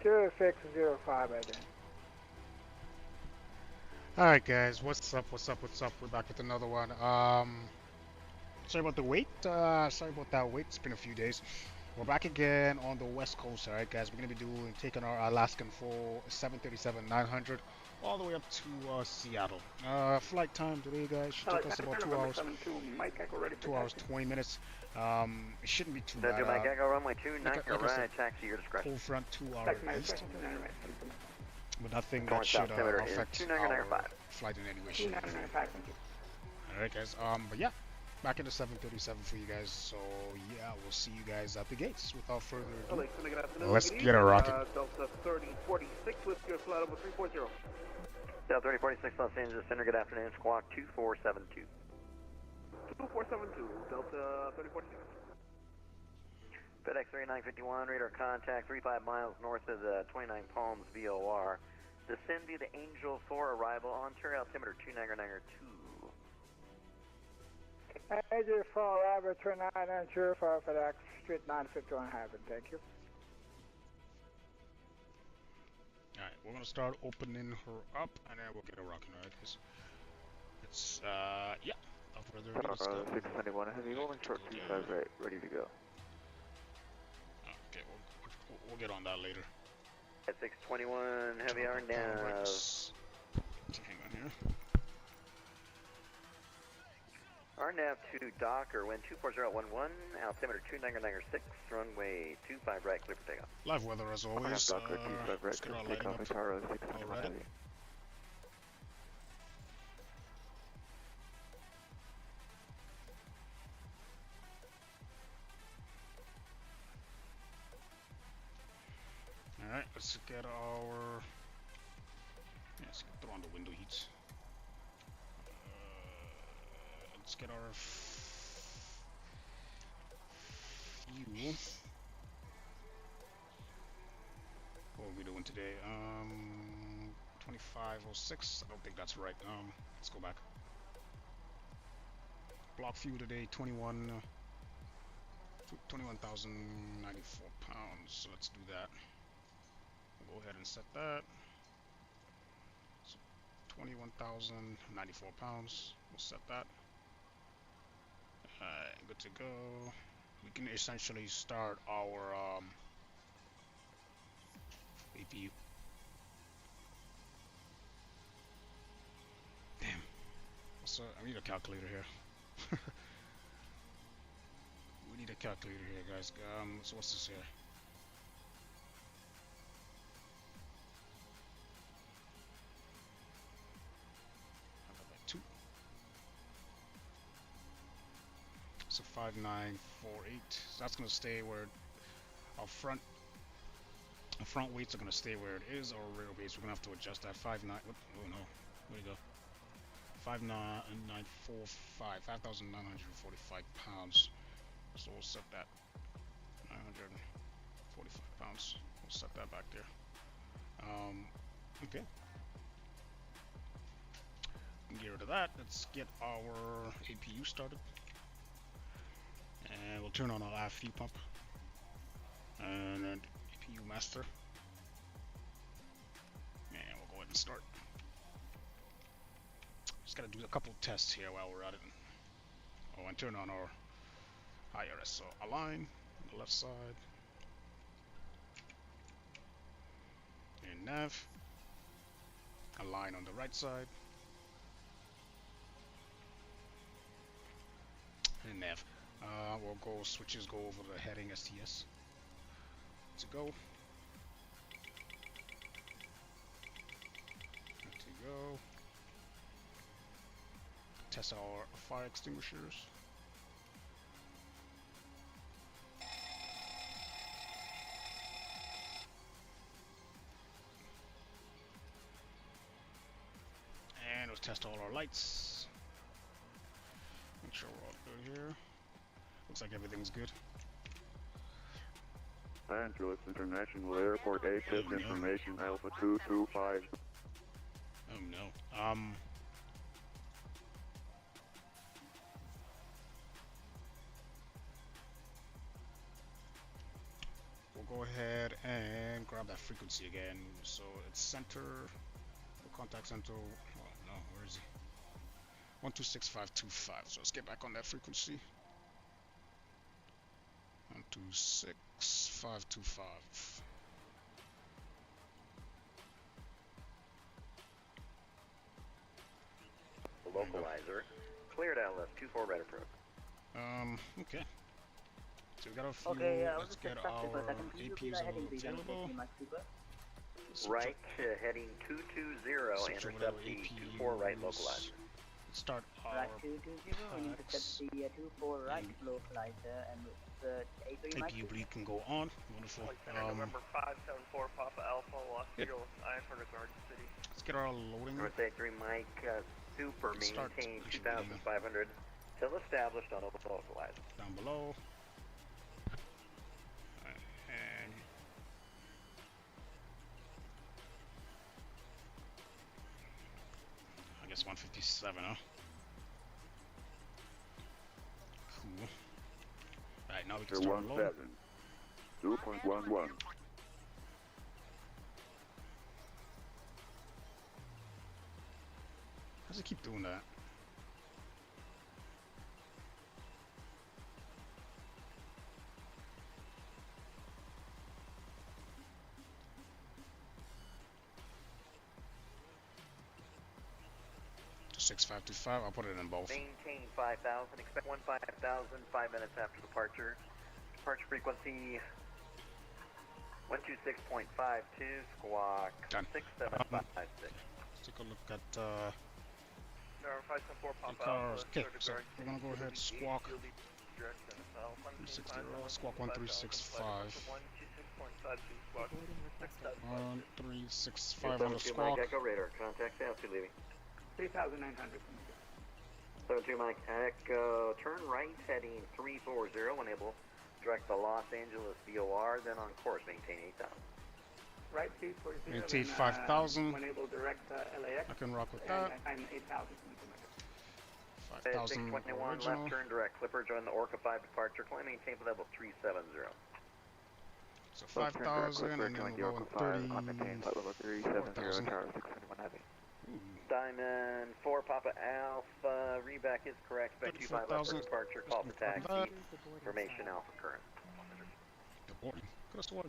0605 by then. Alright guys, what's up, we're back with another one. Sorry about the wait, sorry about that wait, it's been a few days. We're back again on the west coast, alright guys, we're gonna be taking our Alaskan for 737-900 all the way up to Seattle. Flight time today guys should take us about 2 hours, 2 hours 20 minutes. It shouldn't be too bad. Mike Echo, runway 29, like I said, taxi, your discretion. cold front 2 hour at least, but nothing that should affect our flight in any way, shape, or form. Alright guys, but yeah, back in the 737 for you guys, so yeah, we'll see you guys at the gates. Without further ado, let's get a rocket. Delta 3046 with your flight over 340. Delta 3046 Los Angeles Center, good afternoon, squawk 2472. 2472, Delta 3046. FedEx 3951, radar contact 35 miles north of the 29 Palms VOR. Descend via the Angel 4, arrival on turn altimeter 2992. Angel 4, arrival 2994 for FedEx, Street 951 Haven, thank you. Alright, we're gonna start opening her up and then we'll get a rocket, alright guys? It's, yeah, without further ado, let's go. 691, heavy rolling short 25 right, ready to go. Okay, we'll get on that later. At 621, heavy iron down. Hang on here. RNAV to Docker, wind 24011, altimeter 2996, runway 25 right, clear for takeoff. Live weather as always. Docker 25 right, Let's get our lighting up. Taro 691 Alright. heavy. Alright, let's get our... Yeah, let's throw on the window heats. Let's get our fuel. What are we doing today? 2506. I don't think that's right. Let's go back. Block fuel today, 21,094 pounds. So let's do that. We'll go ahead and set that. So 21,094 pounds. We'll set that. Good to go. We can essentially start our APU. Damn. So I need a calculator here. We need a calculator here, guys. So what's this here? So 5948. So that's gonna stay where our front weights are gonna stay where it is. Our rear weights, we're gonna have to adjust that. 59. Oh no, where'd it go? 5,945 pounds. So we'll set that 945 pounds. We'll set that back there. Okay. Get rid of that. Let's get our APU started. And we'll turn on our AFU pump. And then APU master. And we'll go ahead and start. Just gotta do a couple tests here while we're at it. Oh, and turn on our IRS. So align on the left side. And nav. Align on the right side. And nav. We'll go switches go over the heading STS. To go. Good to go. Test our fire extinguishers. And we'll test all our lights. Make sure we're all good here. Looks like everything's good. Los Angeles International Airport, ATIP information Alpha 225. Oh no. We'll go ahead and grab that frequency again. So it's center, contact center. Oh no, where is he? 126525. So let's get back on that frequency. 126525. Localizer. Cleared LS 24 right approach. Okay. So we got a few. Okay, Let's get our APs available. Right, heading 220, intercept the 24 right localizer. Let's start our Right 220, intercept the 24 right localizer, and the AP bleed can go on. Wonderful. November 574 Papa Alpha, Los Angeles, I for the Garden City. Let's get our loading. North A3 Mike, Super, maintain 2,500 till established on open localizer. Down below. And I guess 157, huh? Cool. Alright, now we can start loading. 2.11. How does it keep doing that? To 6525, I'll put it in both. Maintain 5,000, expect 15,000, 5 minutes after departure. Departure frequency 126.52, squawk Done. 6756. Take a look at November 574 the Papa cars. Alpha. Okay, so we're gonna go ahead and squawk 360, squawk 1365. 1365 on the squawk. Mike Echo Radar, contact South leaving. 3,900. 72 Mike Echo, turn right heading 340, enable direct to Los Angeles VOR, then on course maintain 8,000. Right 340. Maintain 5,000. Enable direct LAX. I can rock with that. I'm 8,000. 5,000 621 original. left turn direct Clipper, join the Orca 5 departure, climb maintain for level 370. So 5,000 and then we'll go 34,000. Diamond 4 Papa Alpha, reback is correct, expect 25 left for departure, call for taxi, information Alpha current. The boarding. Could have sworn.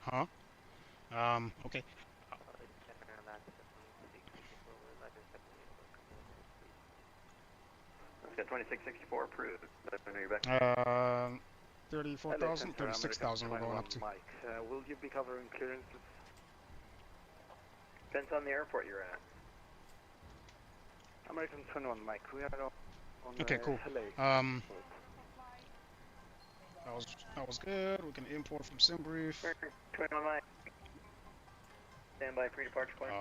Huh? Okay. Let's get 2664 approved. 34,000, 36,000 we're going up to. Mike, will you be covering clearance? Depends on the airport you're at. American 21 Mike, we are on Okay, cool. LA. That was good. We can import from SimBrief. 21 Mike. Stand by pre-departure clear.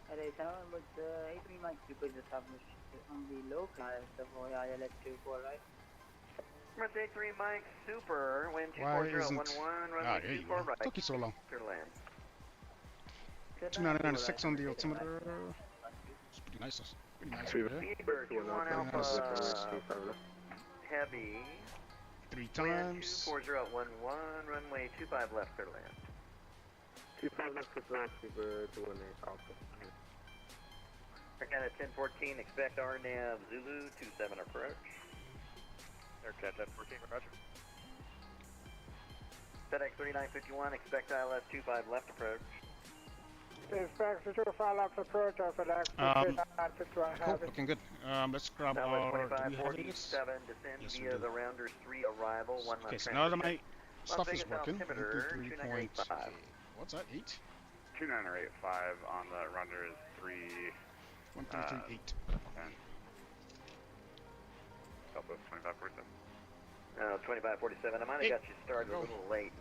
LA 7 was A3 Mike Super established on the localizer for ILS 24, right? North A3 Mike Super, wind Why 24011, runway there you 24 go. right. Took you so long. Clear land. 2996 on the altimeter. It's pretty nice. Pretty nice. Yeah. Vigor 21 Alpha, heavy. 3 Wind times. 24011, runway 25 left, clear land. 25 left for flash, Super 21 Alpha. Aircat at 1014, expect RNAV Zulu 27 approach. Aircat 1014, roger. FedEx 3951, expect ILS 25 left approach. Expect to 25 left approach for that. Cool, looking good. Let's grab ILS our. Do we have this? 2547, descend Yes, we via do. the Rounders 3 arrival, 1 Okay, month so now that my transit. stuff is Vegas working. altimeter 123.8. What's that? 8? 2985 on the runner is 3. 133.8. Southwest 2547. 2547, I might have got you started a little late.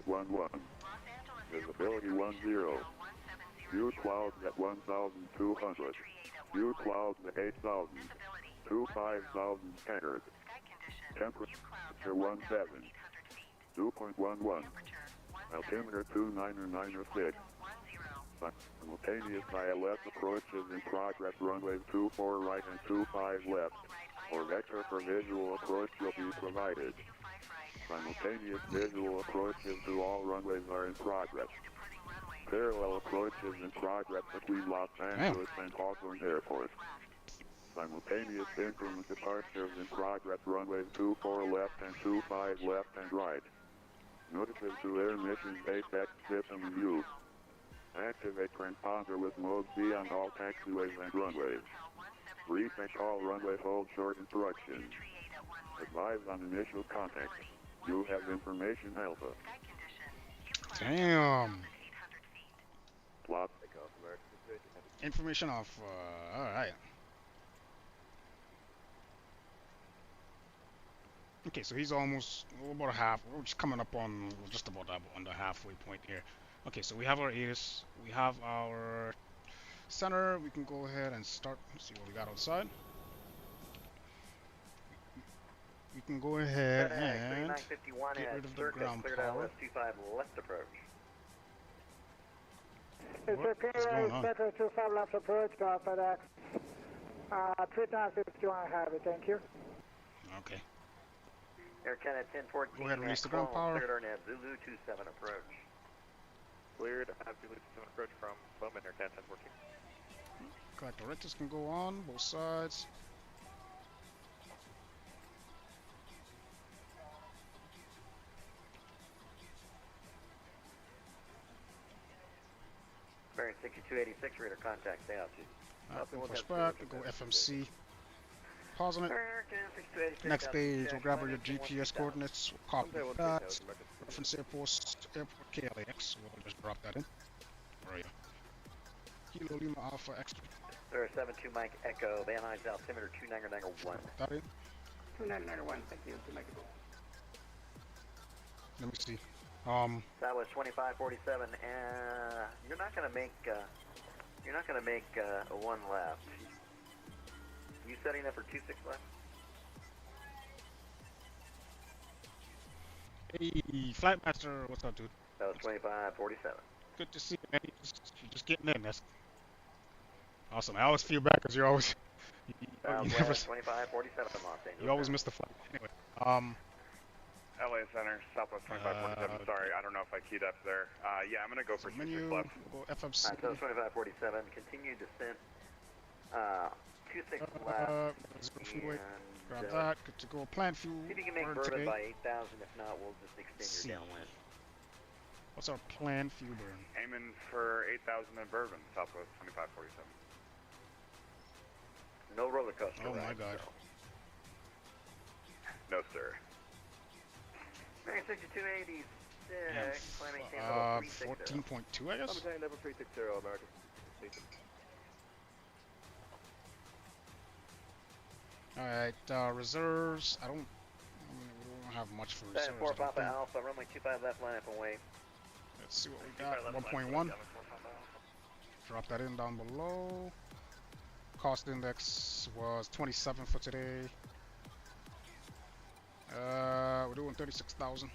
11. Visibility 10. View clouds at 1,200. View clouds at 8,000. 25,000 scattered. Temperature 17. 2.11. Altimeter 2996. Simultaneous ILS approaches in progress, runway 24 right and 25 left. For vector for visual approach will be provided. Simultaneous visual approaches to all runways are in progress. Parallel approaches in progress between Los Angeles and Hawthorne Airport. Simultaneous increment departures in progress runways 24 left and 25 left and right. Notices to air mission ATEX system in use. Activate transponder with mode B on all taxiways and runways. Refresh all runway hold short instructions. Advise on initial contact. You have information alpha. Damn. Plot. Information off. Alright. Okay, so he's almost about half. We're just coming up on just about on the halfway point here. Okay, so we have our ATIS. We have our center. We can go ahead and start. Let's see what we got outside. We can go ahead and get rid of the ground power. 25 left approach. It's okay, Center 25 left approach, FedEx. 3951 have it, thank you. Okay. Air Canada 1014. Go ahead and release the ground power. Cleared Arnett, Zulu 27 approach. Cleared, I have Zulu 27 approach from Bowman, Air Canada 1014. Correct, the rentals can go on, both sides. Bearing 6286, radar contact, stay out, Chief. Push back, we'll go FMC. Pausing it. Next page, we'll grab your GPS coordinates, we'll copy that. Reference airport KLAX, we'll just drop that in. Where are you? Kilo Lima Alpha Extra. Sir, 72 Mike Echo, Van Nuys altimeter 2991. That in? 2991, thank you. Let me see. That was 2547, and you're not gonna make a one left. You setting up for 26 left? Hey, Flightmaster, what's up, dude? That was 2547. Good to see you, man. You're just getting in. That's awesome. I always feel bad because you're always you never 2547 Los Angeles. you always miss the flight. Anyway, LA Center, Southwest 2547. Sorry, I don't know if I keyed up there. Yeah, I'm gonna go for 26 menu, left. we'll go FMC. So 2547. Continue descent. 26 left. Grab that. Good to go. Plan fuel. See if you can make burn bourbon today. by 8,000. If not, we'll just extend your downwind. What's our plan fuel burn? Aiming for 8,000 in Bourbon, Southwest 2547. No roller coaster. Oh my god. So. No, sir. Bearing 6286. And 14.2, I guess. level 360, American. Alright, reserves. We don't have much for reserves. 4 I don't Papa think. Alpha, runway 25 left, line up and wait. Let's see what we got. 1.1. Drop that in down below. Cost index was 27 for today. We're doing 36,000.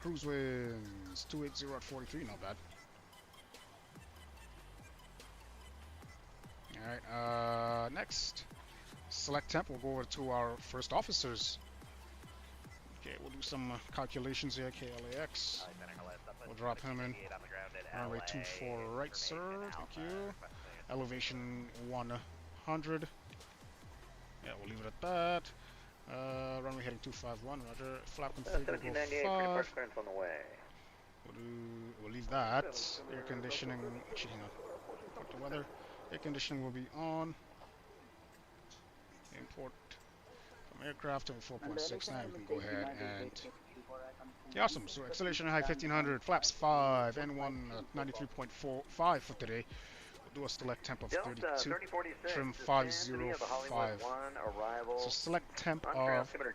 Cruise winds 280 at 43, not bad. Alright, next. Select temp, we'll go over to our first officers. Okay, we'll do some calculations here. KLAX. We'll drop him in. Runway 24 right, sir. Thank you. Elevation 100. Yeah, we'll leave it at that. Runway heading 251, roger. Flap config will go 5. On the way. We'll leave that. Air conditioning, actually hang on. Put the weather. Air conditioning will be on. Import from aircraft 24.6. Now we can go ahead and... Yeah, awesome. So acceleration high 1500, flaps 5, N1 93.45 for today. We'll do a select temp of 32, trim 505. So select temp of 32.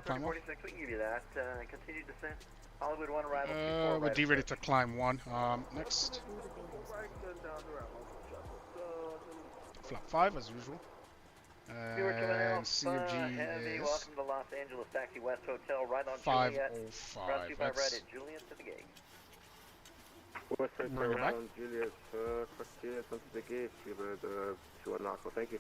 Climb 1. We can give you that. Continue descent. Hollywood 1 arrival. We're D-ready to climb 1. Next. Flap 5 as usual. And CFG is welcome to Los Angeles Taxi West Hotel, right on 505. Juliet. Route 25 right at Juliet to the gate. Bring it back. Juliet, Juliet onto the gate, Freebird, 21 Narco, thank you.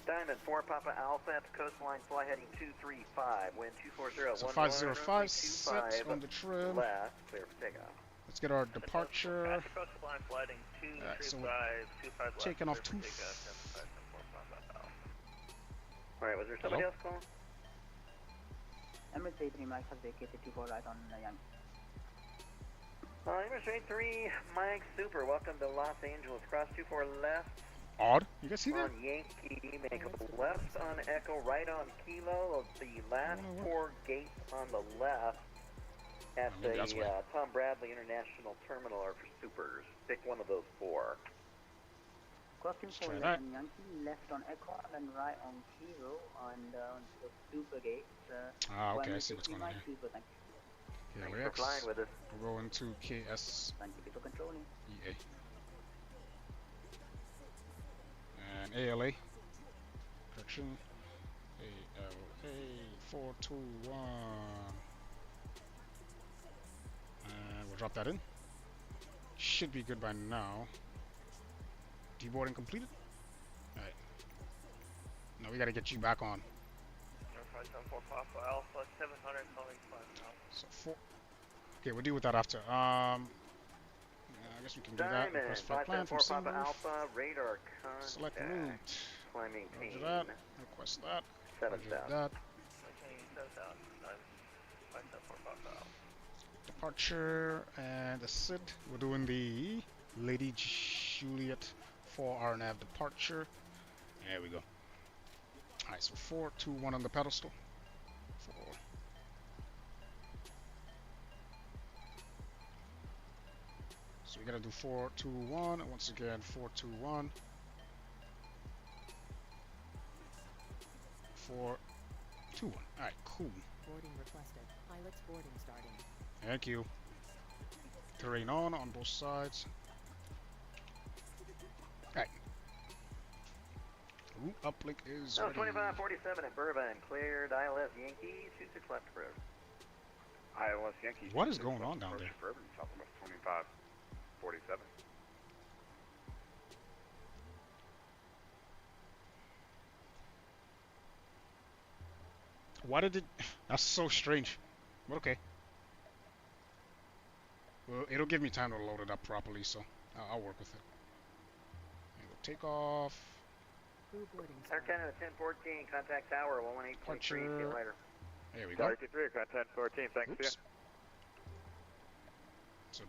Diamond 4 Papa Alpha at the coastline, fly heading 235, wind 240. So 505 set on the trim. Left, clear for takeoff. Let's get our departure. At the coastline, fly heading 235, 25 left. Taking off clear for 2. takeoff, 10.4 Papa Alpha. Alright, was there somebody else calling? Emirates A3 Mike has vacated 24 right on Yankee. Emirates A3 Mike Super, welcome to Los Angeles. Cross 24 left. Odd. You guys see that? On Yankee, make a left on Echo, right on Kilo. Of the last 4 gates on the left at the Tom Bradley International Terminal are for supers. Pick one of those 4. Crossing 4 left on Yankee, left on Echo, and then right on Kilo on the super gate. Okay, I see what's going on here. Super, thank you. Yeah, Thanks for flying with us. We're going to KS. Thank you for controlling. EA. And ALA. Correction. ALA 421. And we'll drop that in. Should be good by now. Deboarding completed. Alright. Now we gotta get you back on. 574 Papa Alpha, 700 calling 5 now. So 4. Okay, we'll deal with that after. I guess we can do that. Request flight plan from Papa Alpha, radar contact. Select route. Climbing Roger that. Request that. 7,000. That. 7,000. 574 Papa Alpha. Departure and the SID. We're doing the Lady Juliet 4 RNAV departure. There we go. Alright, so 4, 2, 1 on the pedestal. 4. So we gotta do 4, 2, 1. And once again, 4, 2, 1. 4, 2, 1. Alright, cool. Boarding requested. Pilot's boarding starting. Thank you. Terrain on both sides. Alright. Route uplink is ready. 2547 at Burbank, cleared. ILS Yankee, 26 left road. ILS Yankee. What is going on down there? Southwest 2547. Why did it... That's so strange. But okay. Well, it'll give me time to load it up properly, so I'll work with it. And we'll take off. Air Canada 1014, contact tower 118.3, see you later. There we go. RT3, contact 1014, thanks. Oops. So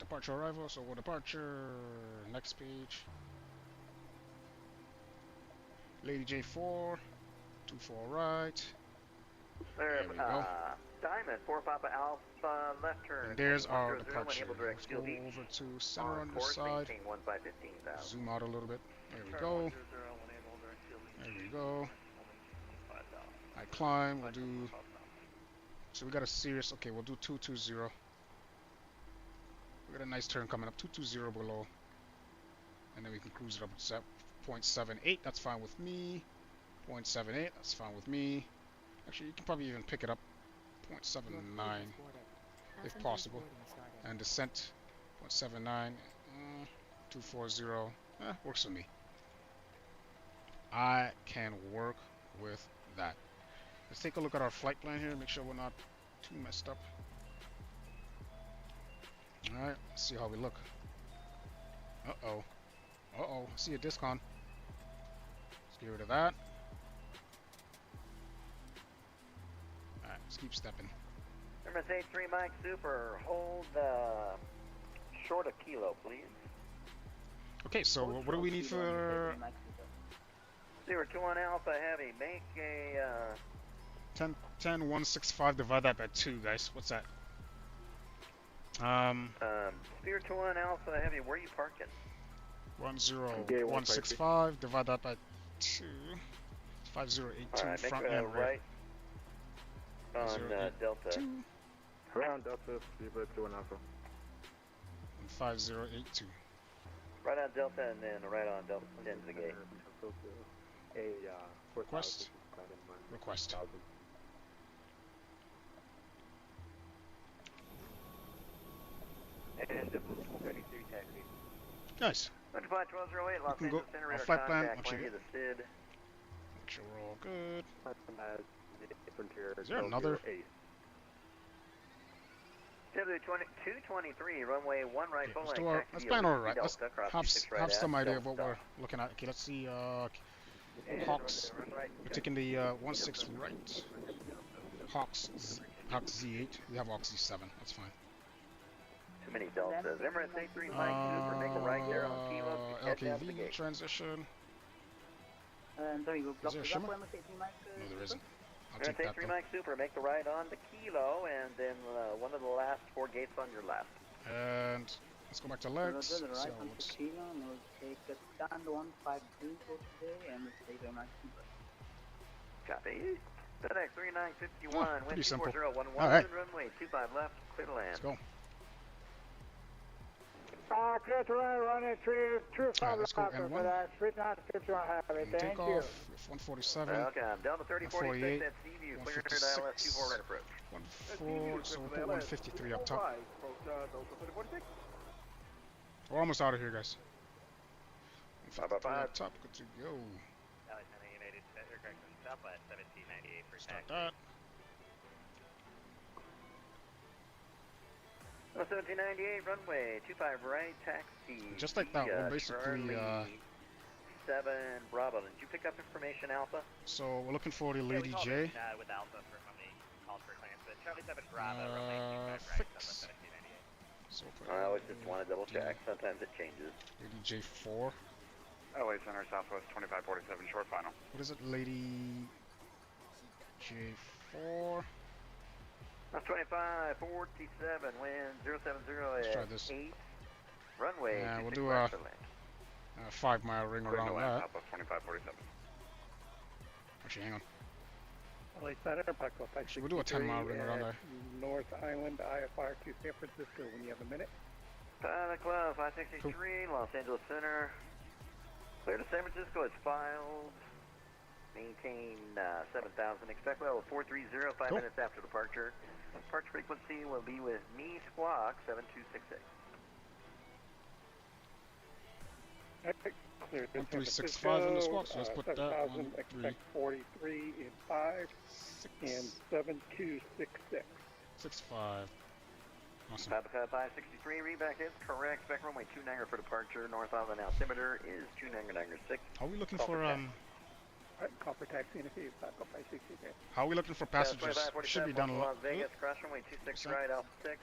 departure arrival, so we'll departure, next page. Lady J4, 24 right. There we go. Diamond, 4 Papa Alpha, left turn. And there's our 0, departure. Let's go over to center on the side. Zoom out a little bit. There we go. There we go. I climb, we'll do... So we got a serious... Okay, we'll do 220. We got a nice turn coming up. 220 below. And then we can cruise it up at 0.78. That's fine with me. 0.78. That's fine with me. Actually, you can probably even pick it up. 0.79 if possible. And descent 0.79. 240. Works for me. I can work with that. Let's take a look at our flight plan here, make sure we're not too messed up. Alright, let's see how we look. Uh-oh. Uh-oh, see a discon. Let's get rid of that. Alright, let's keep stepping. Number 83 Mike Super, hold short of Kilo, please. Okay, so what do we need for... 021 Alpha Heavy, make a... 10, 165, divide that by 2, guys. What's that? Spirit 1 Alpha Heavy, where are you parking? 10165, divide that by 2. 5082, right, front make and rear. right on Delta. 2. Around Delta, Freebird 21 Alpha. And 5082. Right on Delta and then right on Delta into the gate. Request. Request. And 33 taxi. Nice. 25-1208, Los can go Angeles Center, on radar flight plan contact, once you plenty of the SID. Make sure we're all good. Frontier Is there another? 008. W223, runway 1 right, Okay, full let's lane, do our, taxi let's plan over our right. Let's Delta, cross have 26 right have at some idea of what Delta. we're looking at. Okay, let's see. Hawks. We're taking the 16 right. Hawks Z8. We have Hawks Z7. That's fine. Too many Deltas. Emirates 83 Mike Super, make a right there on Kilo. Head down to the LKV gate. transition. Sorry, you Is there a shimmer? No, there isn't. I'll take that 83 though. Mike Super, make the right on the Kilo, and then one of the last 4 gates on your left. And let's go back to legs. To the See right how on it looks. Kilo, and we'll take a stand 153 for today, and we'll take a Max Super. Copy. FedEx 3951, Oh, wind pretty simple. 24011, All right. runway 25 left, clear to land. Let's go. Clear to land, running 325 Alright, let's go left, N1. FedEx 3951 Heavy, thank Take you. off. 147. Welcome. Delta 3046 148, at Seaview, clear to ILS 24 right approach. 14. So we'll put 153 up top. We're almost out of here, guys. 153 up top. Good to go. Start that. 1798 runway 25 right, taxi. Just like that, we're basically. Charlie 7 Bravo. Did you pick up information, Alpha? So we're looking for the Lady J. With Alpha for somebody called for clearance. But Charlie 7 Bravo, runway 25 right, Fix. 1798. So I always just want to double check. Sometimes it changes. Lady J4. LA Center, Southwest 2547, short final. What is it, Lady J4? That's 2547, wind 070 Let's try at this. 8. Runway Yeah, we'll 26 do right for land. a 5-mile ring Clear to around land, that. Southwest 2547. Actually, hang on. LA Center, Buckle Actually, we'll do a 10-mile ring around there. North Island, IFR to San Francisco when you have a minute. Pilot Club 563, Los Angeles Center. Clear to San Francisco is filed. Maintain 7,000. Expect level 430, 5 minutes after departure. Departure frequency will be with me, Squawk 7266. Clear to 1365 in the squawk, so let's put that 7,000, 1, 3, expect 43 in 5 and 7266. 65. Awesome. Papa 563, readback is correct. Spec runway 29er for departure. North Island altimeter is 2996. How are we looking Call for Call for taxi in a few, Buckle 563. How are we looking for passengers? Should be done a lot. Las Vegas, cross runway 26 right, Alpha 6.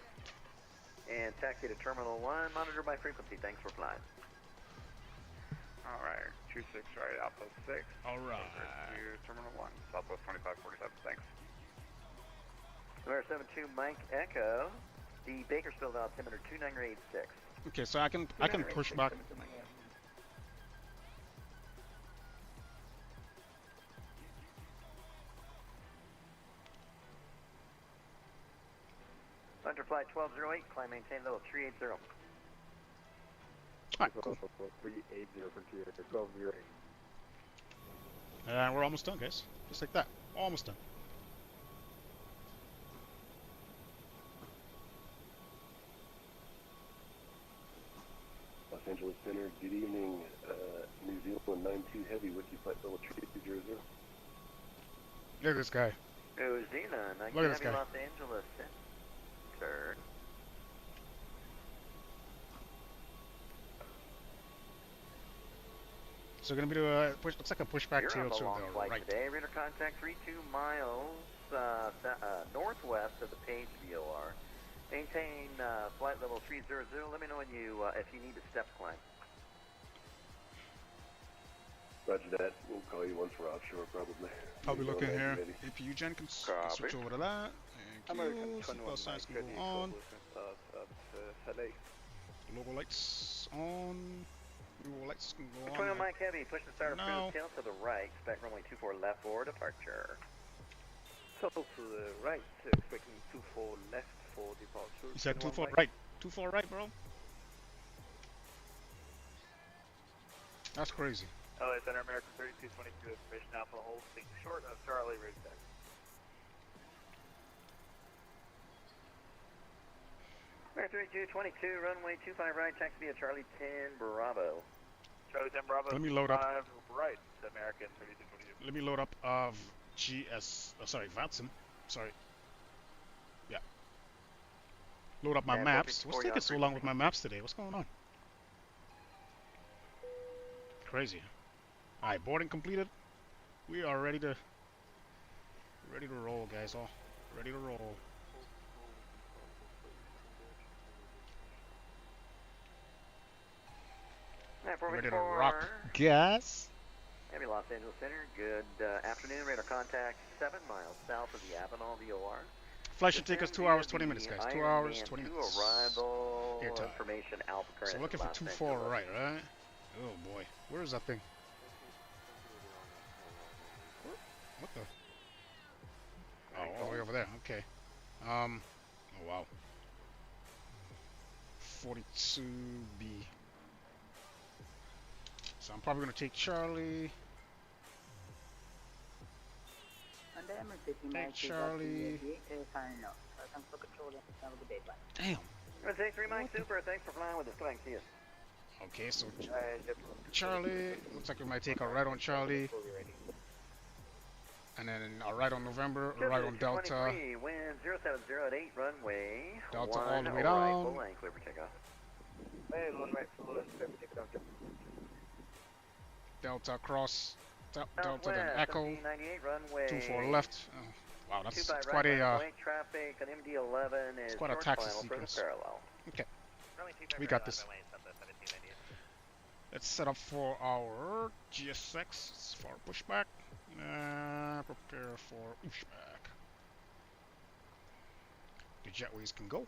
And taxi to Terminal 1, monitor by frequency. Thanks for flying. Alright, 26 right, Alpha 6. Alright. To Terminal 1, Southwest 2547, thanks. Number 72, Mike Echo. The Bakersfield altimeter 2986. Okay, so I can push back. Under flight 1208, climb maintain level 380. Alright, cool. 380 Frontier 1208. And we're almost done, guys. Just like that. Almost done. Los Angeles Center, good evening. New Zealand 92 Heavy, Wiki Flight Level 3200. Look at this guy. New Zealand, Look at this guy. Los Angeles Center. So we're gonna be doing push. Looks like a pushback You're tail on the to long the flight right. today. Radar contact 32 miles northwest of the Page VOR. Maintain flight level 300. Let me know when you if you need to step climb. Roger that. We'll call you once we're offshore, probably. I'll be looking here. Ready. APU gen can Copy. switch over to that. Thank you. Seatbelt signs can go on. Logo lights on. Logo lights can go on. 21 Mike Heavy, push the starter No. cruise tail to the right. Expect runway 24 left for departure. So to the right, expecting 24 left for departure. You said 21 2-4 right. 2-4 right, bro. That's crazy. LA Center, American 3222, information Alpha hold, being short of Charlie, ready to 3222, runway 25 right, taxi via Charlie 10 Bravo. Charlie 10 Bravo. Let me load up. 5 right, American 3222. Let me load up of Vatsim. Sorry. Yeah. Load up my And maps. What's 454 taking so long with frequency. my maps today? What's going on? Crazy. Alright, boarding completed. We are ready to roll, guys. All ready to roll. Ready to rock gas. Heavy Los Angeles Center, good afternoon. Radar contact 7 miles south of the Avenal VOR. Flight should take us 2 hours, 20 minutes, guys. 2 hours, 20 minutes. Arrival Airtime. information Alpha current. So looking for 24 right, right? Oh boy, where is that thing? What the? Oh, all the way over there. Okay. Oh wow. 42B. So I'm probably gonna take Charlie. Take Charlie. Damn. Let's take 3 Mike Super. Thanks for flying with us. Klax, see you. Okay, so Charlie. Looks like we might take a right on Charlie. And then a right on November, a right on Delta. Wind 070 at 8 runway. Delta all the way right, down. full length, clear for takeoff. Delta across. Delta then Southwest, Echo. 1798 runway. 24 left. Oh, wow, that's 25 quite right, a traffic on MD11 is quite a short taxi final for the sequence. parallel. Okay, we got this. Let's set up for our GSX. It's for pushback. Prepare for pushback. The jetways can go.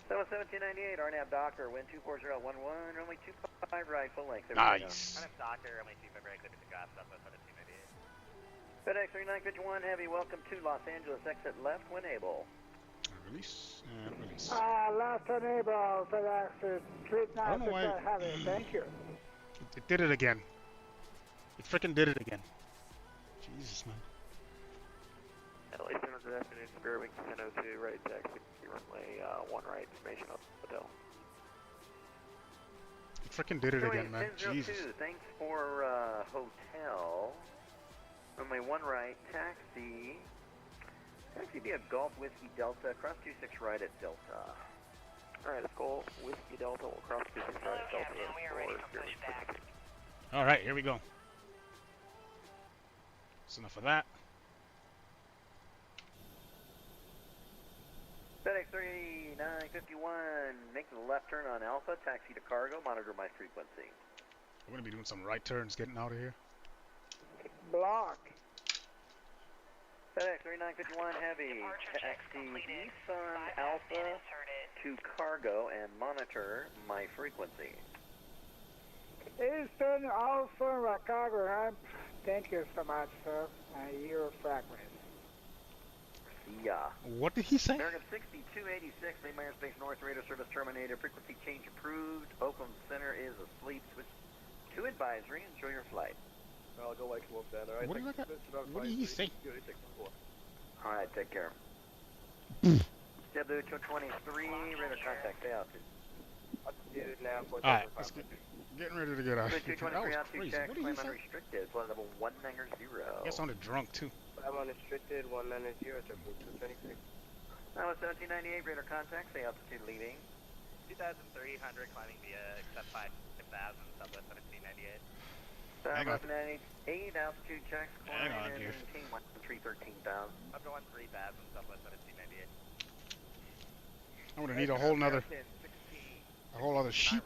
So 1798, RNAV Doctor, wind 24011, runway 25 right, full length. Nice. RNAV Doctor, runway 25 right, clear to take off, Southwest 1798. FedEx 3951 Heavy, welcome to Los Angeles, exit left when able. Release and release. Last enable for that street I don't know why 9 heavy. Thank you. it did it again. It freaking did it again. Jesus, man. LA Center, good afternoon. Spirit Wing 1002, right taxi, runway 1 right, information up hotel. It freaking did it again, man. 1002, Jesus. thanks for hotel. Runway 1 right, taxi. Taxi via Golf Whiskey Delta, cross 26 right at Delta. Alright, let's go Whiskey Delta, we'll cross 26 right at Delta. we are ready for pushback. Alright, here we go. That's enough of that. FedEx 3951, make the left turn on Alpha, taxi to cargo, monitor my frequency. We're gonna be doing some right turns getting out of here. Block. FedEx 3951 Heavy, taxi east on Alpha to cargo and monitor my frequency. Eastern Alpha Chicago ramp. Thank you so much, sir. Your fragment. Yeah. What did he say? American 6286, main airspace north, radar service terminated, frequency change approved. Oakland Center is asleep. Switch to advisory. Enjoy your flight. I'll go like look that, alright? What did he say? Alright, take care. JetBlue 223, radar contact, stay out. Altitude now, Alright, let's getting ready to get out. JetBlue 223, That was altitude crazy. check, What did he climb say? unrestricted, flight level 190. I guess sounded drunk too. I'm unrestricted, 190, JetBlue 223. Now 1798, radar contact, stay altitude leaving. 2,300 climbing via except 6000, Southwest 1798. Hang on. 1798, altitude checks, Hang climb on, and dear. maintain 13,000. Up to 13,000, Southwest 1798. I'm gonna need a whole nother sheet.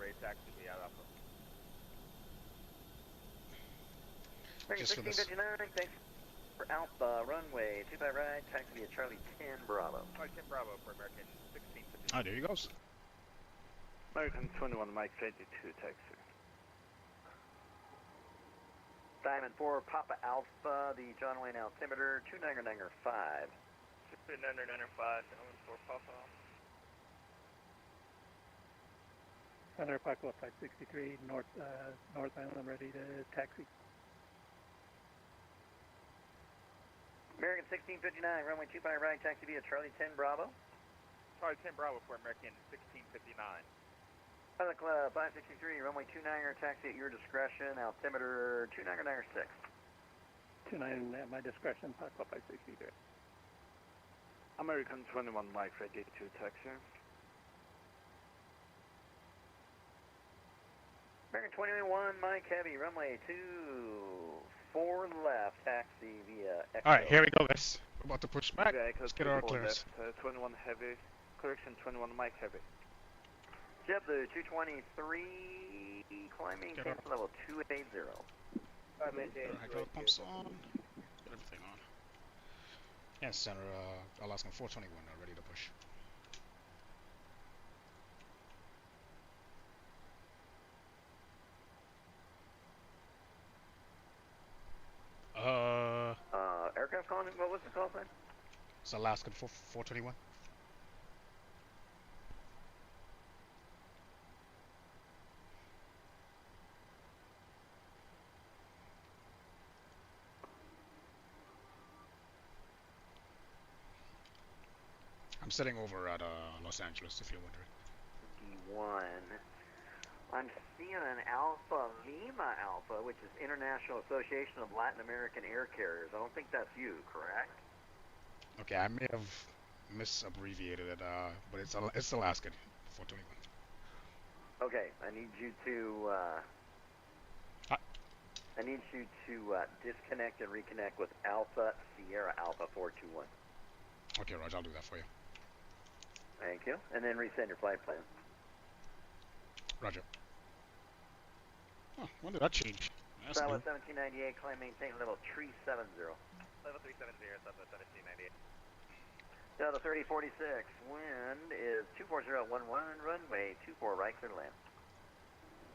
Just for this. 1659, thanks for Alpha, runway 25 right, taxi via Charlie 10 Bravo. Charlie 10 Bravo for American 1659. Oh, there he goes. American 21, Mike 22, taxi. Diamond 4, Papa Alpha, the John Wayne altimeter, 2995. 2995, Diamond 4 Papa. Center Paco Flight 63, North Island, ready to taxi. American 1659, runway 25 right, taxi via Charlie 10 Bravo. Charlie 10 Bravo for American 1659. Pilot Club 563, runway 29 taxi at your discretion, altimeter 2996. 29 at my discretion, Pilot Club 563. American 21 Mike, ready to taxi. American 21 Mike Heavy, runway 24 left, taxi via Echo. Alright, here we go, guys. We're about to push back. Yeah, Let's get our clearance. Left, 21 heavy, correction 21 Mike Heavy. JetBlue 223, climbing Get taste level 280. Hydraulic pumps on. Get everything on. Yeah, center, Alaska 421, ready to push. Aircraft calling, what was the call sign? It's Alaskan 421. I'm sitting over at Los Angeles, if you're wondering. 51. I'm seeing an Alpha Lima Alpha, which is International Association of Latin American Air Carriers. I don't think that's you, correct? Okay, I may have misabbreviated it, but it's Alaskan 421. Okay, I need you to disconnect and reconnect with Alpha Sierra Alpha 421. Okay, Roger, I'll do that for you. Thank you. And then resend your flight plan. Roger. Oh, when did that change? That's Bravo new. 1798, climb maintain level 370. Level 370, Southwest 1798. Delta 3046, wind is 24011, runway 24 right, clear to land.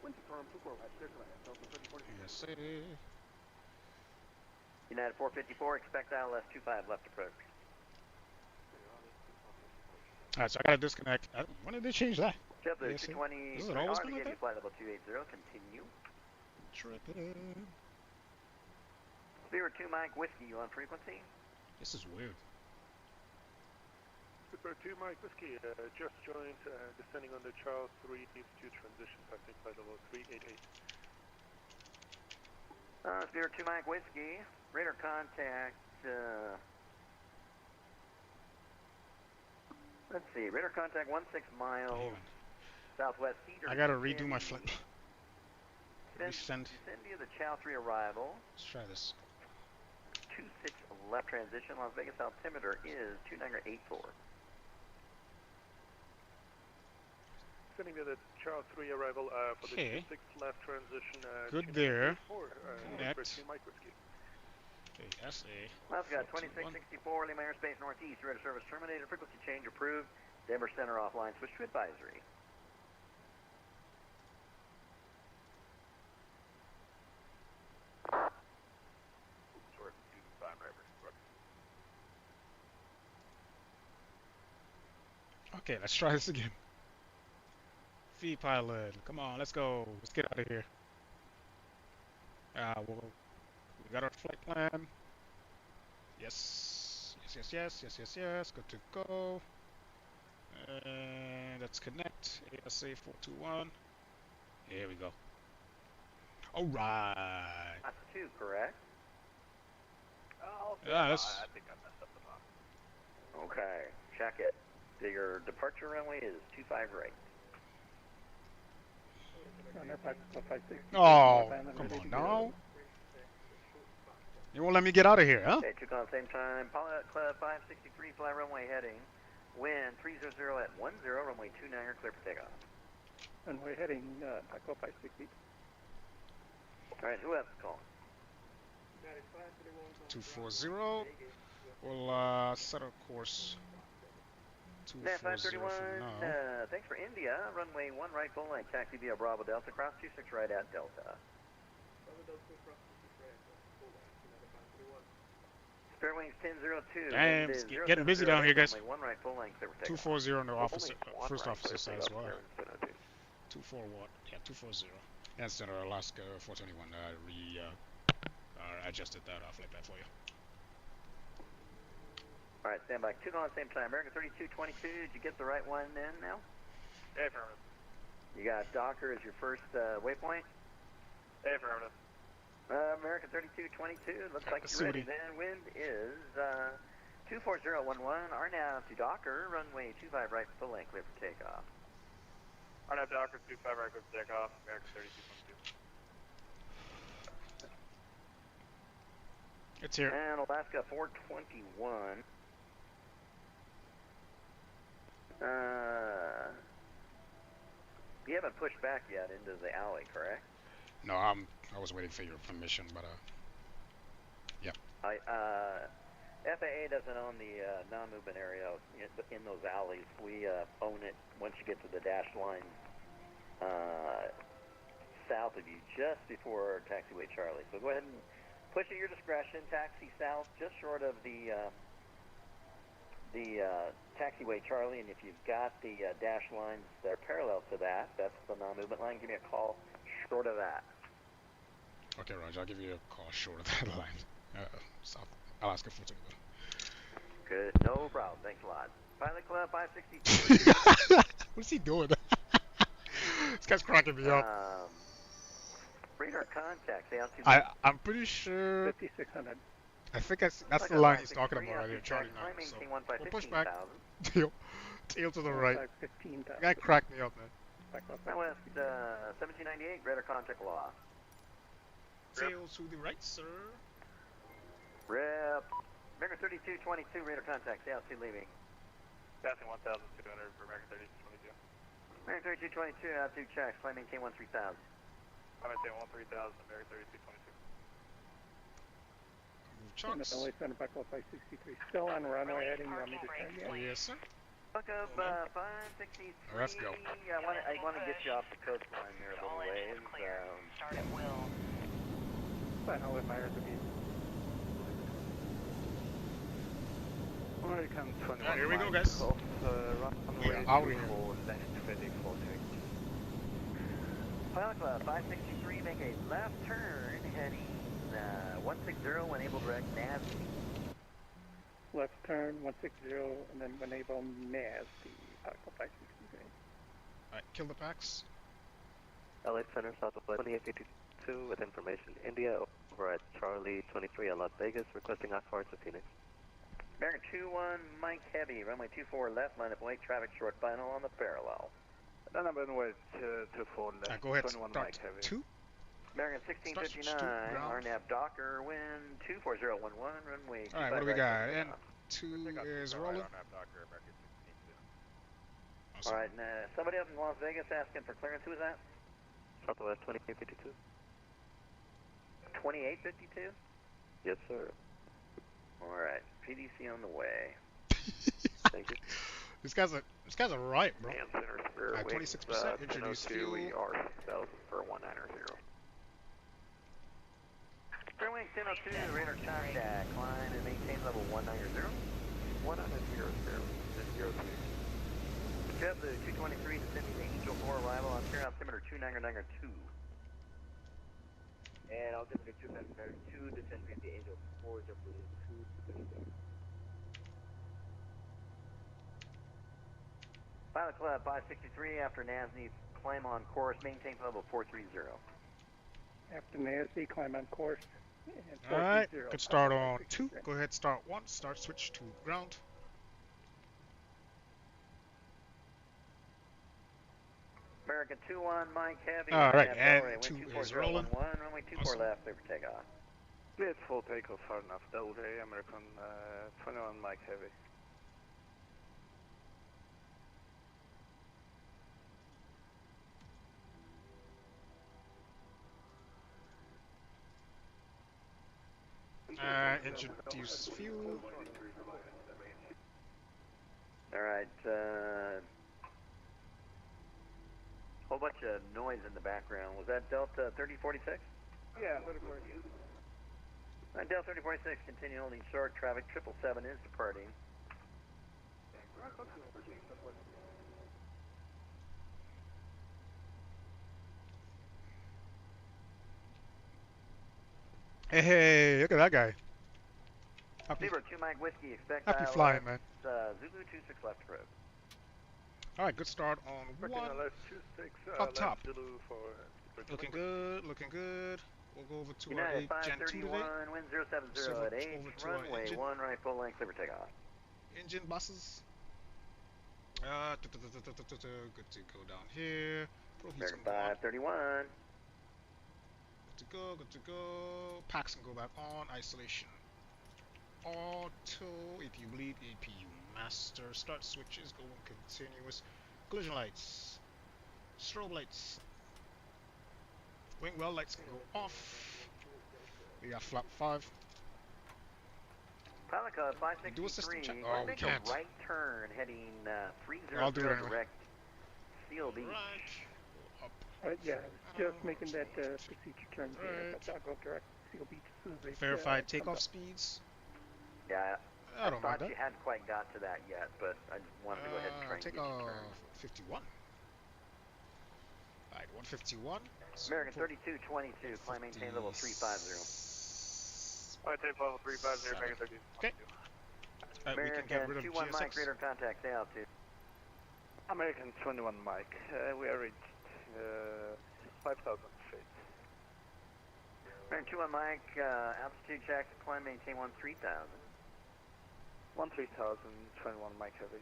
Wind confirmed, 24 right, clear to land. Delta 3046. Yes, sir. United 454, expect ILS 25 left approach. Alright, so I gotta disconnect. When did they change that? JetBlue Yes, sir. 220, Is it always been like that? flight level 280, continue. Tripping. Spirit 2 Mike Whiskey, you on frequency? This is weird. Super 2 Mike Whiskey, just joined, descending on the Charles 3 East 2 transition, passing flight level 388. Spirit 2 Mike Whiskey, radar contact, let's see, radar contact 16 miles, southwest Cedar. I gotta redo my flight. Resend. Vicinity of the Chow 3 arrival. Let's try this. 26 left transition, Las Vegas altimeter is 2984. Descending to the Charles 3 arrival, for the 26 left transition, good there. Super 2 Mike Whiskey. Okay, SA. Alaska 2664, Lima Airspace Northeast, radar service terminated, frequency change approved, Denver Center offline, switch to advisory. Okay, let's try this again. V pilot, come on, let's go. Let's get out of here. We got our flight plan. Yes, yes. Good to go. And let's connect. ASA 421. Here we go. All right. That's 2, correct? Yeah, that's. I think I messed up the box. Okay, check it. Your departure runway is 25 right. Oh, come on now. You won't let me get out of here, huh? Okay, took on same time. Pilot Club 563, fly runway heading. Wind 300 at 10, runway 29, clear for takeoff. Runway heading, Echo 560. Alright, who else is calling? 240. We'll set our course. 240 for now. Thanks for India. Runway 1 right, full line. Taxi via Bravo Delta. Cross 26 right at Delta. Fairwings 1002. Damn, it's getting busy down here, guys. Runway 1 right, full line. Clear for takeoff. 240 on the officer, first officer side as well. 24 watt. Yeah, 240. And Center Alaska 421. Adjusted that flight plan for you. All right, stand by. 2 going at the same time. American 3222, did you get the right one in now? Hey, affirmative. You got Docker as your first waypoint? Hey, affirmative. American 3222, looks like you're ready then. Wind is 24011, RNAV to Docker, runway 25 right, full length, clear for takeoff. RNAV Docker, 25 right, clear for takeoff, American 3222. It's here. And Alaska 421. You haven't pushed back yet into the alley, correct? No, I was waiting for your permission, but yeah. FAA doesn't own the non-movement area in those alleys. We own it once you get to the dashed line south of you, just before taxiway Charlie. So go ahead and push at your discretion. Taxi south, just short of the taxiway Charlie, and if you've got the dash lines that are parallel to that, that's the non-movement line. Give me a call short of that. Okay, Roger, I'll give you a call short of that line. South Alaska 421. Good, no problem. Thanks a lot. Pilot Club 562. What's he doing? This guy's cracking me up. Radar contact. I'm pretty sure. 5600. I think that's the line he's talking about right here, Charlie 9. So we'll push back. Tail to the right. The guy cracked me up, man. Southwest 1798, radar contact lost. Tail to the right, sir. Rep. American 3222, radar contact. South 2 leaving. Passing 1,200 for American 3222. American 3222, out 2 checks. Flight maintain 13000. I'm maintain 13000, American 3222. Chunks. Only center back up 563. Still on runway heading. You want me to turn yet? Yes, sir. Look up 563. Let's go. I want to get you off the coastline here a little ways. Start at will. I know what fires would be. American 21. Here we go, guys. Runway out here. left, ready for takeoff. Pilot Club 563, make a left turn heading 160 when able direct nav. Left turn 160 and then enable nasty. Pilot Club 563. Alright, kill the packs. LA Center, south of flight 2852 with information. India over at Charlie 23 at Las Vegas, requesting IFR to Phoenix. American 21, Mike Heavy, runway 24 left, line of white traffic short final on the parallel. Runway 24 left, go ahead, 21 start Mike Heavy. 2. American 1659, RNAV Docker, wind 24011, runway 25 Alright, what do we got? And 2 is rolling. Awesome. Alright, somebody up in Las Vegas asking for clearance. Who is that? Southwest 2852. 2852? Yes, sir. Alright, PDC on the way. Thank you. This guy's a riot, bro. And center spare At 26%, introduce fuel. We are 6,000 for 190. Fairway 1002, radar contact, climb and maintain level 190. 190 spare, 0 Jet Blue 223 descending to Angel 4 arrival on clear altimeter 2992. And altimeter 292 descending to Angel 4 Jet Blue 223. Pilot Club 563 after NASNY climb on course, maintain level 430. After nasty, climb on course. Alright, good start on 2. Go ahead, start 1. Start switch to ground. American 21, Mike Heavy. Alright, and 2 is rolling. Runway 24 left, clear for takeoff. Cleared full takeoff, far enough. Double day, American 21 Mike Heavy. Introduce fuel. Alright, whole bunch of noise in the background. Was that Delta 3046? Yeah, 3046. Delta 3046, continue holding short. Traffic 777 is departing. Hey, look at that guy. Happy, Zebra 2 Mike Whiskey, expect happy ILS, flying, man. Zulu 26 left approach. Alright, good start on one. Up top. Looking good, looking good. We'll go over to our United 8 Gen 2 today. 531, wind 070 at 8, Over to our runway engine. 1 right full length, clear for takeoff. Engine buses. Good to go down here. American 531. Good to go, good to go. Packs can go back on. Isolation. Auto. APU bleed. APU master. Start switches going continuous. Collision lights. Strobe lights. Wing well lights can go off. We got flap 5. Pilot code Do a system 563. check. We're Oh, going to we make can't. a right turn heading 300 I'll do it anyway. direct Seal Beach. Yeah, just making that procedure turn there, but I'll go direct Seal Beach as soon as they Verified takeoff speeds. Yeah, I don't mind thought that. you hadn't quite got to that yet, but I just wanted to go ahead and try and Take get you off turned. 51. Alright, 151. American 3222, climb maintain level 350. Alright, tape level 350, American 32. Okay. We can get rid of 21 Mike, GSX. radar contact, stay altitude. American 21 Mike, we are reached 5,000 feet. American 21 Mike, altitude check, climb maintain 13,000. 13,000, 21 Mike heavy.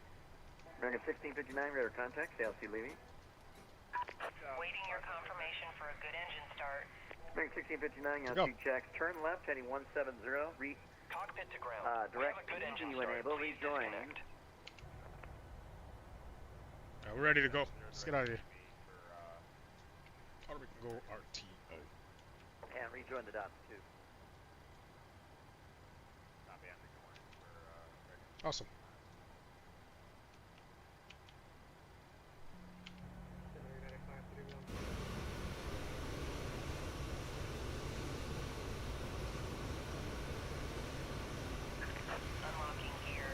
American 1659, radar contact, stay altitude leaving. Waiting your confirmation for a good engine start. American 1659, altitude check, turn left heading 170, Cockpit to ground. direct easy when able, rejoin. We're ready to go. Let's get out of here. Or we can go RTO. And rejoin the dots too. Awesome. Unlocking gear.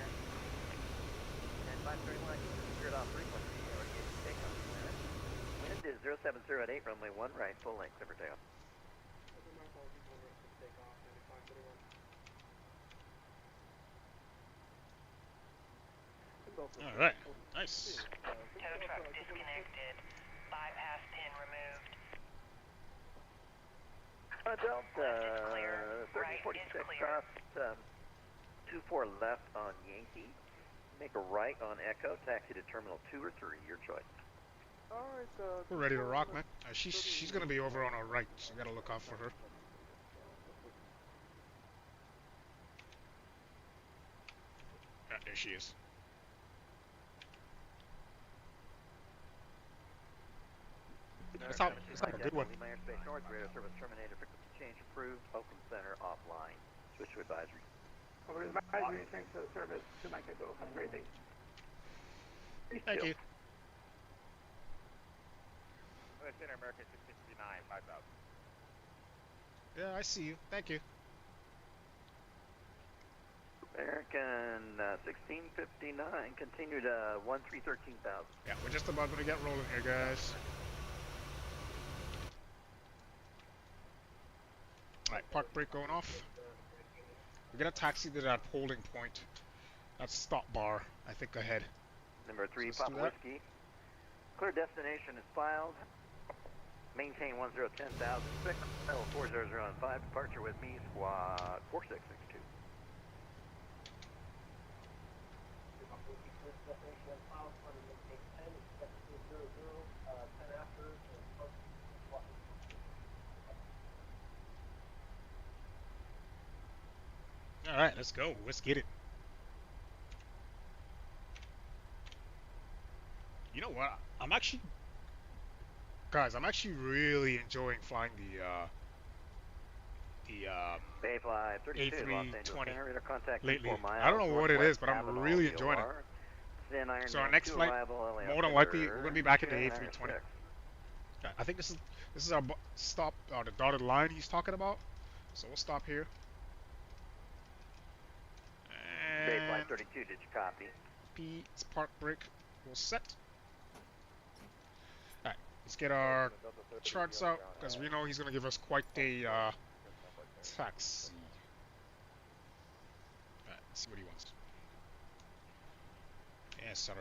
And 531, secured off frequency, or get takeoff. Wind is 070 at 8, runway 1 right, full length, clear for takeoff. Alright, nice. Tow truck disconnected. Bypass pin removed. Delta 3046, cross 24 left on Yankee. Make a right on Echo, taxi to Terminal 2 or 3, your choice. We're ready to rock, man. She's gonna be over on our right, so we gotta look out for her. Yeah, there she is. It's not a good one. Lima Airspace North, radar service terminated, frequency change approved, Oakland Center offline. Switch to advisory. Over to advisory, thanks for the service. To Mike, go. Have a great day. Thank you. Center American 1659, 5,000. Yeah, I see you. Thank you. American 1659, continue to 1313,000. Yeah, we're just about to get rolling here, guys. Alright, park brake going off. We're gonna taxi to that holding point. That stop bar, I think, ahead. Number 3, So Papa Whiskey. Clear destination is filed. Maintain 1010,000. 40015. Departure with me, squad 4662. Alright, let's go. Let's get it. You know what? I'm actually really enjoying flying the A320 lately. I don't know what it is, but I'm really enjoying it. So our next flight, more than likely, we're gonna be back in the A320. I think this is our stop, the dotted line he's talking about. So we'll stop here. Bayflight 32, did you copy? It's park brake. We'll set. Alright, let's get our charts out, because we know he's going to give us quite a taxi. see what he wants. Yeah, Sutter,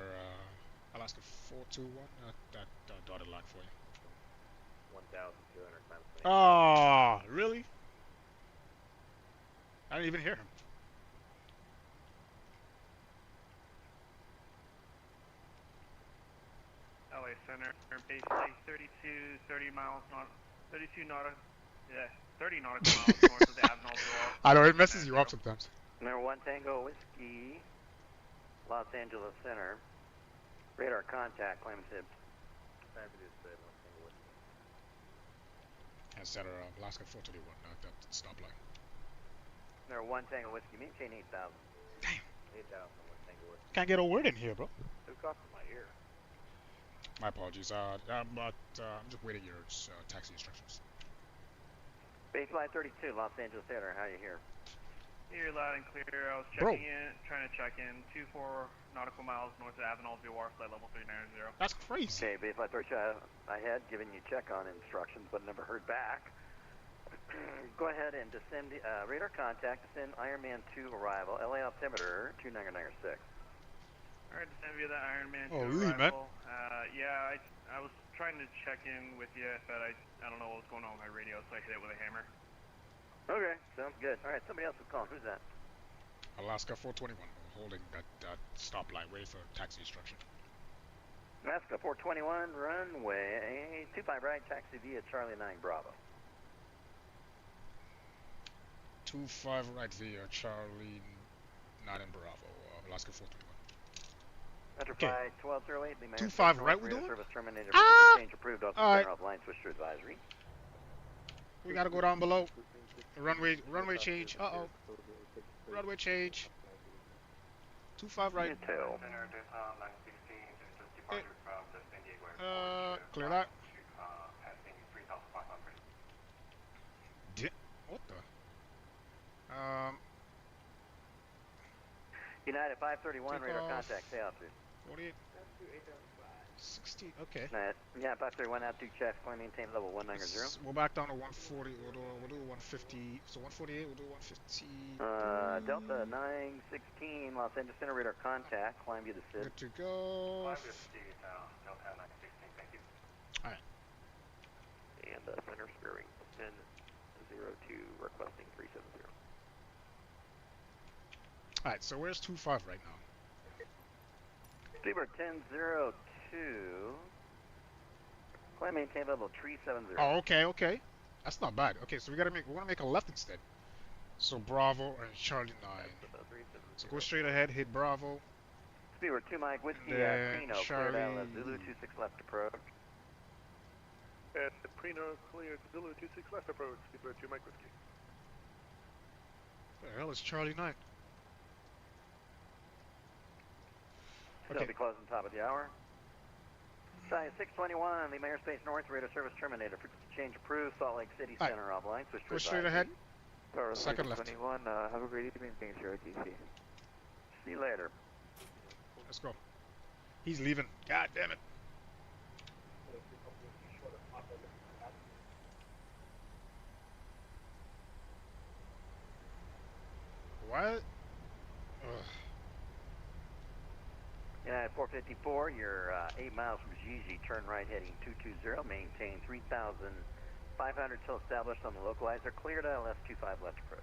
Alaska 421, that dotted line for you. 1,200 times. Oh, really? I didn't even hear him. LA Center, basically 30 miles, 30 nautical miles north of the Avenal Door. I know, it messes you up sometimes. Number 1 Tango Whiskey, Los Angeles Center. Radar contact, claiming tips. And Center, Alaska 421, that stop line. Number 1 Tango Whiskey, maintain 8,000. Damn. 8,000, 1 Tango Whiskey. Can't get a word in here, bro. Took off in my ear. My apologies. I'm just waiting your taxi instructions. Baseline 32, Los Angeles Center. How are you here? You're loud and clear. I was checking in, trying to check in. 24 nautical miles north of Avenal Vigor, flight level 390. That's crazy. Okay, baseline 32. I had given you check-on instructions, but never heard back. Go ahead and descend radar contact. Descend Ironman 2 arrival. LA altimeter 2996. Alright, descend via the Ironman 2 really, arrival. Yeah, I was trying to check in with you, but I don't know what was going on with my radio, so I hit it with a hammer. Okay, sounds good. Alright, somebody else is calling. Who's that? Alaska 421, holding that stop line, waiting for taxi instruction. Alaska 421, runway 25 right, taxi via Charlie 9 Bravo. 25 right via Charlie 9 and Bravo, Alaska 421. Enterprise 1208, the 25 right we doing? Service terminated. Change approved off the Alright. center of line switch to advisory. We gotta go down below. Runway change. Uh-oh. Runway change. 25 right. Clear that. What the? United 531, radar contact, stay off, dude. 48. 60, okay. Yeah, 531 out to check, point maintain level 190. We're back down to 140, we'll do 150, so 148, we'll do 150. Delta 916, Los Angeles Center, radar contact, climb via the SID. Good to go. Delta 916, thank you. Alright. And center spearing 1002, requesting 370. Alright, so where's 25 right now? Speedbird 1002. Climb maintain level 370. Oh, okay. That's not bad. Okay, so we wanna make a left instead. So Bravo and Charlie 9. So go straight ahead, hit Bravo. Speedbird 2 Mike Whiskey, Prino, Charlie... cleared out, Zulu 26 left approach. At the Prino, cleared, Zulu 26 left approach, Speedbird 2 Mike Whiskey. Where the hell is Charlie 9? Okay. It'll be closing top of the hour. Size 621, the Mayor Space North, radar service terminated. Frequency change approved, Salt Lake City Center offline. Switch to go straight ahead. Second left. 21, have a great evening, thanks for RTC. See you later. Let's go. He's leaving. God damn it. What? Ugh. Yeah, 454, you're 8 miles from Gigi, turn right heading 220, maintain 3,500 till established on the localizer, cleared ILS 25 left approach.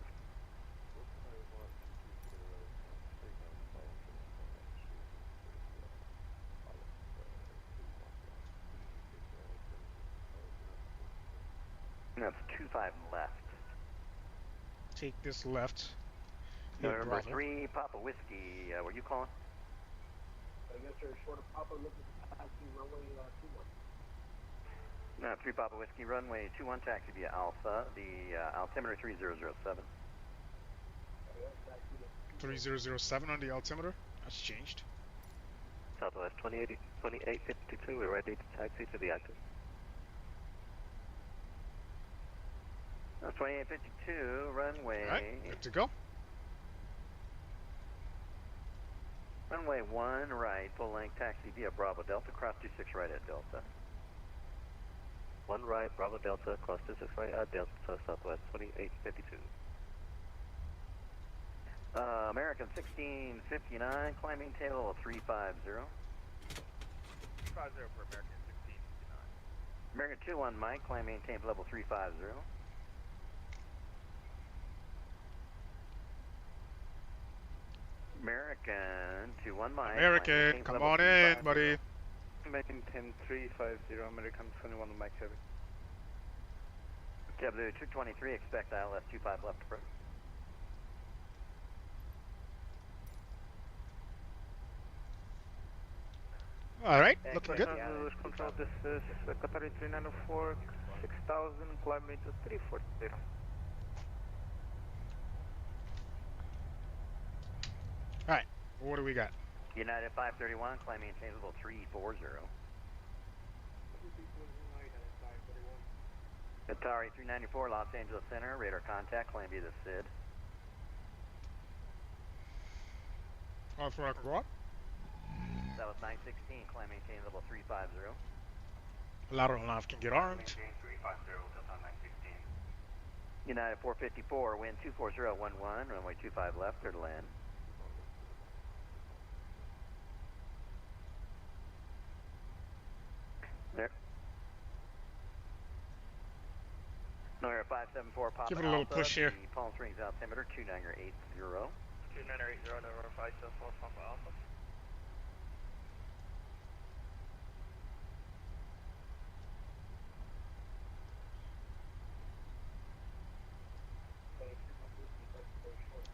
That's 25 left. Take this left. Number 3, Papa Whiskey, were you calling? Yes, sir. Short of Papa, looking at taxi runway 21. No, 3 Papa Whiskey, runway 21, taxi via Alpha, the altimeter 3007. 3007 on the altimeter? That's changed. Southwest 2852, we're ready to taxi to the active. That's 2852, runway... Alright, good to go. Runway 1 right, full length taxi via Bravo Delta, cross 26 right at Delta. 1 right, Bravo Delta, cross 26 right at Delta, Southwest 2852. American 1659, climbing tail 350. 350 for American 1659. American 21 Mike, climb maintain level 350. American 21 Mike. American, come on in, buddy. American 10350, American 21 Mike Heavy. JetBlue 223, expect ILS 25 left approach. Alright, looking good. Control, this is Qatar 394, 6000, climb into 340. Alright, what do we got? United 531, climb maintain level 340. Atari 394, Los Angeles Center, radar contact, climb via the SID. Off rock, go up. That was 916, climb maintain level 350. Lateral nav can get armed. United 454, wind 24011, runway 25 left, clear to land. There. Noir 574, pop Give it a little push here. Palm Springs altimeter 2980. 2980, November 574, Papa Alpha.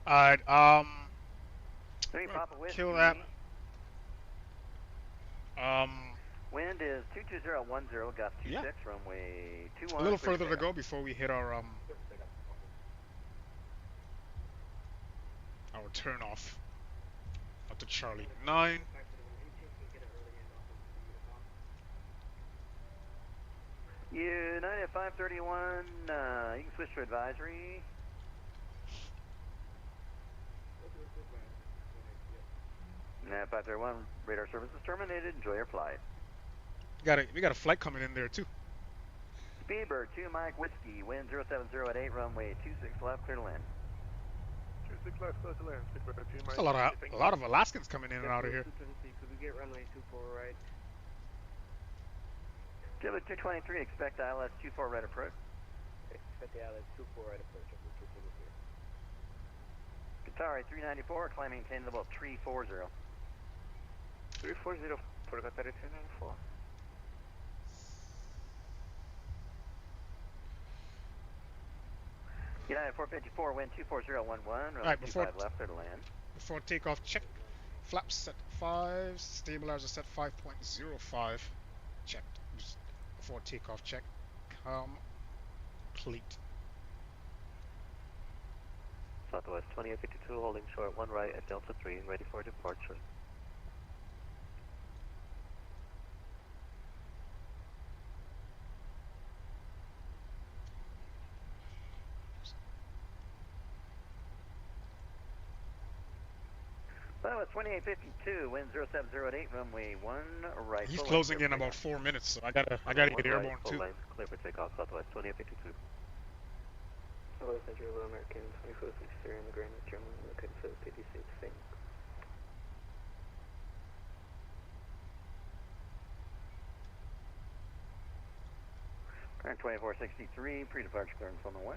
Alright, kill that. Wind is 22010, gust 26, runway 21. A little further to go before we hit our turn off at the Charlie 9. United 531, you can switch to advisory. United 531, radar service is terminated. Enjoy your flight. We got a flight coming in there too. Speedbird 2 Mike Whiskey, wind 070 at 8, runway 26 left, clear to land. 26 left, clear to land. Speedbird 2 Mike. There's a lot of Alaskans coming in and out of here. Could we get runway 24 right? JetBlue 223, expect ILS 24 right approach. Expect the ILS 24 right approach. Qatar 394, climb maintain level 340. 340 for Qatar 394. United 454, wind 24011, runway 25 left, clear to land. Before takeoff, check. Flaps set 5, stabilizer set 5.05. Checked. Just before takeoff, check. Complete. Southwest 2852, holding short 1 right at Delta 3, ready for departure. That was 2852, wind 070 at 8, runway 1 right. He's closing in about 4 minutes, so I gotta get airborne too. Clear for takeoff, Southwest 2852. Hello, Central American 2463 on the ground with German, looking for Kpdx thing. Current 2463, pre-departure clearance on the way.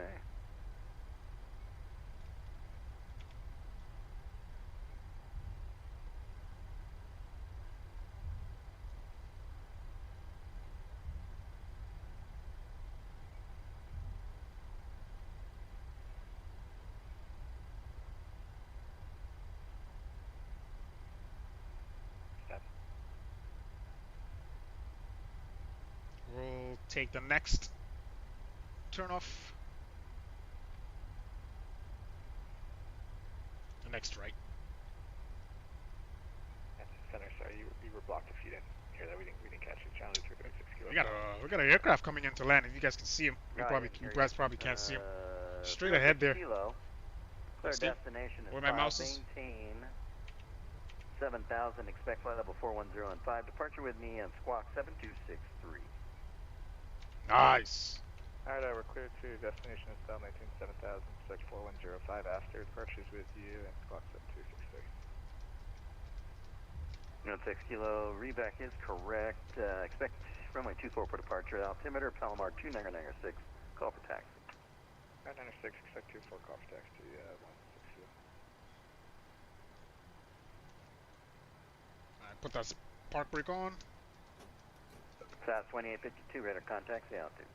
We'll take the next turn off. The next right. Center, sorry, you were blocked if you didn't hear that. We didn't catch it. Charlie 3.6 kilo. We got an aircraft coming in to land. If you guys can see him, you guys probably can't see him. Straight ahead there. Kilo. Clear destination is where my mouse is. Maintain 7,000. Expect flight level 410 and 5. Departure with me on squawk 7263. Nice. Alright, we're clear to destination is Bell 197,000, search 4105 after departures with you and clocks up 263. Unit 6 Kilo, reback is correct. Expect runway 24 for departure. Altimeter Palomar 2996. Call for taxi. 996, expect 24, call for taxi to 160. Alright, put that park brake on. SAS 2852, radar contact, say altitude.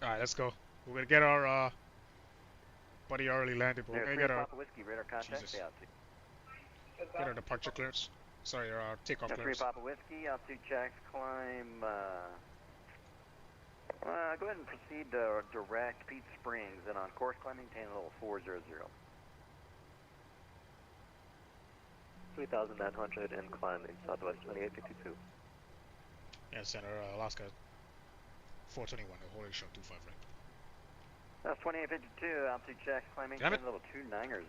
Alright, let's go. We're gonna get our buddy already landed, but we're gonna get our Whiskey, radar contact, say altitude. Get our departure clearance. Sorry, our takeoff clearance. 3 Papa Whiskey, altitude checks, climb. Go ahead and proceed to direct Pete Springs and on course climb, maintain level 400. 3,900 and climbing southwest 2852. Yeah, center Alaska 421, holding short 25 right. That's 2852, altitude checks, climb, maintain level 290.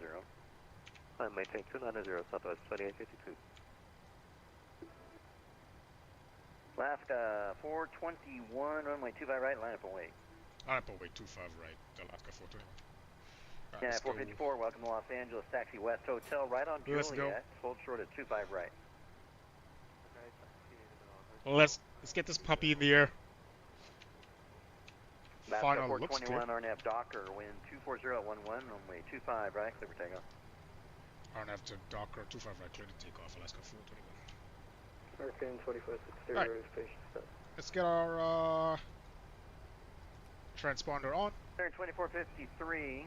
Climb, maintain 290 southwest 2852. Alaska 421, runway 25 right, line up and wait. Line up and wait, 25 right, Alaska 421. Right, Yeah, 454, welcome to Los Angeles, taxi West Hotel, right on Juliet, hold short at 25 right. Well, let's get this puppy in the air. Alaska 421, RNF Docker, wind 240 at 11, runway 25 right, clear for takeoff. RNF to Docker, 25 right, clear to take off, Alaska 421. American 2460, right. station set. Let's get our transponder on. 2453.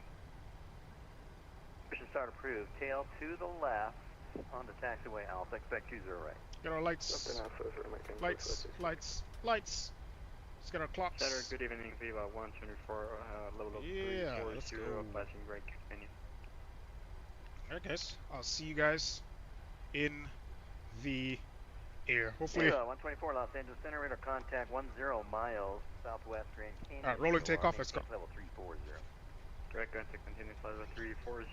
Mission start approved. Tail to the left on the taxiway Alpha. Expect 20 right. Get our lights. Lights. Let's get our clocks. Center, good evening. Viva 124, level of 340, flashing brake. Continue. Alright, guys. I'll see you guys in the air. Hopefully. 124 Los Angeles Center, radar contact 10 miles southwest Grand Canyon. Alright, rolling takeoff. Let's go. Level 340. Direct contact continuous level 340.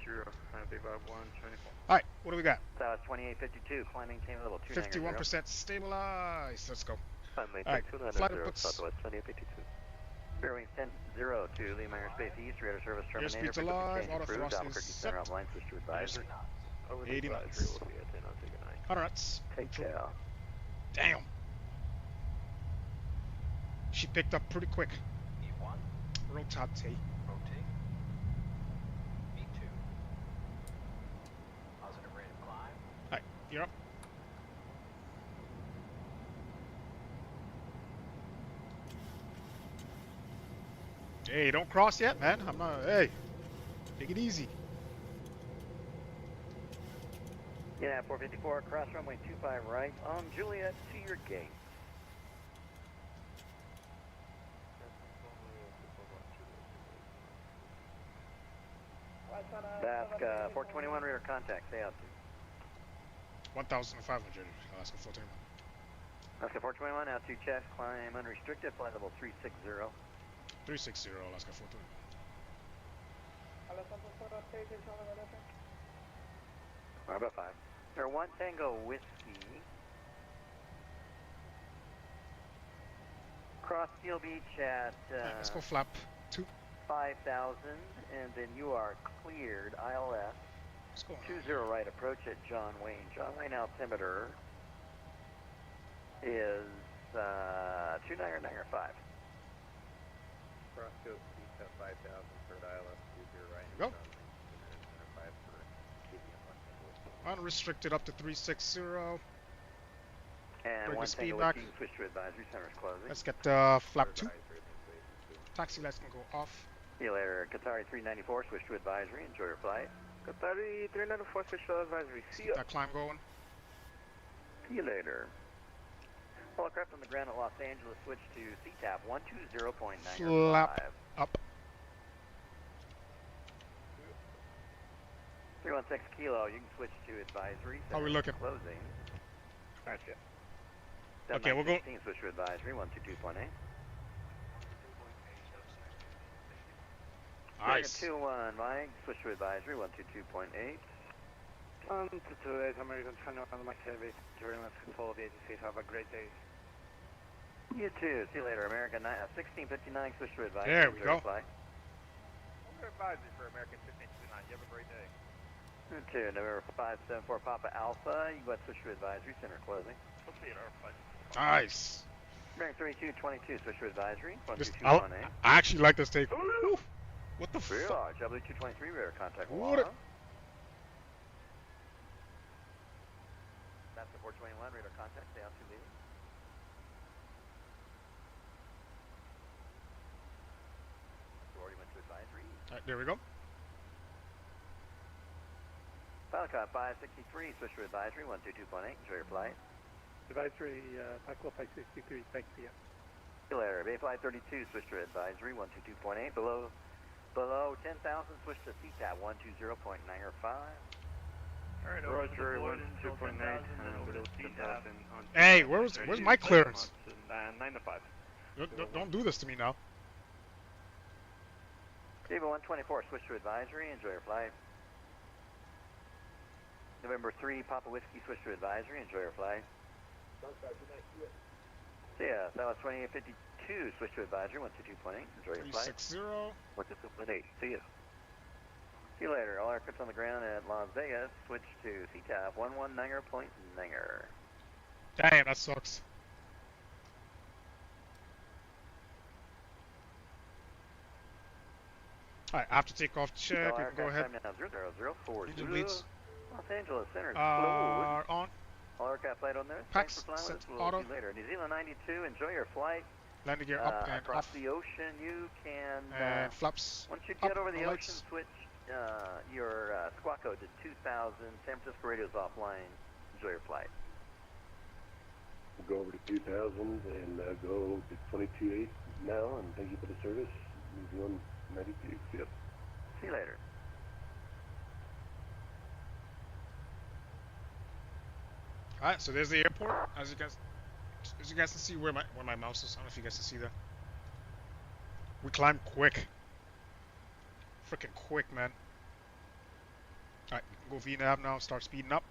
Viva 124. Alright, what do we got? South 2852, climbing maintain level 290. 51% stabilized. Let's go. Alright, flight inputs. Southwest 2852. Fairway 10-0 to Lima Airspace East, radar service terminator. Airspeed's alive, auto thrust Albuquerque is center set. offline, switch to advisory. Over the 80 advisory knots. will be at 10 on good night. 100 knots. Take care. Damn. She picked up pretty quick. E1. Rotate. Rotate. E2. Positive rate of climb. Alright, you're up. Hey, don't cross yet, man. I'm not. Hey, take it easy. Yeah, 454, cross runway 25 right on Juliet to your gate. Ask 421 radar contact, stay out to. 1,500, Alaska 421. Alaska 421, altitude check, climb unrestricted, flight level 360. 360, Alaska 421. About 5. Or 1 Tango Whiskey. Cross Steel Beach at let's go flap 2. 5,000, and then you are cleared, ILS. 20 right, approach at John Wayne. John Wayne altimeter is 299.5. Cross Steel Beach at 5,000 for ILS 20 right. Go. Unrestricted up to 360. And bring 1 the speed Tango back. Whiskey, switch to advisory, center is closing. Let's get flap 2. Taxi lights can go off. See you later. Qatari 394, switch to advisory. Enjoy your flight. Qatari 394, switch to advisory. See ya. That climb going. See you later. All aircraft on the ground at Los Angeles, switch to CTAP 120.9. Flap up. 316 Kilo, you can switch to advisory. How are we looking? Closing. Nice, yeah. Okay, we'll go. Switch to advisory 122.8. Nice. 21, Mike. Switch to advisory 122.8. 228, American 21, Mike Heavy. Very much control of the agency. Have a great day. You too. See you later, American 1659, switch to advice. There we go. Weather advisory for American 1559. You have a great day. You too. November 574 Papa Alpha. You got switch to advisory. Center closing. We'll see you at our Nice. American 3222, switch to advisory. This, 12218. I actually like this take. Ooh, what the fuck? W223 radar contact. What? That's the 421 radar contact. Stay on 2 leading. Already went to advisory. Alright, there we go. Falcon 563, switch to advisory. 122.8. Enjoy your flight. Advisory, Aqua 563, thanks to you. See you later. Bayfly 32, switch to advisory, 122.8. Below 10,000, switch to CTAP, 120.95. Alright, Roger, over 2.8, below CTAP. Hey, where's my clearance? 9 to 5. Don't do this to me now. Viva 124, switch to advisory, enjoy your flight. November 3, Papa Whiskey, switch to advisory, enjoy your flight. See ya, that was 2852, switch to advisory, 122.8, enjoy your flight. 360. 122.8, see ya. See you later, all aircraft on the ground at Las Vegas, switch to CTAP, 11.9. Damn, that sucks. Alright, I have to take off check. You can go ahead. Engine bleeds. Los Angeles Center is on. All aircraft flight on there. Packs, Thanks for flying set, with us. We'll auto. see you later. New Zealand 92, enjoy your flight. Landing gear up and across off. the ocean. You can And flaps. once you up, get over the lights. ocean, switch your squawk code to 2000. San Francisco radio's offline. Enjoy your flight. We'll go over to 2000 and go to 22.8 now, and thank you for the service. New Zealand 92. Yep. See you later. Alright, so there's the airport. As you guys can see where my mouse is. I don't know if you guys can see that. We climb quick. Freaking quick, man. Alright, we can go VNAV now, start speeding up.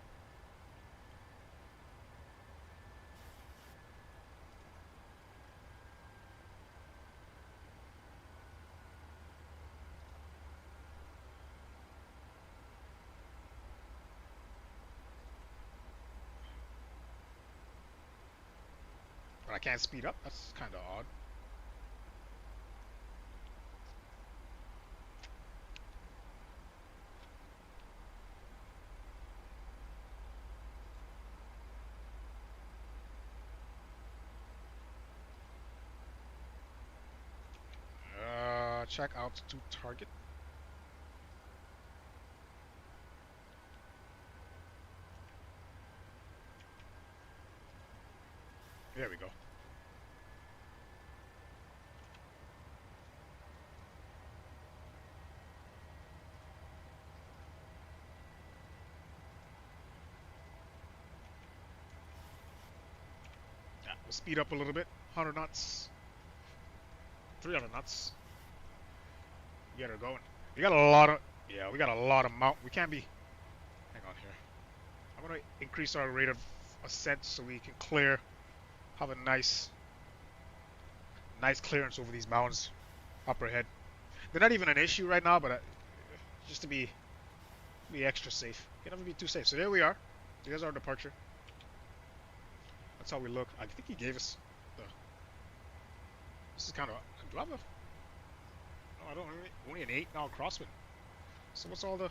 But I can't speed up. That's kind of odd. Check altitude target. There we go. Yeah, we'll speed up a little bit. 100 knots. 300 knots. Get her going. We got a lot of, we got a lot of mount. We can't be, hang on here. I'm going to increase our rate of ascent so we can clear, have a nice clearance over these mountains up ahead. They're not even an issue right now, but just to be extra safe. You can't ever be too safe. So there we are. There's our departure. That's how we look. I think he gave us the, this is kind of, do I have a, oh, I don't, only an 8 now crosswind. So what's all the,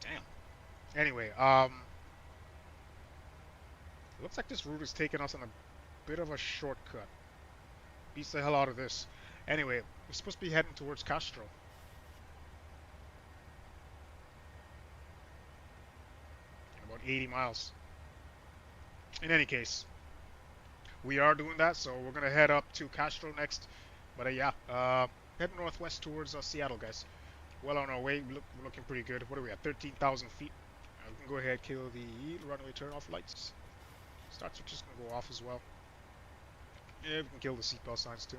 damn. Anyway, looks like this route is taking us on a bit of a shortcut. Beats the hell out of this. Anyway, we're supposed to be heading towards Castro. About 80 miles. In any case, we are doing that, so we're gonna head up to Castro next. But heading northwest towards Seattle, guys. Well on our way. We're looking pretty good. What are we at? 13,000 feet. We can go ahead, kill the runway turn-off lights. Start switches can go off as well. Yeah, we can kill the seatbelt signs too.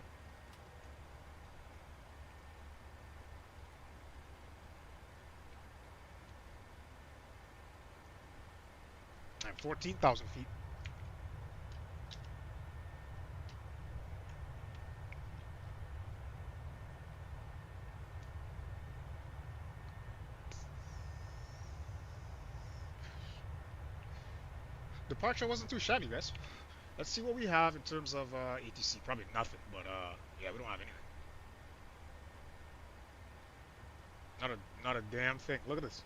I'm 14,000 feet. departure wasn't too shabby, guys. Let's see what we have in terms of ATC. Probably nothing, but yeah, we don't have anything. Not a damn thing. Look at this.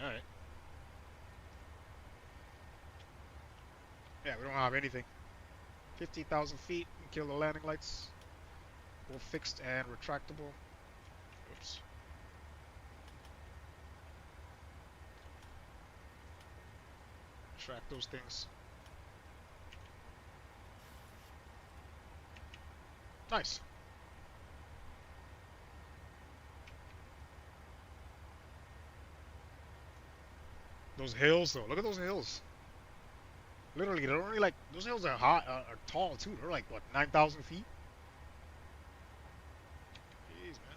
All right. Yeah, we don't have anything. 50,000 feet. Kill the landing lights. Both fixed and retractable. Oops. Track those things. Nice. Those hills, though. Look at those hills. Literally, they're only like, those hills are high, are tall too. They're like what, 9,000 feet? Jeez, man.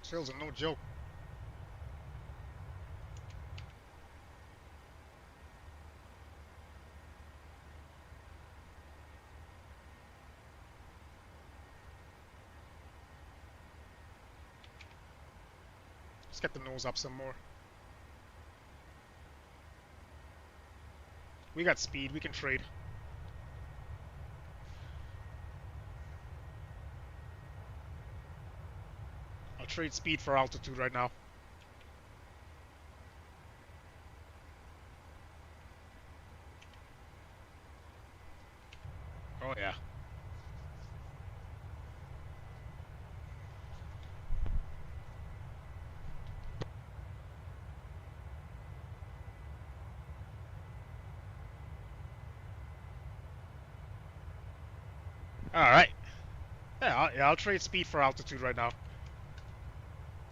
Those hills are no joke. Let's get the nose up some more. We got speed, we can trade. I'll trade speed for altitude right now. Oh yeah. Alright. Yeah, I'll trade speed for altitude right now.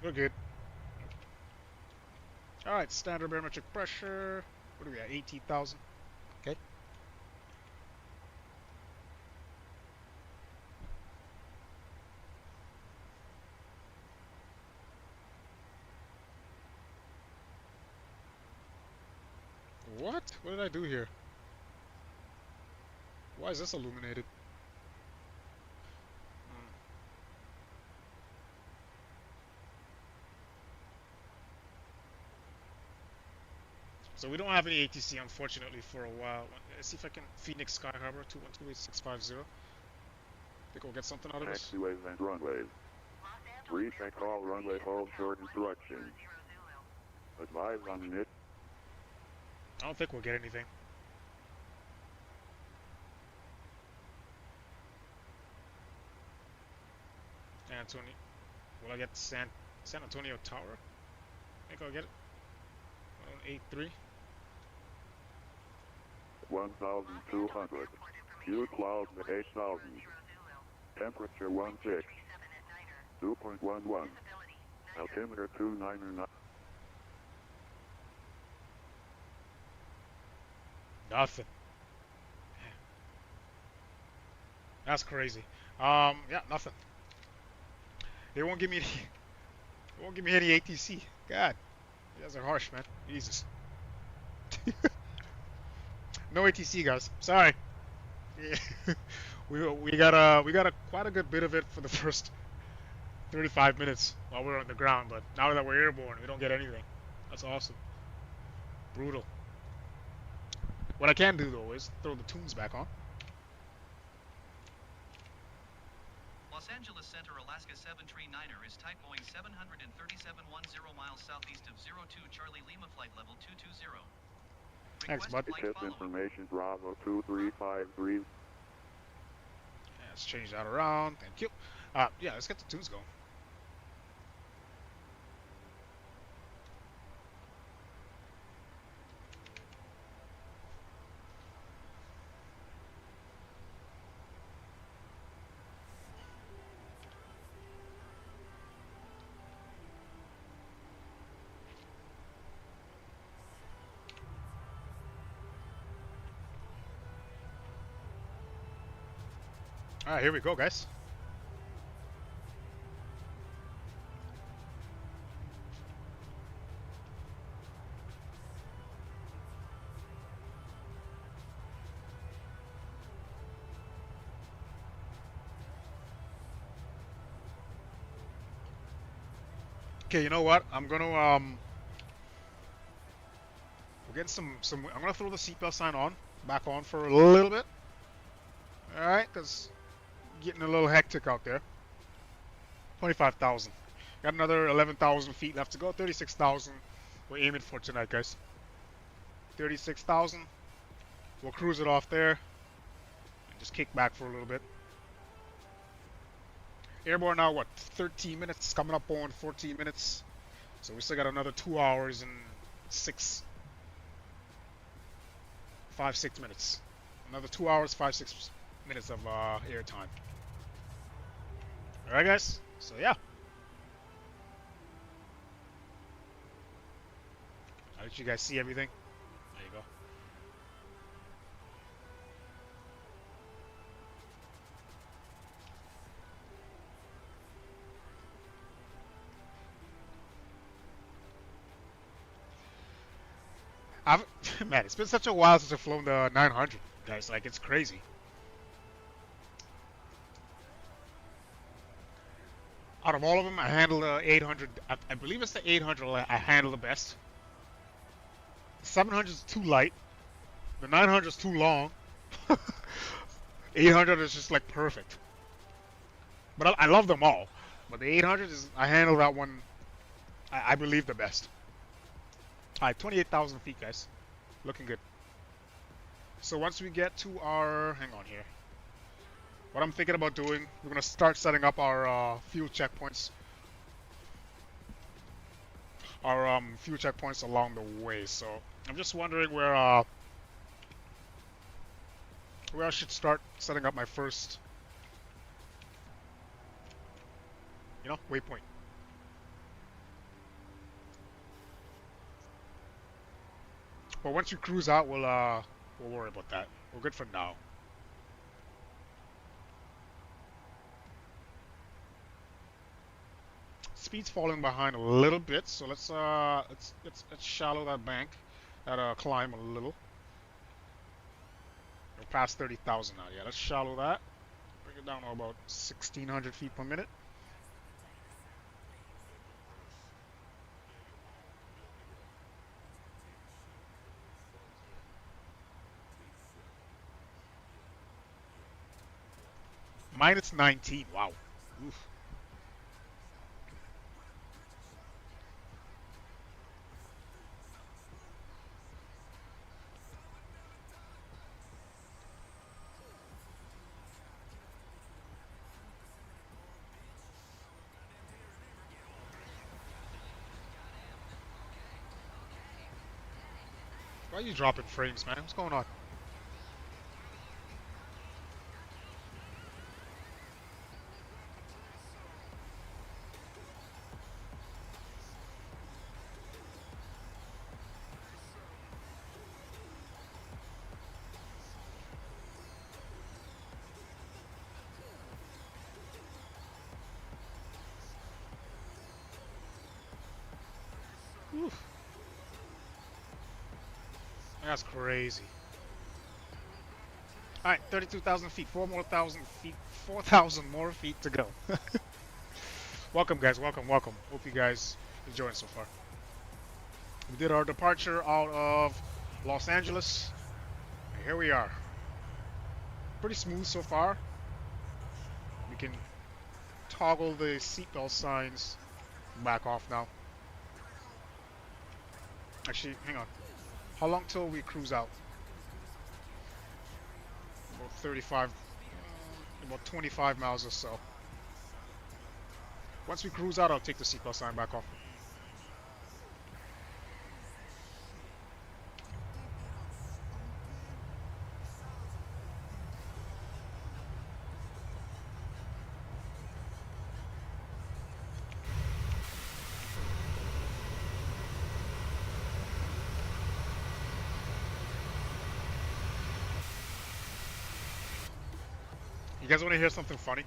We're good. Alright, standard barometric pressure. What are we at? 18,000. Okay. What? What did I do here? Why is this illuminated? So we don't have any ATC, unfortunately, for a while. Let's see if I can Phoenix Sky Harbor 2128650. Think we'll get something out of this. Taxiways and runways. Recheck all runway hold short instructions. Advise on it. I don't think we'll get anything. Antonio. Will I get San Antonio Tower? I think I'll get it. 183. 1,200. Fuel cloud at 8,000. Temperature 16. 2.11. Altimeter 299. Nothing. That's crazy. Yeah, nothing. They won't give me any. They won't give me any ATC. God, you guys are harsh, man. Jesus. No ATC, guys. Sorry. Yeah. we got quite a good bit of it for the first 35 minutes while we were on the ground, but now that we're airborne, we don't get anything. That's awesome. Brutal. What I can do though is throw the tunes back on. Los Angeles Center, Alaska 739er is type Boeing 73710 miles southeast of 02 Charlie Lima flight level 220. Thanks, bud. Test information Bravo 2353. Yeah, let's change that around. Thank you. Yeah, let's get the tunes going. Alright, here we go, guys. Okay, you know what? I'm gonna we're getting some. I'm gonna throw the seatbelt sign back on for a little bit. All right, cause getting a little hectic out there. 25,000. Got another 11,000 feet left to go. 36,000. We're aiming for tonight, guys. 36,000. We'll cruise it off there and just kick back for a little bit. Airborne now, what, 13 minutes? Coming up on 14 minutes. So we still got another 2 hours and 5-6 minutes. Another 2 hours, 5-6 minutes of air time. Alright, guys. So, yeah. I'll let you guys see everything. There you go. Man, it's been such a while since I've flown the 900, guys. Like, it's crazy. Out of all of them, I handle the 800. I believe it's the 800 I handle the best. The 700 is too light. The 900 is too long. 800 is just like perfect. But I love them all. But the 800 is, I handle that one, I believe, the best. Alright, 28,000 feet, guys. Looking good. So once we get to our, hang on here. What I'm thinking about doing, we're going to start setting up our fuel checkpoints. Our fuel checkpoints along the way. So I'm just wondering where I should start setting up my first, waypoint. But once you cruise out, we'll worry about that. We're good for now. Speed's falling behind a little bit, so let's shallow that bank, that climb a little. We're past 30,000 now. Yeah, let's shallow that. Bring it down to about 1,600 feet per minute. Minus 19. Wow. Oof. Why are you dropping frames, man? What's going on? Oof. That's crazy. Alright, 32,000 feet, 4,000 feet, 4,000 more feet to go. Welcome, guys, welcome. Hope you guys enjoying so far. We did our departure out of Los Angeles. And here we are. Pretty smooth so far. We can toggle the seatbelt signs back off now. Actually, hang on. How long till we cruise out? About 25 miles or so. Once we cruise out, I'll take the seatbelt sign back off. You guys want to hear something funny?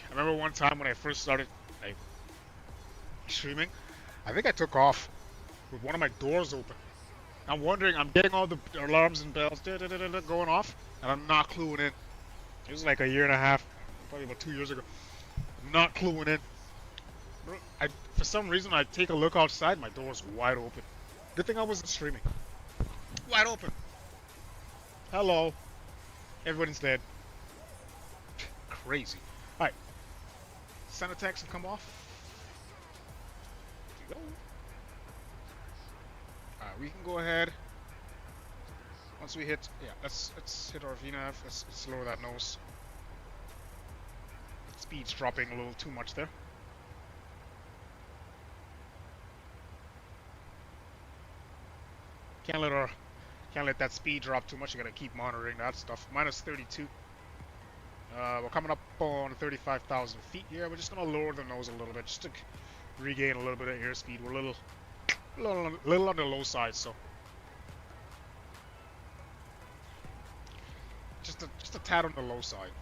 I remember one time when I first started streaming, I think I took off with one of my doors open. I'm wondering, I'm getting all the alarms and bells going off, and I'm not cluing in. It was like a year and a half, probably about 2 years ago. I'm not cluing in. Bro, for some reason, I take a look outside, my door's wide open. Good thing I wasn't streaming. Wide open. Hello. Everybody's dead. Crazy. Alright. Center text will come off. Here we go. Alright, we can go ahead. Once we hit, yeah, let's hit our VNAV. Let's lower that nose. Speed's dropping a little too much there. Can't let that speed drop too much. You gotta keep monitoring that stuff. Minus 32. We're coming up on 35,000 feet here. We're just gonna lower the nose a little bit, just to regain a little bit of airspeed. We're a little on the low side, so just a tad on the low side.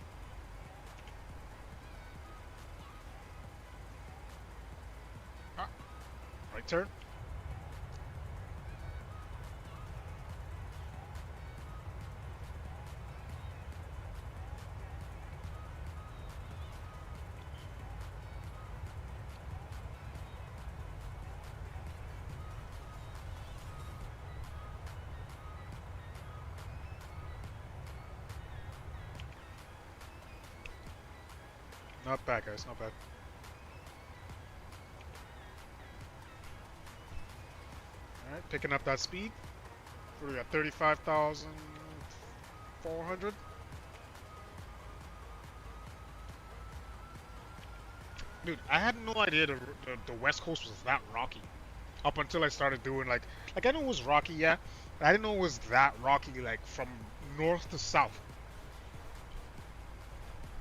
Ah, right turn. Not bad, guys, not bad. Alright, picking up that speed. What do we got? 35,400. Dude, I had no idea the West Coast was that rocky. Up until I started doing like I knew it was rocky, yeah. But I didn't know it was that rocky, like from north to south.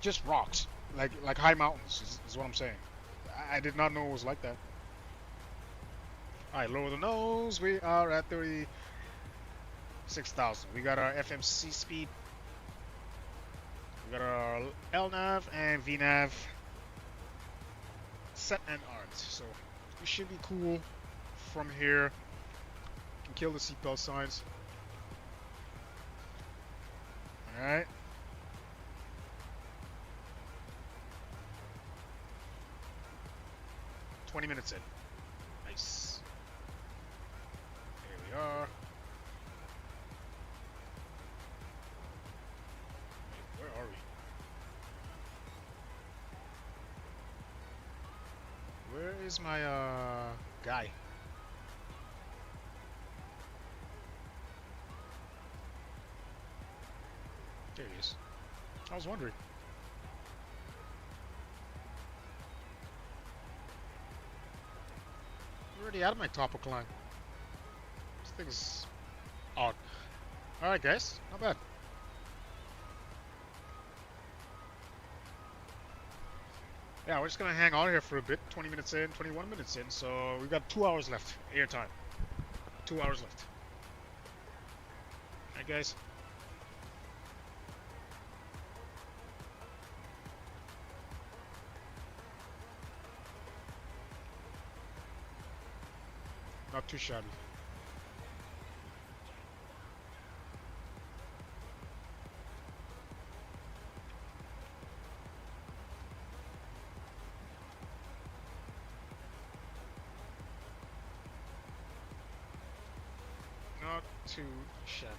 Just rocks. Like high mountains is what I'm saying. I did not know it was like that. Alright, lower the nose. We are at 36,000. We got our FMC speed. We got our LNAV and VNAV set and armed. So we should be cool from here. Can kill the seatbelt signs. Alright. Minutes in. Nice. Here we are. Wait, where are we? Where is my guy? There he is. I was wondering. Already out of my top of climb. This thing's odd. Alright guys, not bad. Yeah, we're just gonna hang on here for a bit. 20 minutes in, 21 minutes in, so we've got 2 hours left. Air time. 2 hours left. Alright guys. Not too shabby. Not too shabby.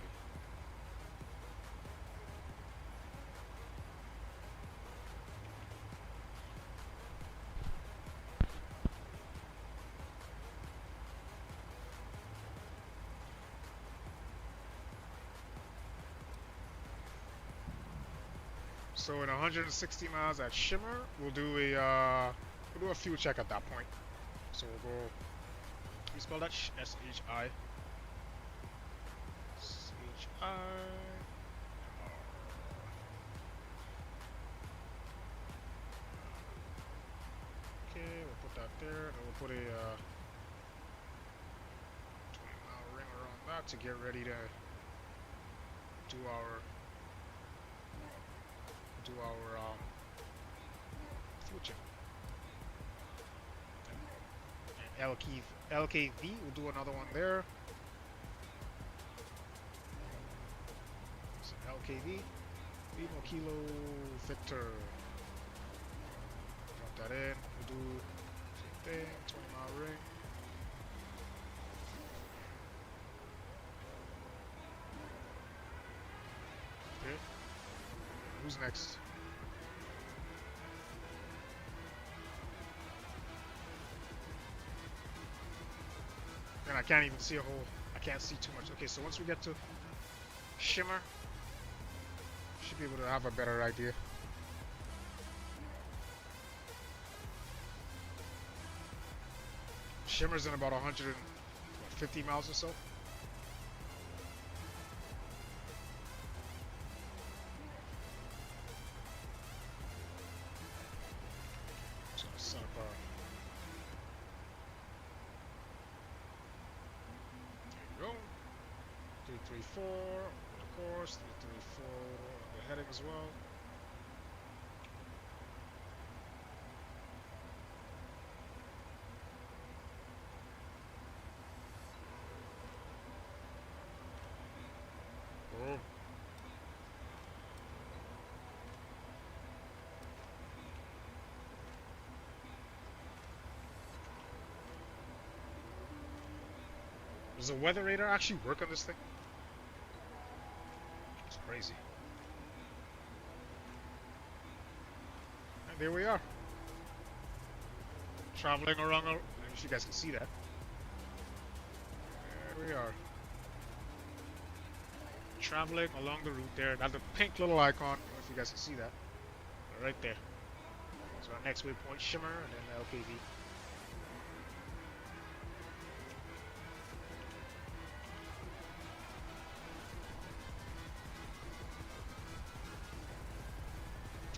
So in 160 miles at Shimmer, we'll do a fuel check at that point. So we'll go. Can you spell that? S-H-I. S-H-I. Okay, we'll put that there. And we'll put a 20-mile ring around that to get ready to do our fuel check. And LKV, we'll do another one there. So LKV, Lima Kilo Victor. Drop that in. We'll do Who's next? And I can't even see a whole. I can't see too much. Okay, so once we get to Shimmer, should be able to have a better idea. Shimmer's in about 150 miles or so. So set up our. There you go. 334 on the course. 334 on the heading as well. Boom. Does the weather radar actually work on this thing? It's crazy. And there we are. Traveling around, I don't know if you guys can see that. There we are. Traveling along the route there. That's the pink little icon. I don't know if you guys can see that. Right there. So our next waypoint, Shimmer, and then LKV.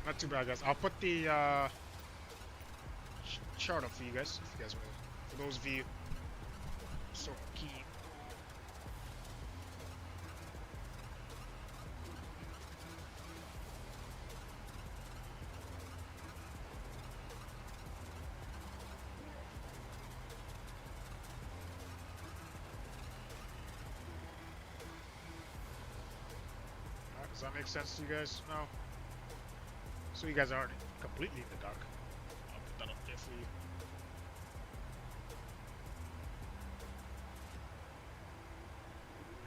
Not too bad, guys. I'll put the chart up for you guys, if you guys want to. For those of you so keen. Does that make sense to you guys now? So you guys aren't completely in the dark. I'll put that up there for you.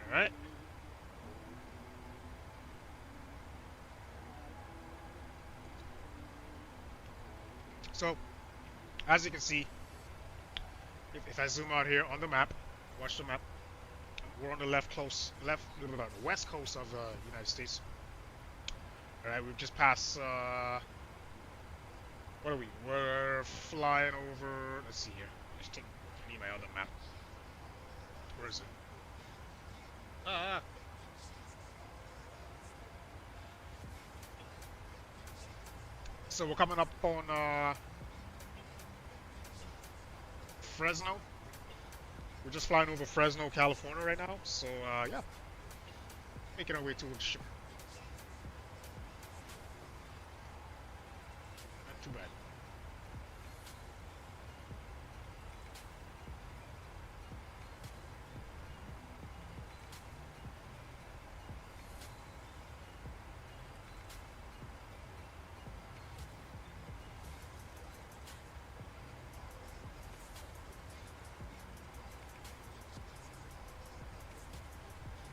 Alright. So, as you can see, if I zoom out here on the map, watch the map, we're on the west coast of the United States. Alright, we've just passed, what are we? We're flying over, let's see here. I need my other map. Where is it? So we're coming up on, Fresno. We're just flying over Fresno, California right now. So, yeah. Making our way towards the ship. Not too bad.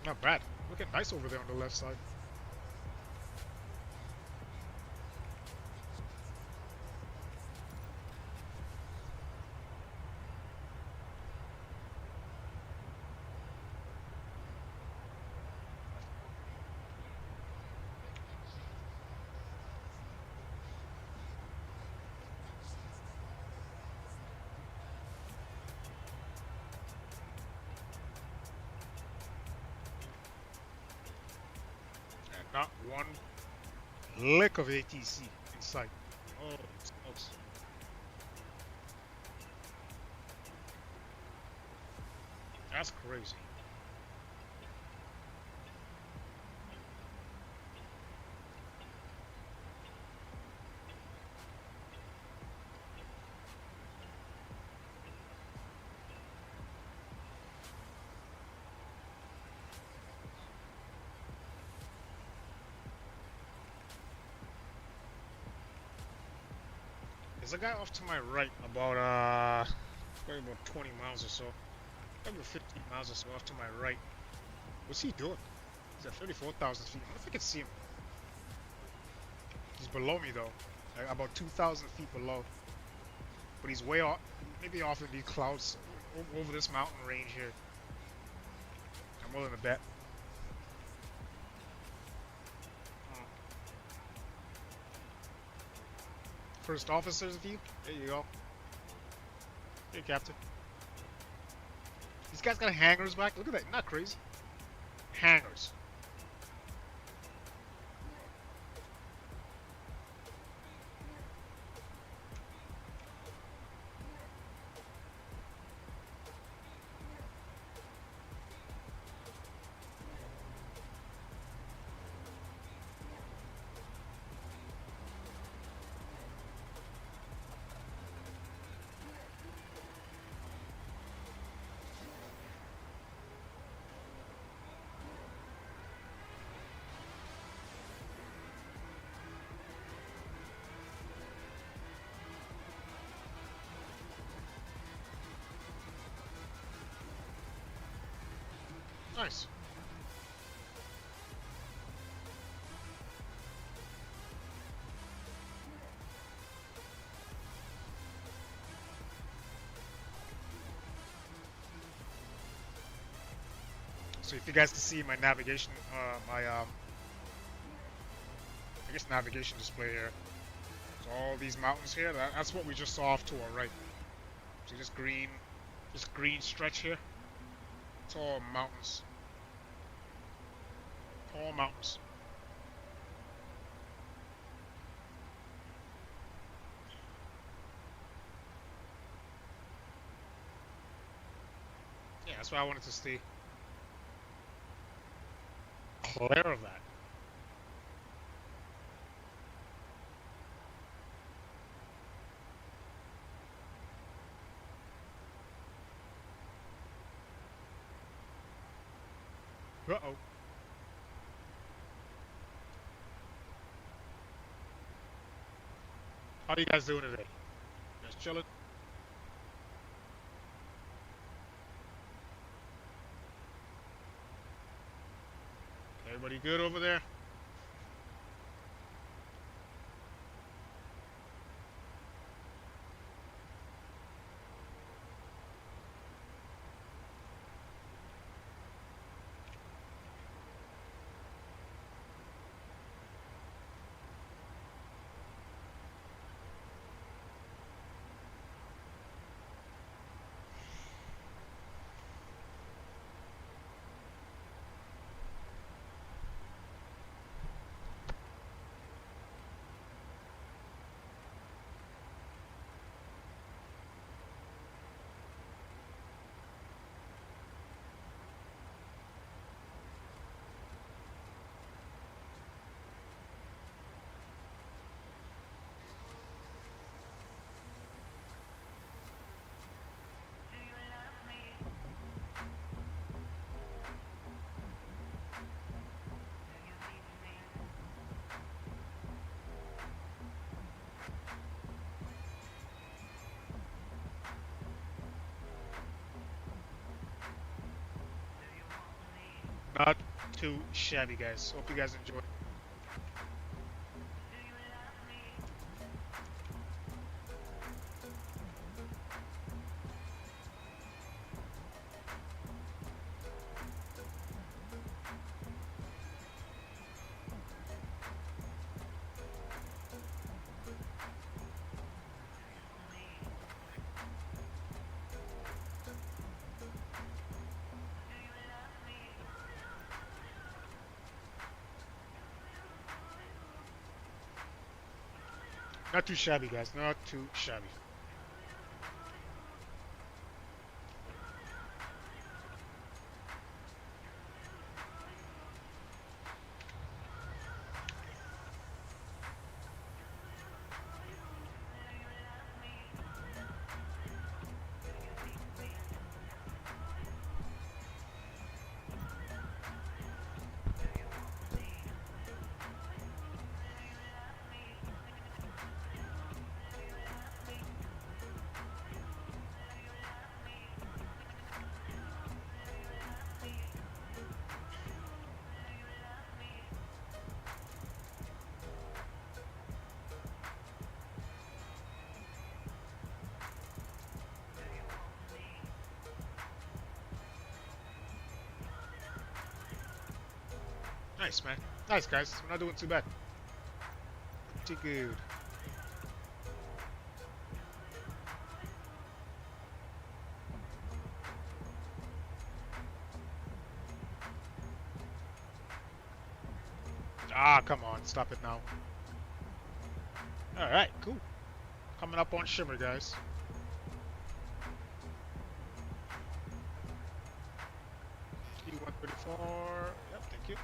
Not bad. Looking nice over there on the left side. Not one lick of ATC in sight. Oh, smokes. That's crazy. There's a guy off to my right, about probably about 20 miles or so, probably 15 miles or so off to my right. What's he doing? He's at 34,000 feet. I wonder if I can see him. He's below me though, like about 2,000 feet below. But he's way off, maybe off in these clouds over this mountain range here. I'm willing to bet. First officer's view. There you go. Hey, Captain. These guys got hangars back. Look at that. Not crazy. Hangars. Nice. So if you guys can see my navigation, I guess navigation display here. So all these mountains here, that's what we just saw off to our right. So this green stretch here, it's all mountains. All mountains. Yeah, that's why I wanted to stay clear of that. Uh-oh. How you guys doing today? Just chilling? Everybody good over there? Not too shabby, guys. Hope you guys enjoy. Not too shabby, guys. Not too shabby. Nice, man. Nice, guys. We're not doing too bad. Too good. Ah, come on. Stop it now. Alright, cool. Coming up on Shimmer, guys. E134. Yep, thank you.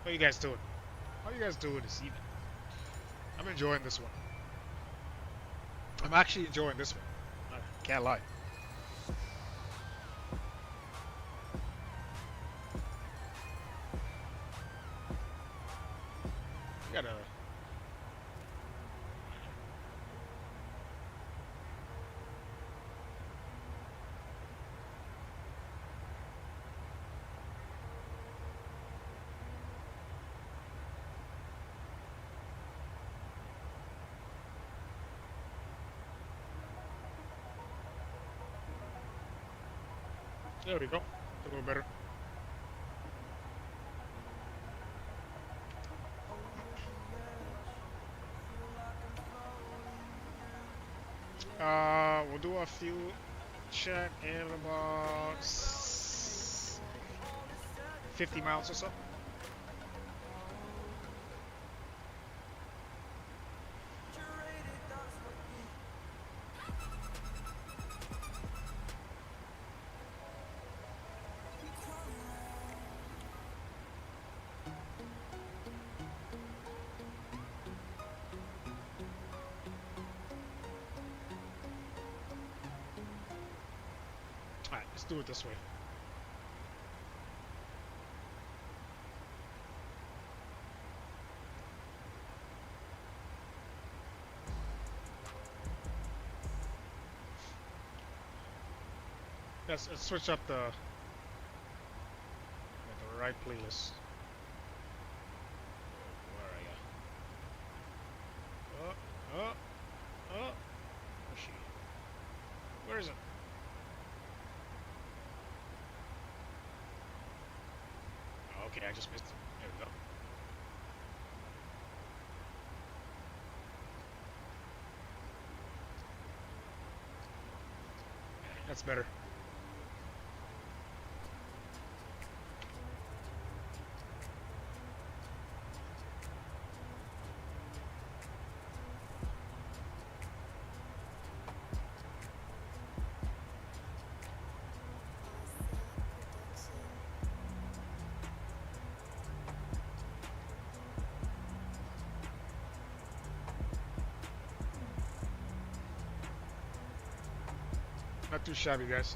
What are you guys doing? How are you guys doing this evening? I'm enjoying this one. I'm actually enjoying this one. I can't lie. We gotta... There we go. A little better. We'll do a fuel check in about 50 miles or so. Alright, let's do it this way. Let's switch up the right playlist. Where are you? Where's she? Where is it? Okay, I just missed it. There we go. That's better. Not too shabby, guys.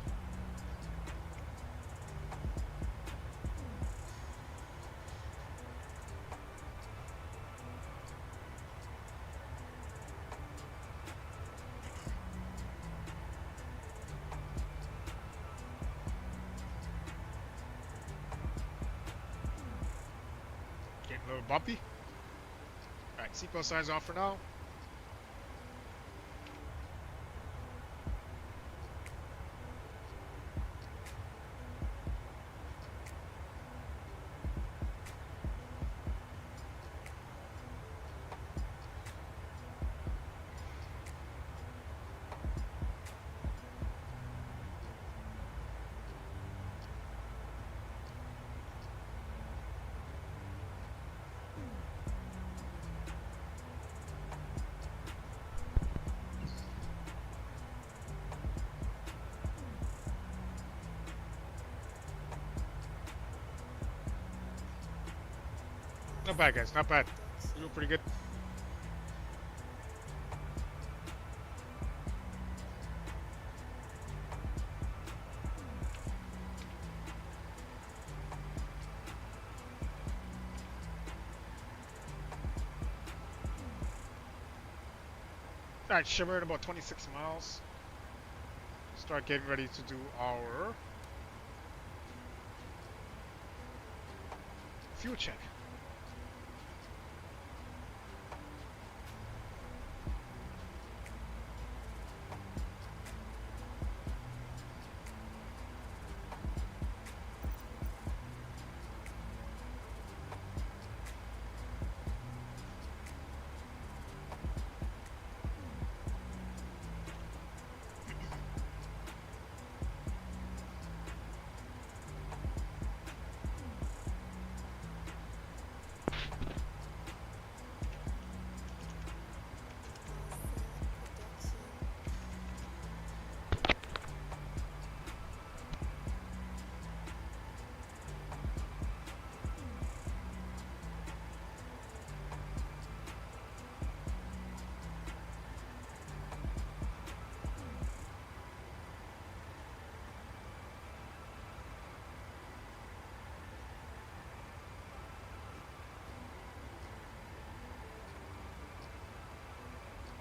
Getting a little bumpy. Alright, seatbelt signs off for now. Not bad, guys. Not bad. You're doing pretty good. Alright, Shimmer at about 26 miles. Start getting ready to do our fuel check.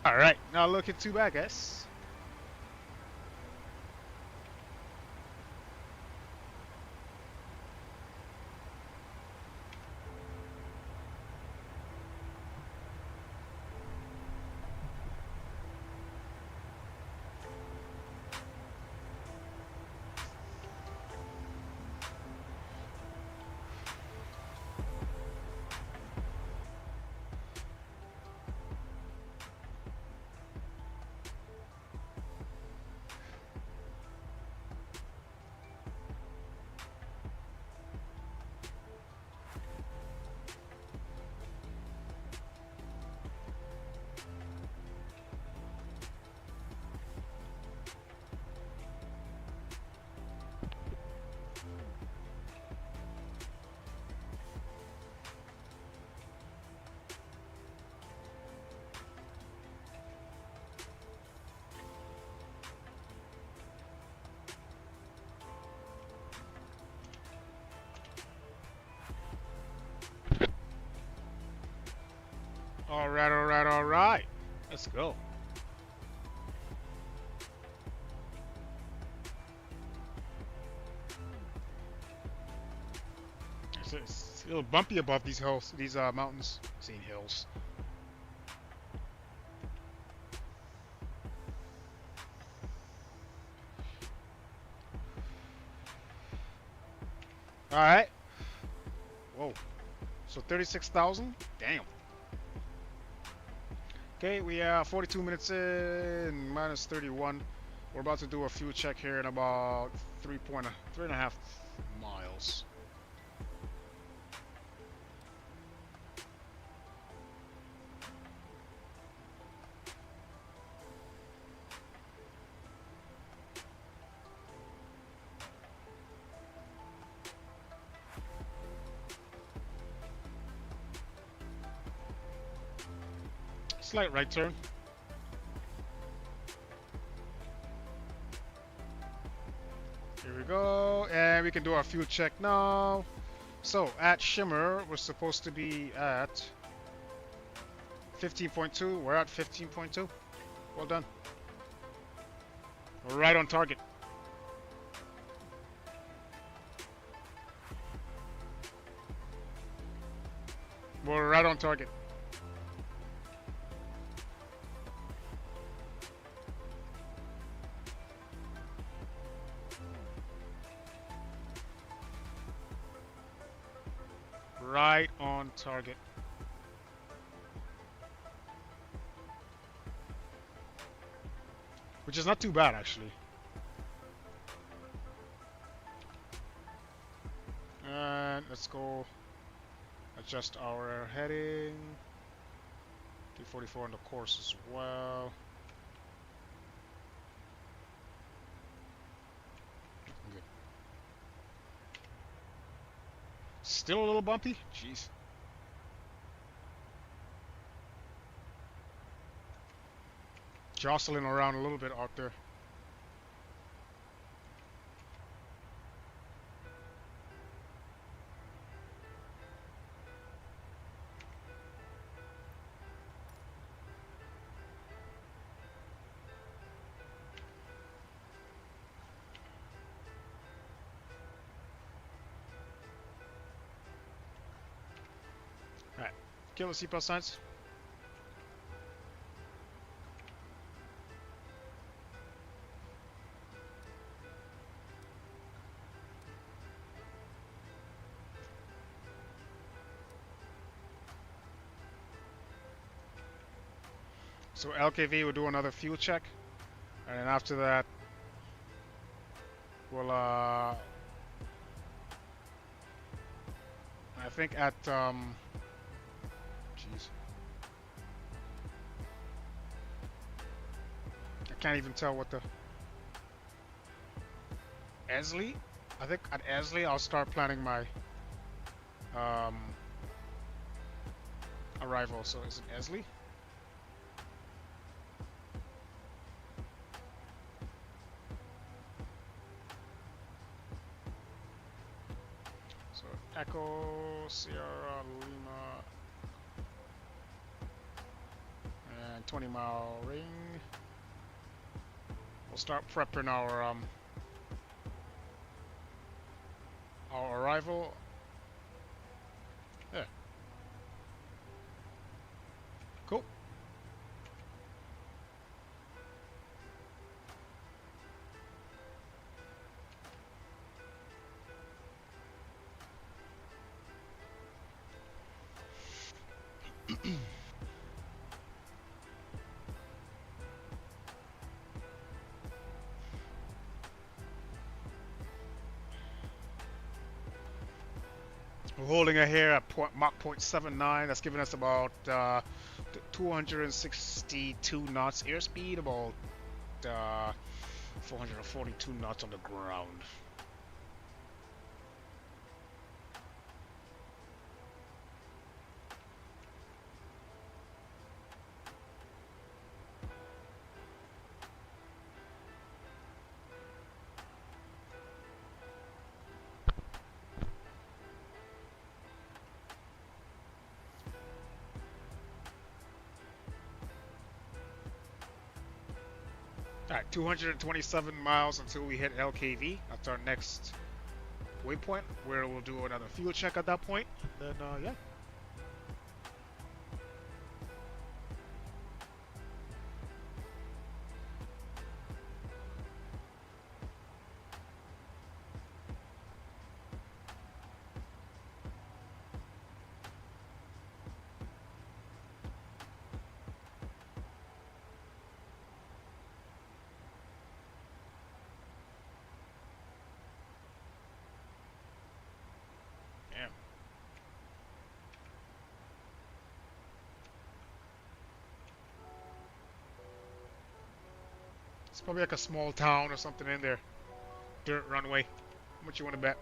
Alright, not looking too bad, guys. Alright, alright, alright. Let's go. It's a little bumpy above these hills, these mountains. Seeing hills. Alright. Whoa. So 36,000? Damn. Okay, we are 42 minutes in, minus 31. We're about to do a fuel check here in about 3.5 miles. Slight right turn. Here we go, and we can do our fuel check now. So at Shimmer, we're supposed to be at 15.2. We're at 15.2. Well done. We're right on target. We're right on target. Right on target. Which is not too bad, actually. And let's go adjust our heading. 244 on the course as well. Good. Still a little bumpy? Jeez. jostling around a little bit out there. Alright, kill the seatbelt signs. So LKV will do another fuel check, and then after that, we'll I think at jeez, I can't even tell what the Esley. I think at Esley I'll start planning my arrival. So is it Esley? Echo Sierra Lima and 20-mile ring. We'll start prepping our arrival. Yeah. Cool. We're holding her here at Mach 0.79. That's giving us about 262 knots airspeed, about 442 knots on the ground. Alright, 227 miles until we hit LKV. That's our next waypoint, where we'll do another fuel check at that point. Then, yeah. It's probably like a small town or something in there. Dirt runway. How much you want to bet?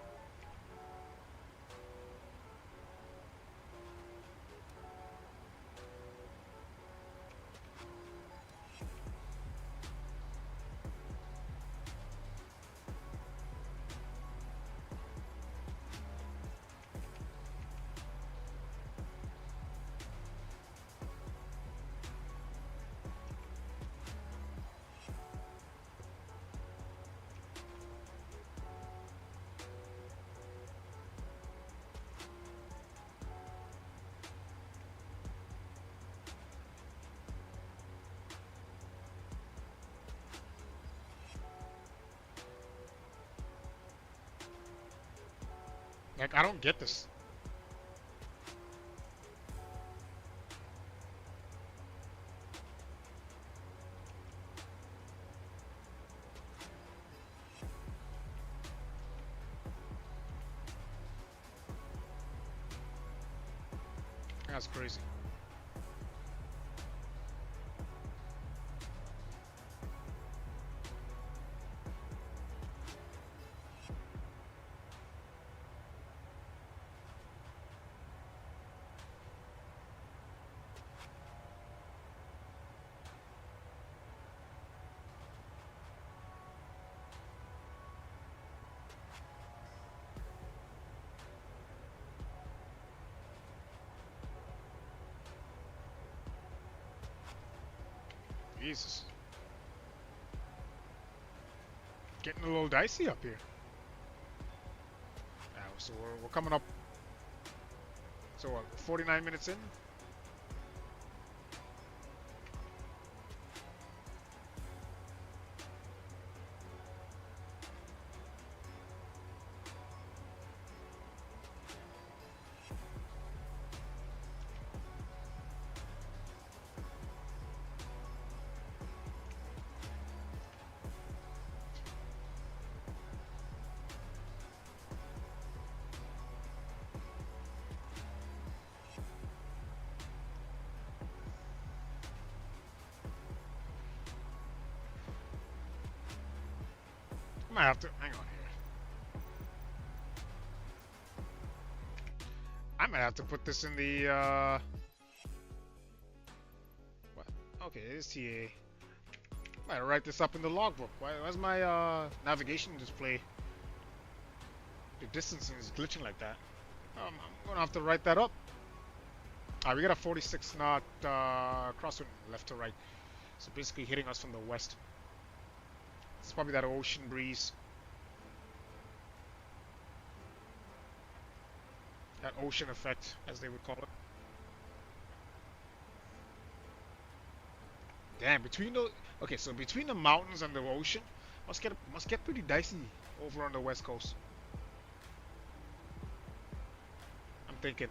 Like, I don't get this. That's crazy. Jesus. Getting a little dicey up here. So we're coming up. So what, 49 minutes in? I might have to hang on here. I might have to put this in the what? Okay, it is TA. I might write this up in the logbook. Why's my navigation display? The distancing is glitching like that. I'm gonna have to write that up. Alright, we got a 46 knot crosswind left to right. So basically hitting us from the west. It's probably that ocean breeze. That ocean effect, as they would call it. Damn, between the so between the mountains and the ocean, must get pretty dicey over on the west coast. I'm thinking.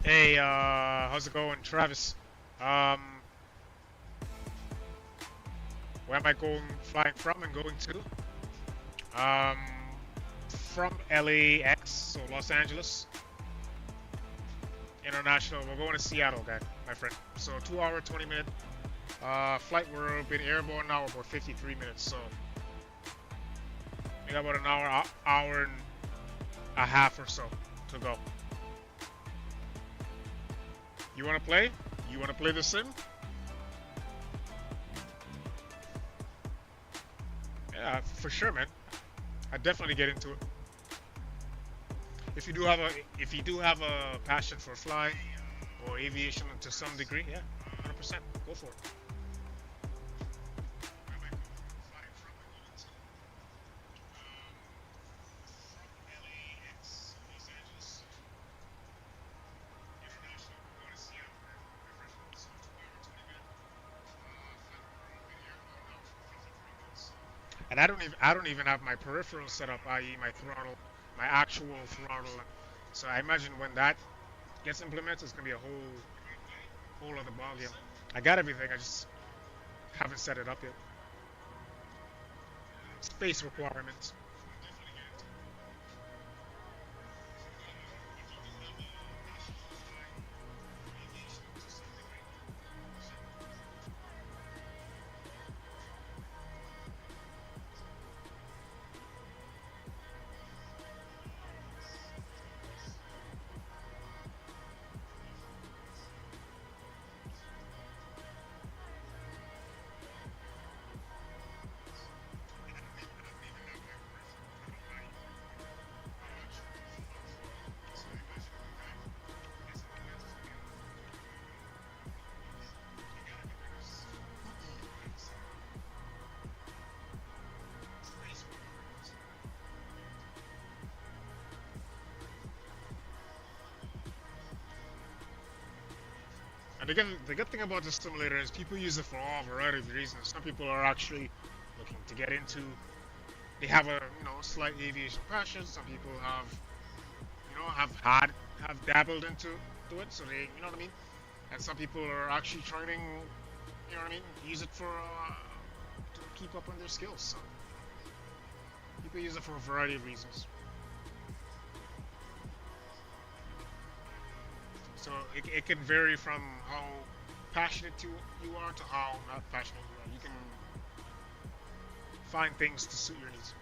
Hey, how's it going, Travis? Where am I flying from and going to? From LAX, so Los Angeles. International, we're going to Seattle, my friend. So 2 hour, 20 minute flight. We've been airborne now about 53 minutes, so we got about an hour and a half or so to go. You want to play? You want to play the sim? Yeah, for sure, man. I definitely get into it. If you do have a passion for flying or aviation to some degree, yeah, 100%, go for it. And I don't even have my peripheral set up, i.e. my throttle, my actual throttle. So I imagine when that gets implemented, it's gonna be a whole other ballgame. I got everything, I just haven't set it up yet. space requirements. And again, the good thing about this simulator is people use it for all variety of reasons. Some people are actually looking to get into, they have a slight aviation passion. Some people have have dabbled into it, so they what I mean. And some people are actually trying to what I mean, use it for to keep up on their skills. So people use it for a variety of reasons. So it can vary from how passionate you are to how not passionate you are. You can find things to suit your needs.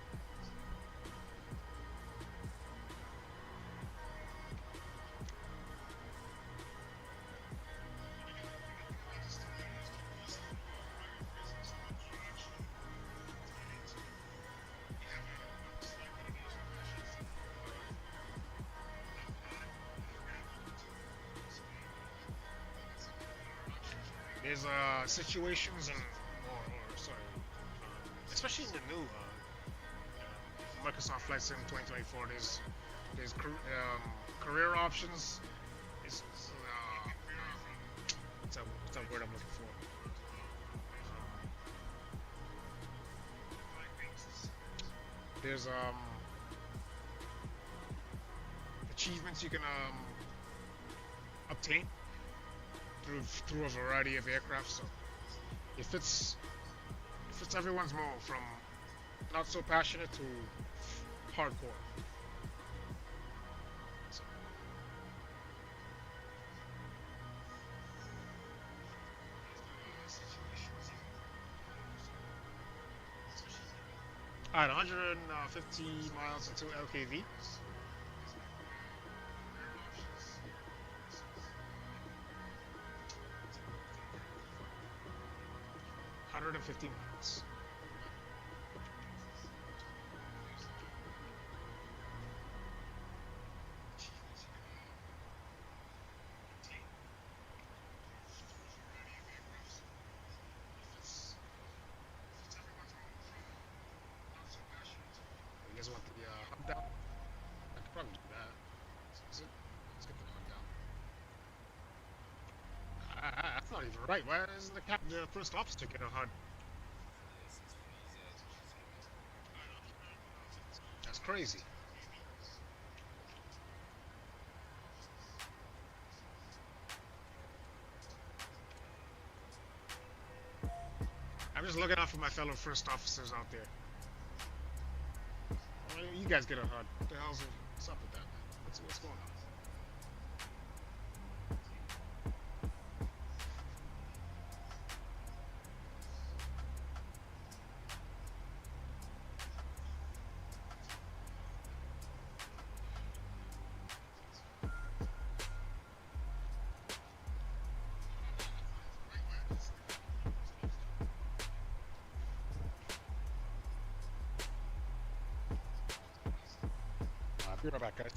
There's situations or sorry, especially in the new Microsoft Flight Sim 2024. There's career options. What's that word I'm looking for? There's achievements you can obtain through a variety of aircraft. So it fits everyone's mold, from not so passionate to hardcore. So. Alright, 150 miles until LKV. 150 miles. You guys want the hub down? I could probably do that. Let's get the hub down. That's not even right. Why isn't the first officer get a HUD? That's crazy. I'm just looking out for my fellow first officers out there. Well, you guys get a HUD. What the hell's what's up with that, man? What's going on? Be right back, guys.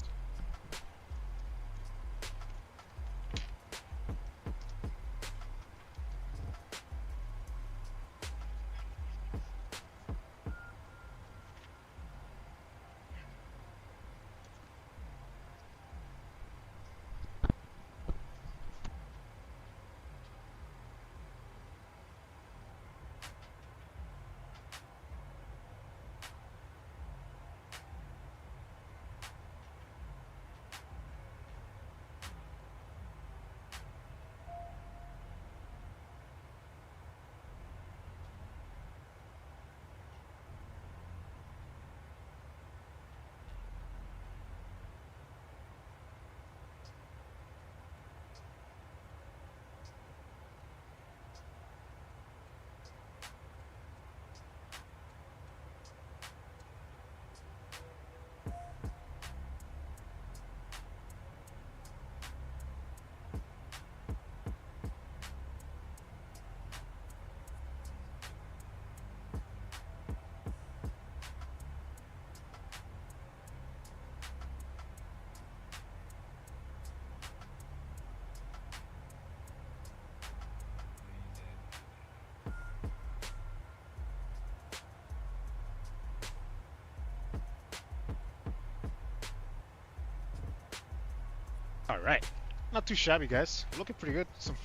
All right, not too shabby, guys. Looking pretty good. Some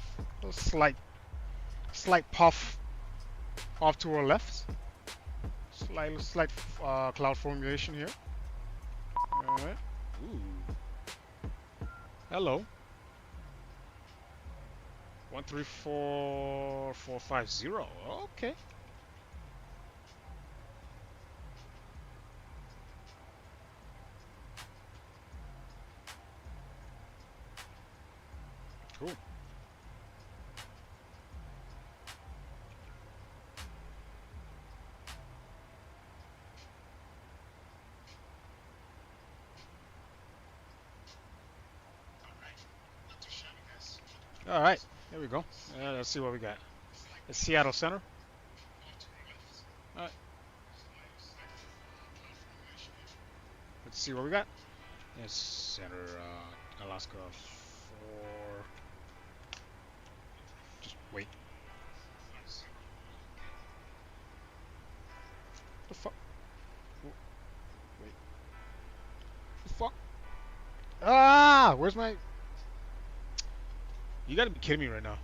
little slight puff off to our left. Slight cloud formation here. All right. Ooh. Hello. 134450. Okay. Cool. All right, here we go. Let's see what we got. It's Seattle Center. All right. Let's see what we got. Yes, Center, Alaska 4. Just wait. The fuck? Wait. The fuck? Ah! Where's my... You gotta be kidding me right now.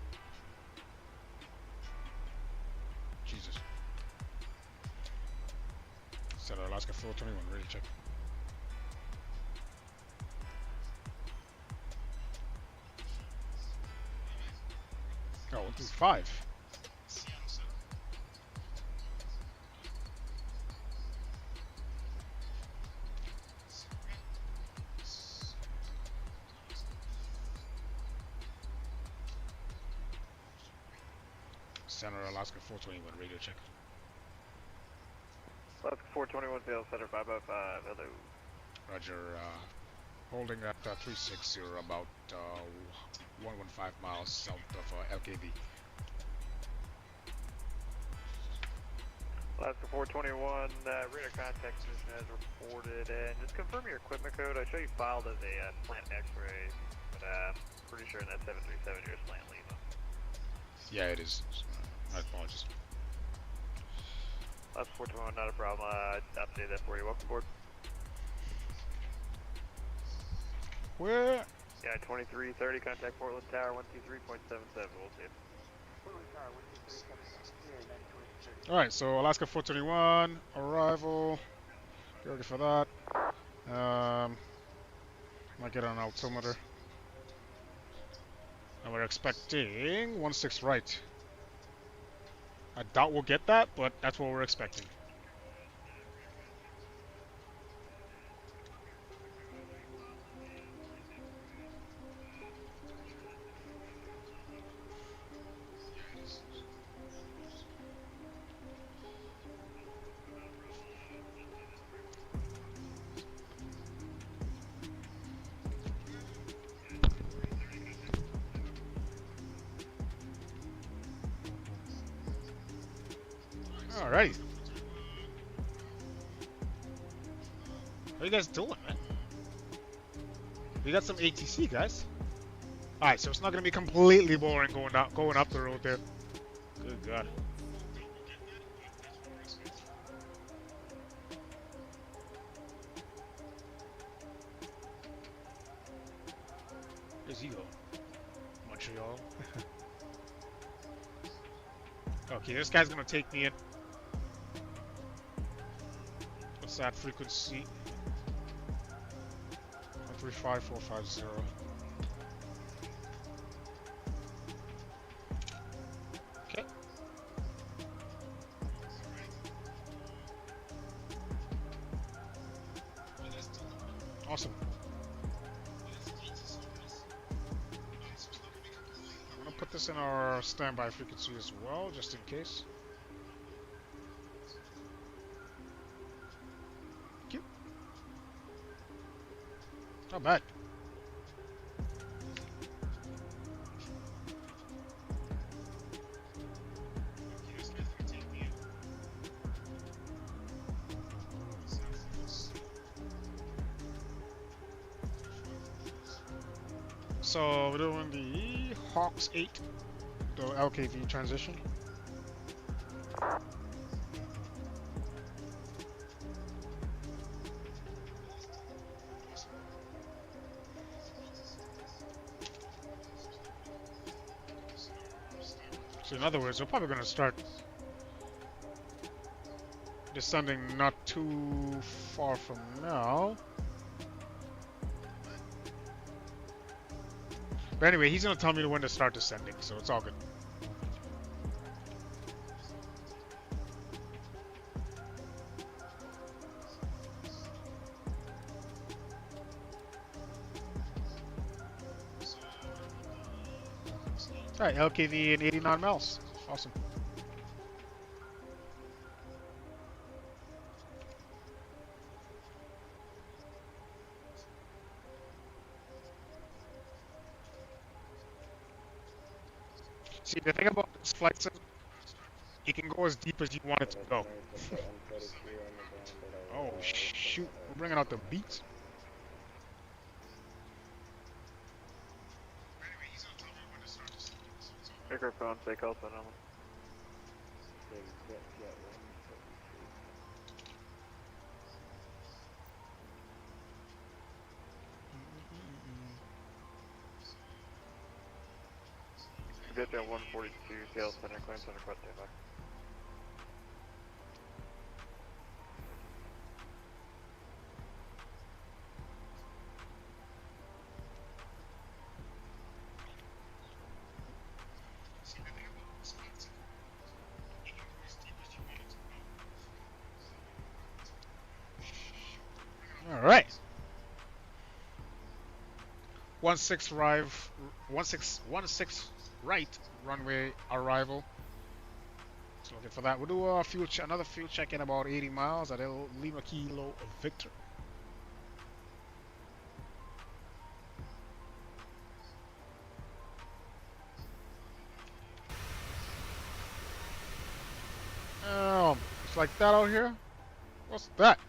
Jesus. Center Alaska 421, ready to check. Oh, 135. Center Alaska 421, radio check. Alaska 421, Vail Center 505, hello. Roger, holding at 360, about 115 miles south of LKV. Alaska 421, radar contact position as reported, and just confirm your equipment code. I show you filed as a slant X-ray, but pretty sure in that 737 you're a slant Lima. Yeah, it is. My apologies. Alaska 421, not a problem. I'll update that for you. Welcome aboard. Where? Yeah, 2330, contact Portland Tower 123.77. We'll see you. Alright, so Alaska 421, arrival. Get ready for that. Might get an altimeter. And we're expecting 16 right. I doubt we'll get that, but that's what we're expecting. Alright. What are you guys doing, man? We got some ATC, guys. Alright, so it's not gonna be completely boring going up the road there. Good God. Where's he go? Montreal. Okay, this guy's gonna take me in. What's that frequency? 135450. Okay. Awesome. I'm gonna put this in our standby frequency as well, just in case. Not bad. So we're doing the Hawks 8, the LKV transition. So in other words, we're probably gonna start descending not too far from now. But anyway, he's gonna tell me when to start descending, so it's all good. Alright, LKV and 89 miles. Awesome. See, the thing about this flight system, it can go as deep as you want it to go. Oh shoot, we're bringing out the beats. Microphone, stay close on them. Get that 142 tail center, climb center, quad standby. All right. 16 right runway arrival. So looking for that. We'll do a another fuel check in about 80 miles at Lima Kilo Victor. It's like that out here. What's that?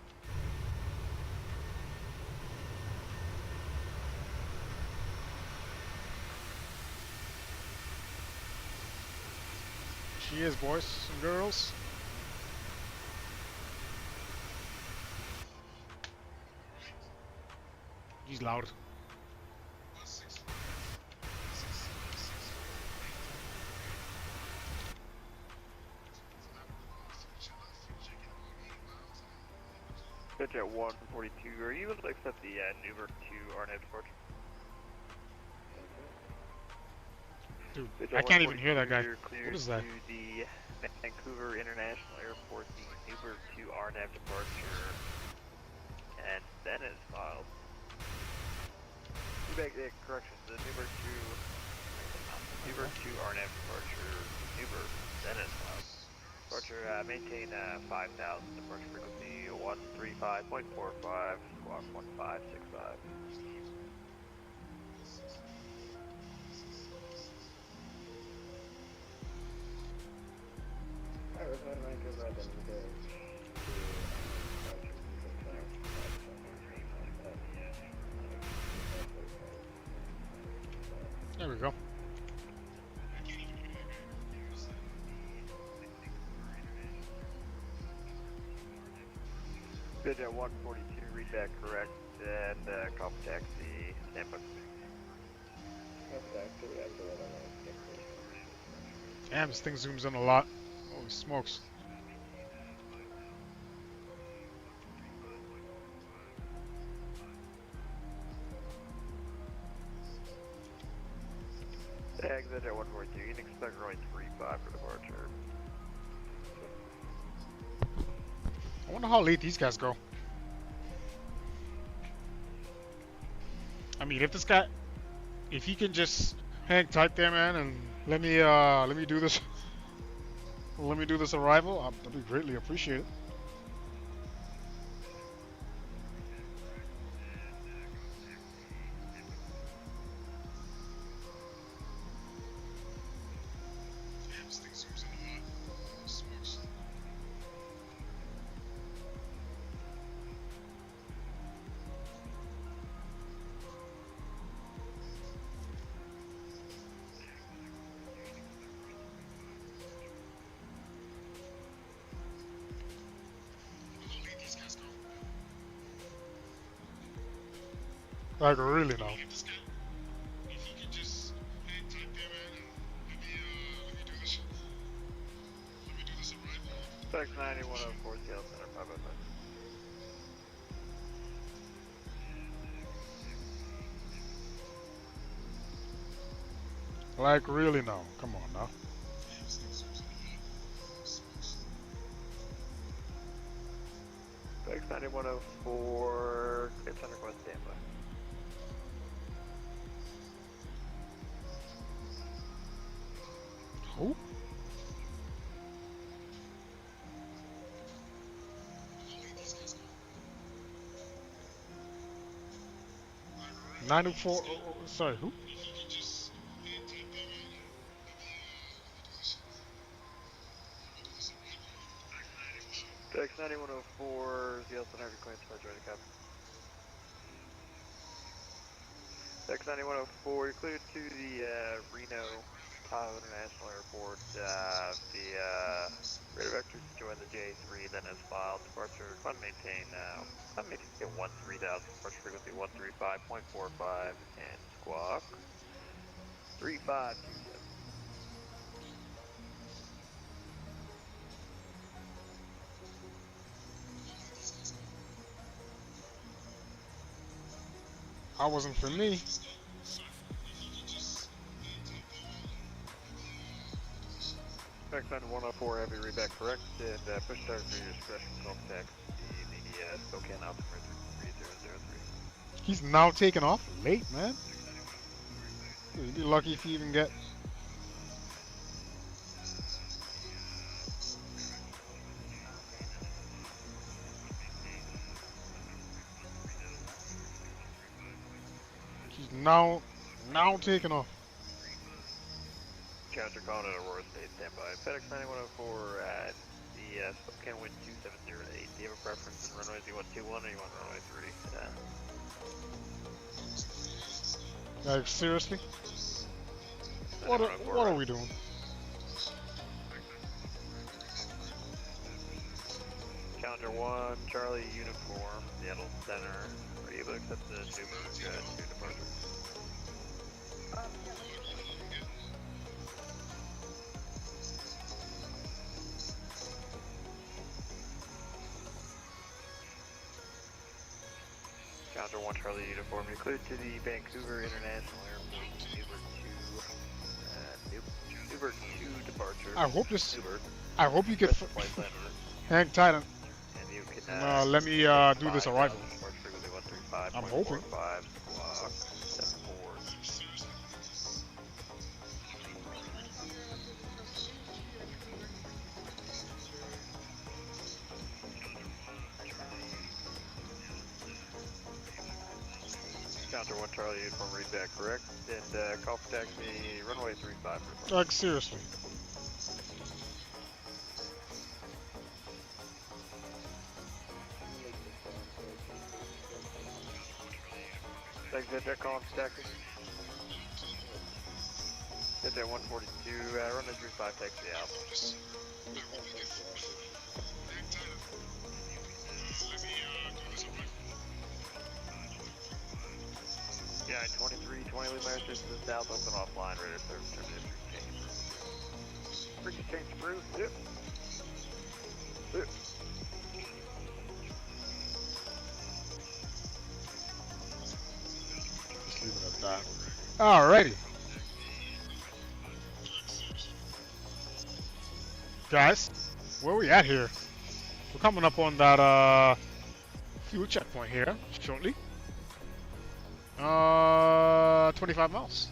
She is, boys and girls. He's loud. Pitch at 142. Are you able to accept the Newberg to RNAV departure? Dude, I can't even hear that guy. What is that? To the Vancouver International Airport, the Newberg to RNAV departure, and then it's filed. Correction, the Newberg to RNAV departure, Newberg, then it's filed. Departure, maintain 5,000, departure frequency 135.45, squawk 1565. There we go. Pitch at 142, read that correct, and call for taxi, standby. Damn, this thing zooms in a lot. Holy smokes. Exit at 142, you can expect runway 35 for departure. I wonder how late these guys go. I mean, if this guy, if he can just hang tight there, man, and let me do this, let me do this arrival, that'd be greatly appreciated. Like really now. Flex 9104 Seattle Center 505. Like, really now? Come on now. Flex 9104, clear center Quest standby. Who? $904. Sorry, who? Flex 9104, Seattle Center clearance charge ready, copy. Flex 9104, you're cleared to the Reno Tahoe International Airport. The radar vectors to join the J3 then as filed. Departure, climb maintain 13,000, departure frequency 135.45 and squawk 3527. I wasn't for me. Flex 9104, heavy readback correct, and push start for your discretion, contact the Spokane altimeter 3003. He's now taking off late, man. You'd be lucky if you even get. He's now taking off. Counter calling at Aurora State, standby. FedEx 9104 at the Spokane wind 270 8. Do you have a preference in runways you want 21 or you want runway 3? Like, seriously? What are we doing? Counter 1, Charlie uniform, Seattle Center. Are you able to accept the Newberg 2 departure? Counter 1 Charlie uniform, you're cleared to the Vancouver International Airport, Newberg 2 departure. I hope this. Newberg. I hope you can hang tight. And you can, let me do this arrival. I'm hoping. Counter 1 Charlie uniform readback correct, and call for taxi runway 35. Like, seriously. Thanks, Jet calling for taxi. Jet 142, runway 35 taxi out. Yeah, 23, 20 Lima Airstrip to the south, open offline, radar service, terminated change. Freaking change through, yep. Yep. Just leave it at that. Alrighty. Guys, where are we at here? We're coming up on that fuel checkpoint here shortly. 25 miles.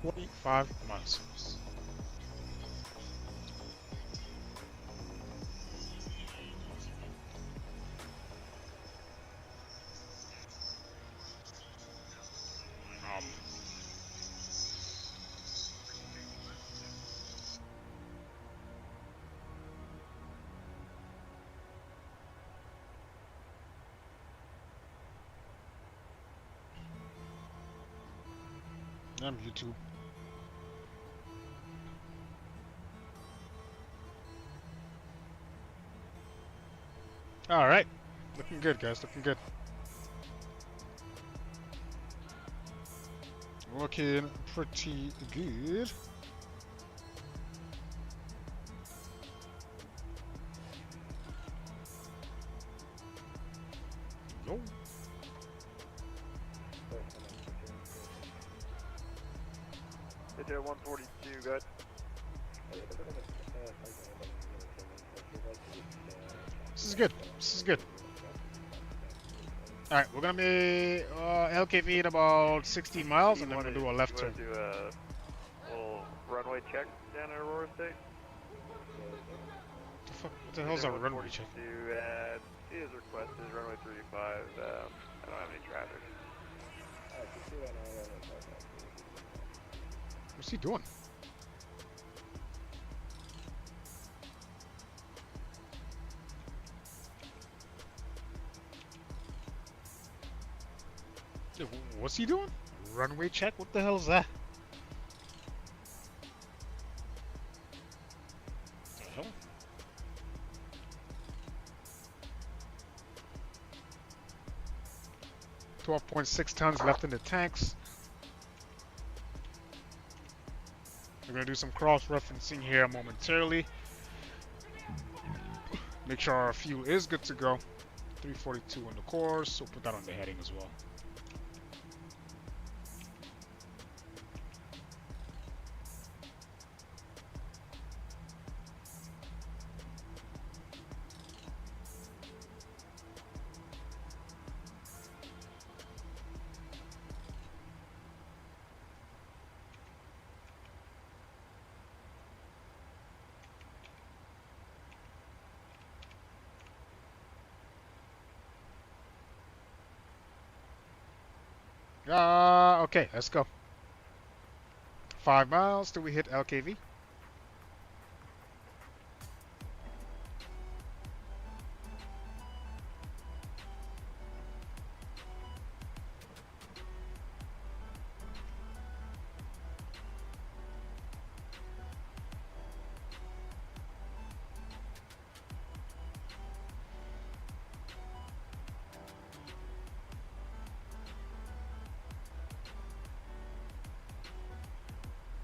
25 miles. I'm YouTube. All right, looking good, guys. Looking good. Looking pretty good. Go. Hit 142, good. This is good. This is good. Alright, we're gonna be LKV in about 60 miles and then we're gonna do a left turn. Do a little runway check down in Aurora State. What the hell's a runway check? See as requested, runway 35. I don't have any traffic. What's he doing? Dude, what's he doing? Runway check? What the hell is that? What the hell? 12.6 tons left in the tanks. We're going to do some cross-referencing here momentarily. Make sure our fuel is good to go. 342 on the course, so put that on the heading as well. Okay, let's go. 5 miles till we hit LKV.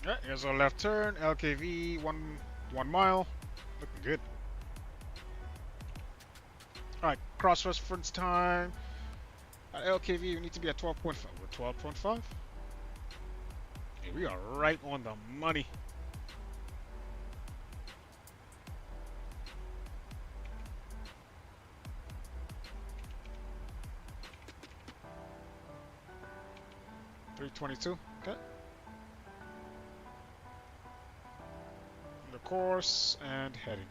Alright, here's our left turn, LKV, one mile, looking good. Alright, cross-reference time. At LKV, we need to be at 12.5. We're 12.5? Hey, we are right on the money. $322, okay. Course and heading.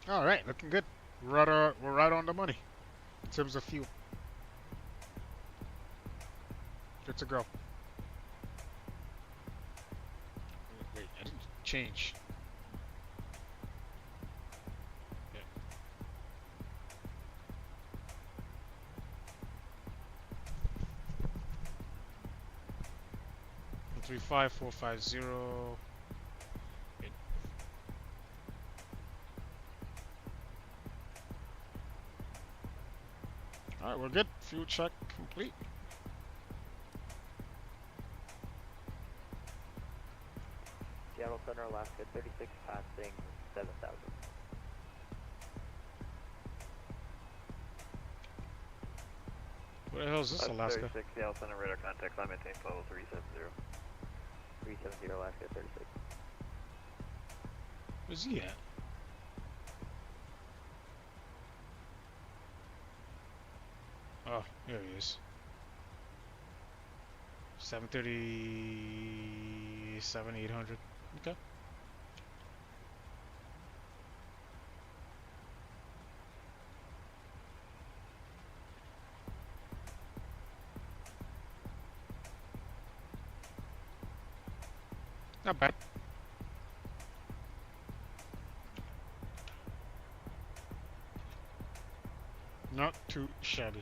All right, looking good. We're right on the money in terms of fuel. Good to go. Wait, I didn't change. Yeah. 135450. Alright, we're good. Fuel check complete. Seattle Center, Alaska, 36, passing 7,000. Where the hell is this, Alaska? 36, Seattle Center, radar contact, line maintain flow 370. 370, Alaska, 36. Where's he at? Oh, here he is. 737, 800. Okay. Not bad. Not too shabby.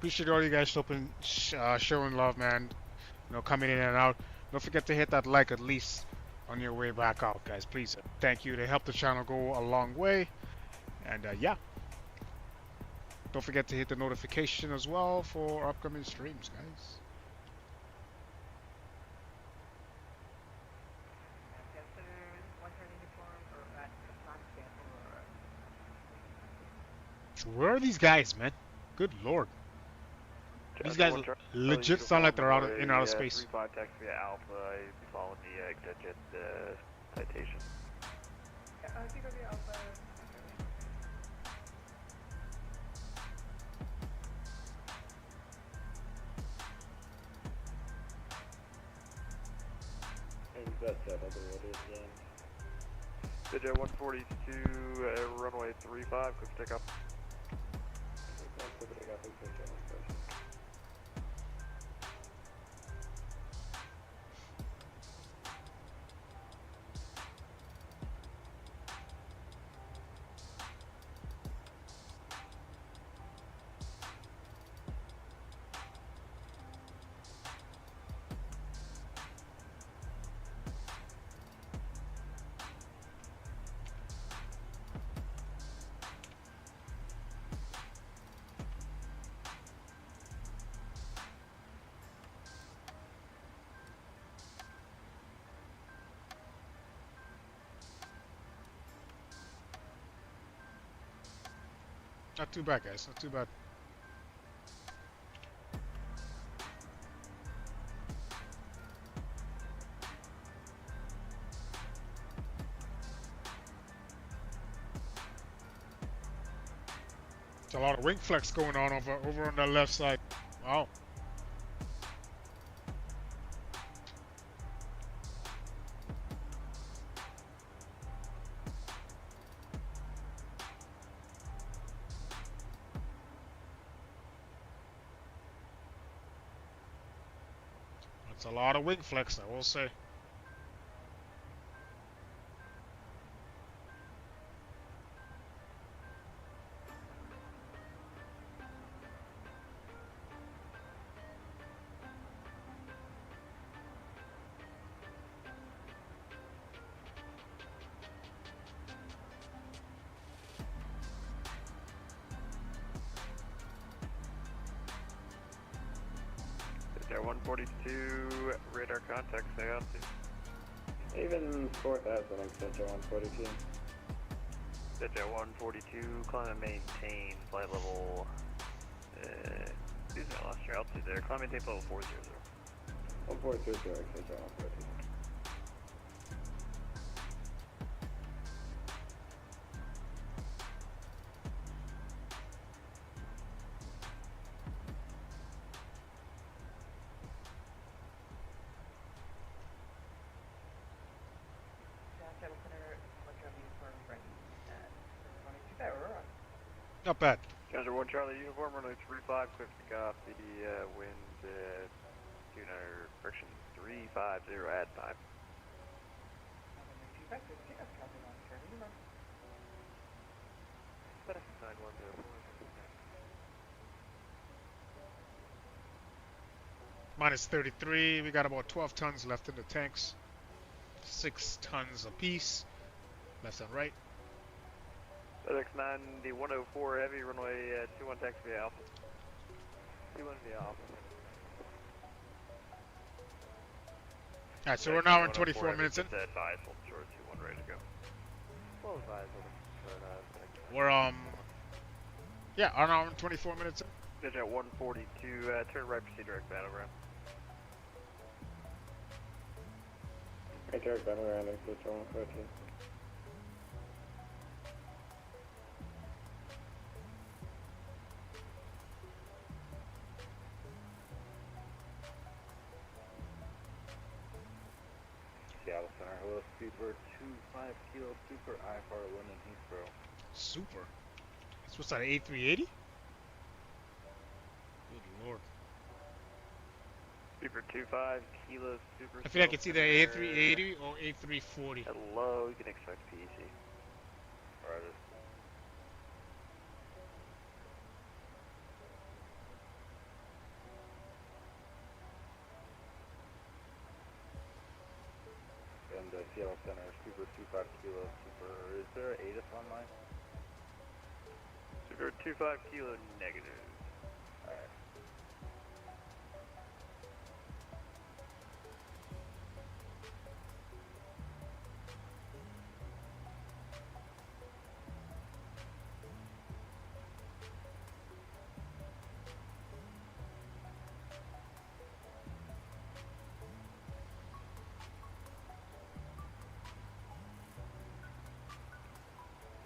Appreciate all you guys showing love, man. You know, coming in and out. Don't forget to hit that like at least on your way back out, guys. Please, thank you. They help the channel go a long way. And yeah, don't forget to hit the notification as well for upcoming streams, guys. Where are these guys, man? Good lord. These guys legit sound like they're in outer space. 3-5 taxi via Alpha, following the exit citation. Digit 142, runway 35, quick pick up. Not too bad, guys. Not too bad. There's a lot of wing flex going on over on the left side. Wow. That's a lot of wing flex, I will say. Digit 142, radar contact, stay on to. Even 4000, Digit 142. Digit 142, climb and maintain flight level, excuse me, I lost your altitude there, climb and maintain level 400. 142, Digit 142. Not bad. Challenger 1 Charlie uniform, runway 35, quick pick up the wind, tuner, friction 350, add 5. Minus 33. We got about 12 tons left in the tanks. 6 tons apiece. Left and right. FedEx 90 104 heavy, runway 21 taxi via Alpha. 21 via Alpha. Alright, so we're now in 24 minutes in. Advise, hold short 21 ready to go. Well advised. We're yeah, are now in 24 minutes in. Digit 142, turn right, proceed direct battleground. Right, direct battleground, Digit 142. Seattle Center, hello, Super 25 Kilo Super IFR London Heathrow. Super? That's what's that, A380? Good lord. Super 25 Kilo Super. I feel like it's either A380 or A340. Hello, you can expect PEC. Alright. Seattle Center, Super 25 Kilo, Super, is there an ATIS online? Super 25 Kilo negative. Alright.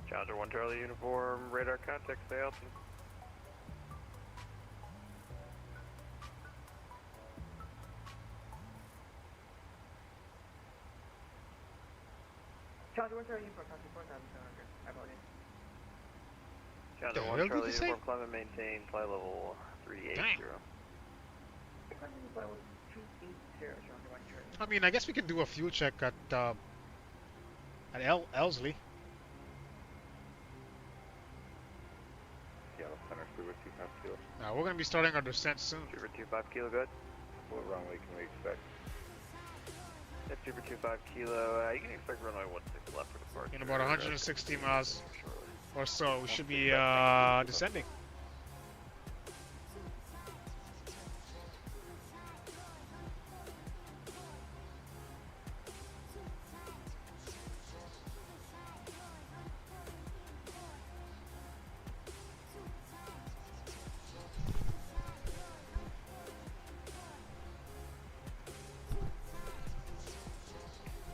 Challenger 1 Charlie uniform, radar contact, stay out. Challenger 1 Charlie uniform, 24,700. I bought it. Challenger The 1 hell did Charlie you say? uniform, climb and maintain, fly level 380. I mean, I guess we can do a fuel check at Elsley. Seattle Center, Super 25 Kilo. Now we're gonna be starting our descent soon. Super 25 Kilo, good. What runway can we expect? That's Super 25 Kilo, you can expect runway 16 left for departure. In about 160 miles or so, we should be descending.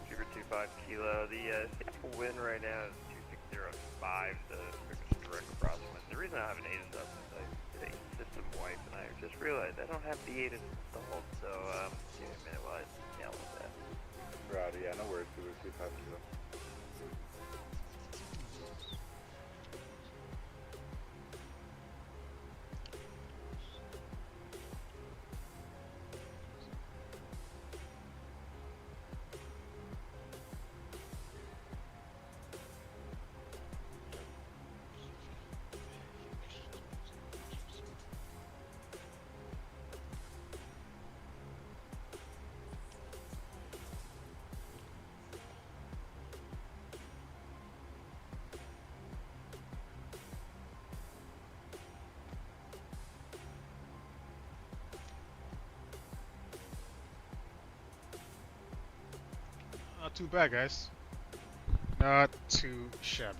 Super 25 Kilo, the wind right now is 2605, the quickest direct crosswind. The reason I have an ATIS up is I did a system wipe and I just realized I don't have the ATIS installed, so give me a minute while I nail that. Rowdy, yeah, no worries, Super 25 Kilo. Not too bad, guys. Not too shabby.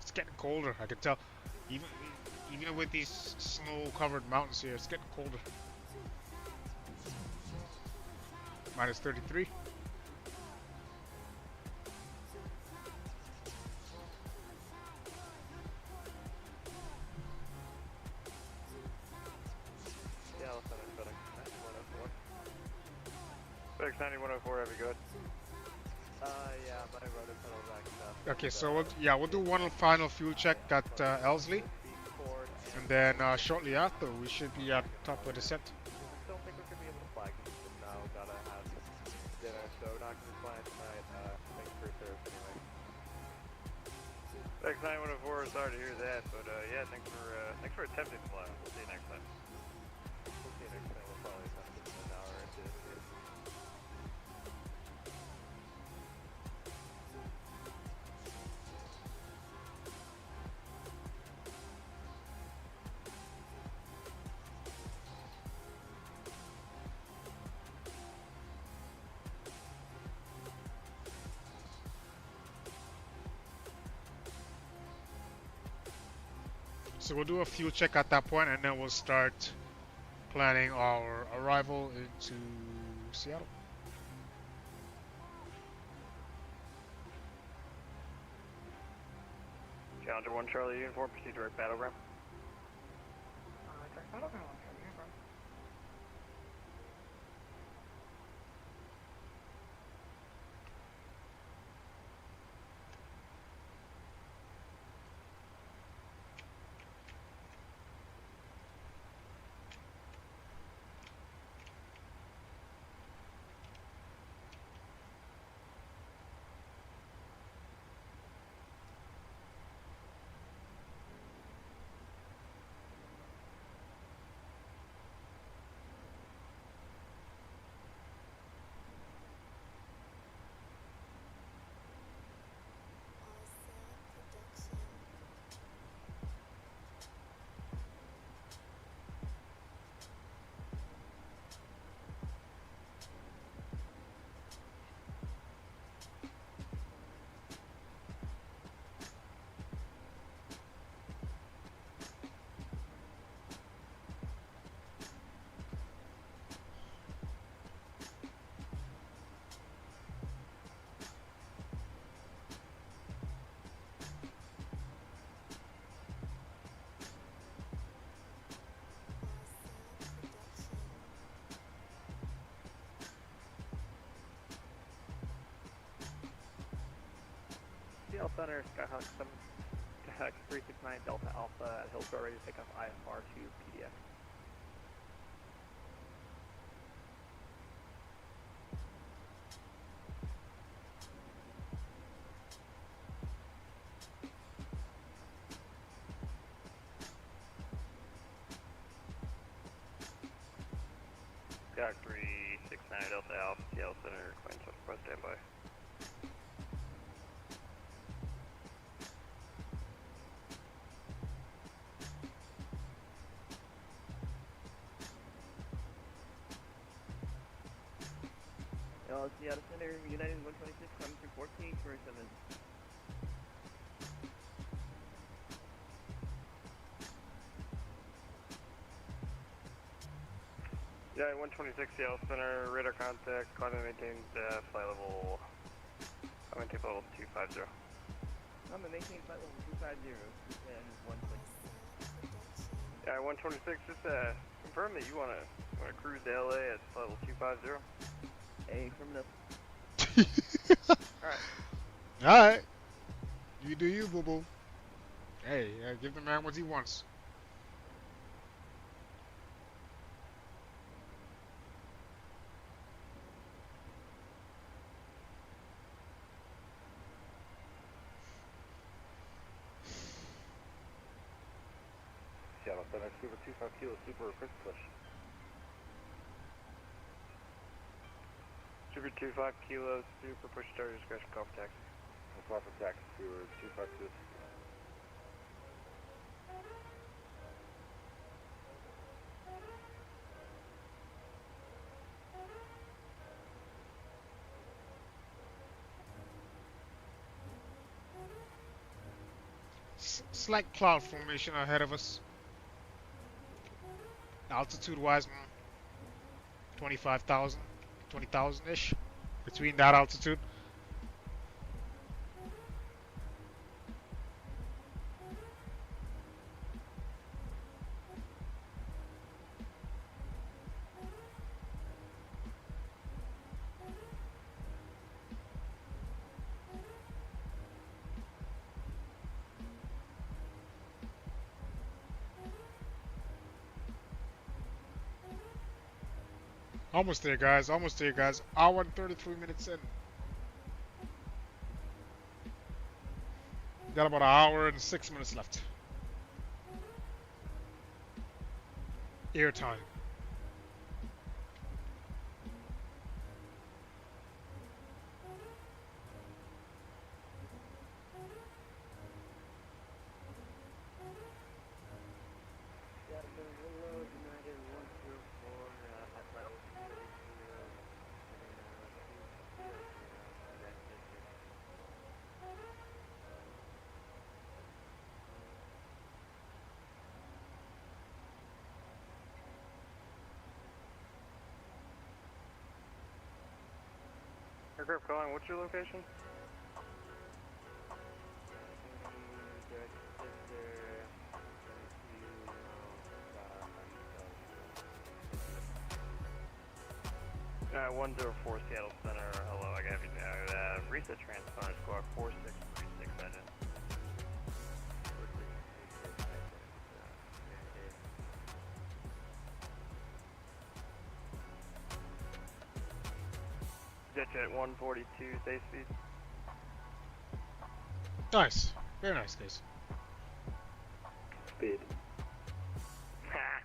It's getting colder, I can tell. Even with these snow-covered mountains here, it's getting colder. Minus 33. FedEx 9104, have you good? Yeah, my rudder pedal back up. Okay, so we'll do one final fuel check at Elsley, and then shortly after we should be at top of descent. Don't think we're gonna be able to fly now. Gotta have dinner, so not gonna fly tonight. Thanks for your service anyway. FedEx 9104, sorry to hear that, but yeah, thanks for attempting to fly. We'll see you next time. We'll see you next time. We'll probably attempt it in an hour or two. So we'll do a fuel check at that point, and then we'll start planning our arrival into Seattle. Challenger 1 Charlie uniform, proceed direct battleground. Direct battleground, Charlie uniform. Center, Skyhawk 369 Delta Alpha at Hillsborough, ready to take off IFR to Kpdx. Skyhawk 369 Delta Alpha, Seattle Center, claim press standby. Seattle Center, United 126, coming through 1427. Yeah, 126 Seattle Center, radar contact, climate maintained, flight level, maintain level 250. I'm gonna maintain flight level 250, and 126. Yeah, 126, just confirm that you wanna cruise to LA at flight level 250. Hey, from the. Alright. Alright. You do you, boo boo. Hey, give the man what he wants. Seattle Center, Super 25 Kilo, Super quick push. Super 25 Kilo, Super push start discretion, call for taxi. Call for taxi, Super 25 Kilo. Slight cloud formation ahead of us. Altitude wise, 25,000, 20,000-ish between that altitude. Almost there, guys. Almost there, guys. Hour and 33 minutes in. Got about an hour and 6 minutes left. Air time. Aircraft calling, what's your location? Uh, 104 Seattle Center, hello, I got you now. Reset transponder squawk 4636 engine. Jet 142, safe speed. Nice. Very nice, guys. Speed. Ha!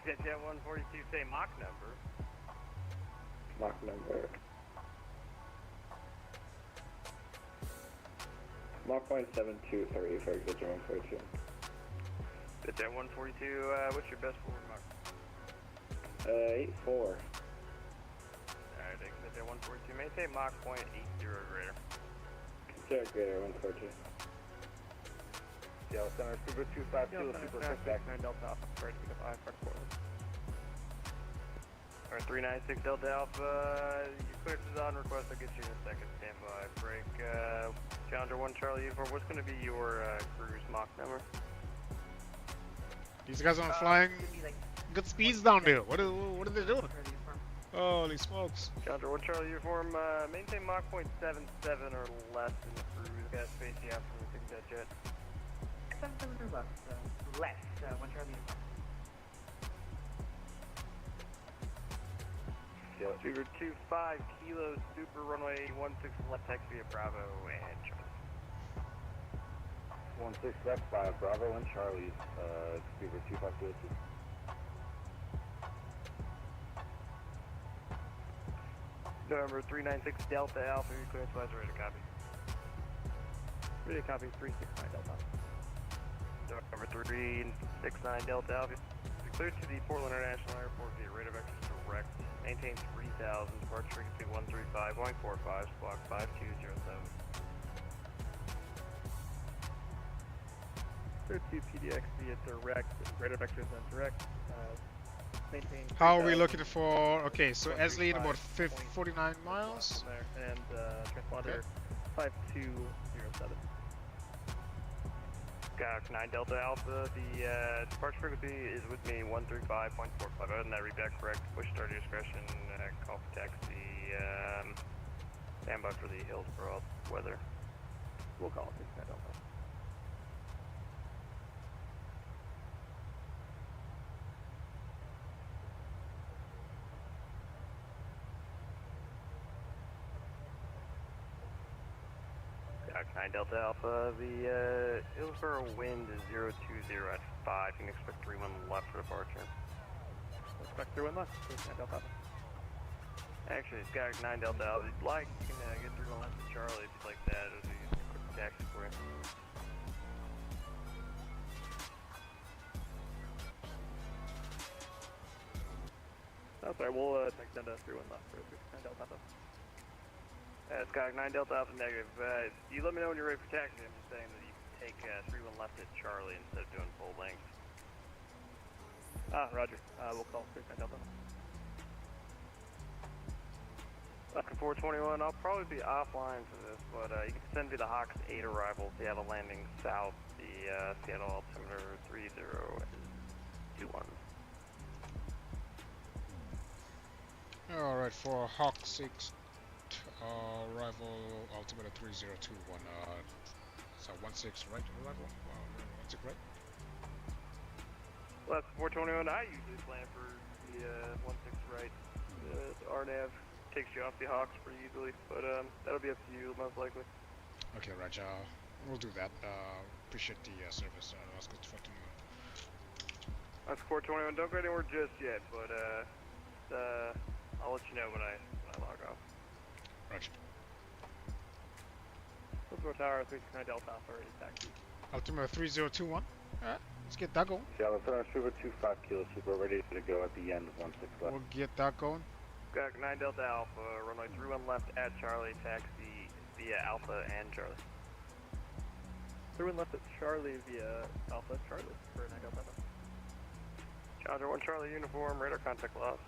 Jet 142, say Mach number. Mach number. Mach 0.723 for exit 142. Jet 142, what's your best forward Mach? 84. Alright, exit 142, maintain Mach 0.80 or greater. Consider greater 142. Seattle Center, Super 252, Super quick back. 9 Delta Alpha, ready to pick up IFR Portland. Alright, 396 Delta Alpha, your clearance is on request, I'll get you in a second, standby. Break, Challenger 1 Charlie Uniform, what's going to be your cruise Mach number? These guys aren't flying good speeds down there. What are they doing? Holy smokes. Challenger 1 Charlie Uniform, maintain Mach 0.77 or less in the cruise. got spacey out from the Big Dead Jet. 7 left, less, 1 Charlie and Vigor 25 Kilo Super Runway 16 left taxi via Bravo and Charlie. 16 left 5 Bravo and Charlie, Vigor 25 Kilo Super. November 396 Delta Alpha, your clearance flights ready to copy. Ready to copy 369 Delta. November 369 Delta Alpha, you're cleared to the Portland International Airport via radar vectors direct. Maintain 3000, departure frequency 135, 145, squawk 5207. Clear to Kpdx via direct, radar vectors and direct. Maintain. How are we looking for? Okay, so Esley in about 49 miles. There, and transponder 5207. Got 9 Delta Alpha, the departure frequency is with me 135.45. Other than that, read back correct. Push start your discretion, call for taxi, stand by for the Hillsborough weather. We'll call it 69 Delta. Got 9 Delta Alpha, the Hillsborough wind is 020 at 5. You can expect 31 left for departure. Expect 31 left, 69 Delta Alpha. Actually, it's got 9 Delta Alpha. If you'd like, you can get 31 left to Charlie if you'd like that. It'll be a quick taxi for you. That's right, we'll extend a 31 left for 69 Delta Alpha. It's got 9 Delta Alpha negative. You let me know when you're ready for taxi. I'm just saying that you can take 31 left at Charlie instead of doing full length. Roger. We'll call 69 Delta. Left 421, I'll probably be offline for this, but you can send me the Hawks 8 arrival, Seattle landing south, the Seattle altimeter 3021. Alright, for Hawk 6 arrival altimeter 3021, so 16 right arrival? Wow, 16 right? Left 421, I usually plan for the 16 right. RNAV takes you off the Hawks pretty easily, but that'll be up to you most likely. Okay, Roger. We'll do that. Appreciate the service. Let's go to 14. That's 421. Don't go anywhere just yet, but I'll let you know when I log off. Roger. Hillsborough Tower 369 Delta Alpha ready taxi. Altimeter 3021. Alright, let's get that going. Seattle Center Super 25 Kilo Super ready to go at the end of 16 left. We'll get that going. Got 9 Delta Alpha, runway 31 left at Charlie, taxi via Alpha and Charlie. 31 left at Charlie via Alpha Charlie for 9 Delta Alpha. Challenger 1 Charlie uniform, radar contact loss.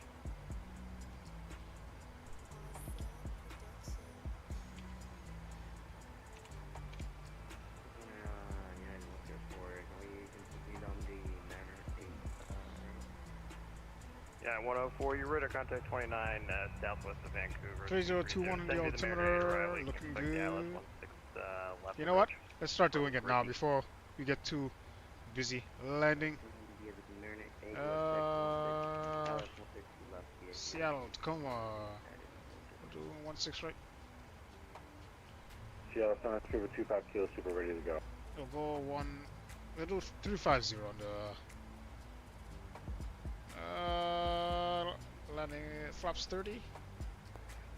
Yeah, 104, your radar contact 29, southwest of Vancouver. 3021 on the altimeter, looking good. You know what? Let's start doing it now before we get too busy landing. Seattle, Tacoma. We're doing 16 right. Seattle Center Super 25 Kilo Super ready to go. We'll go 350 on the landing flaps 30.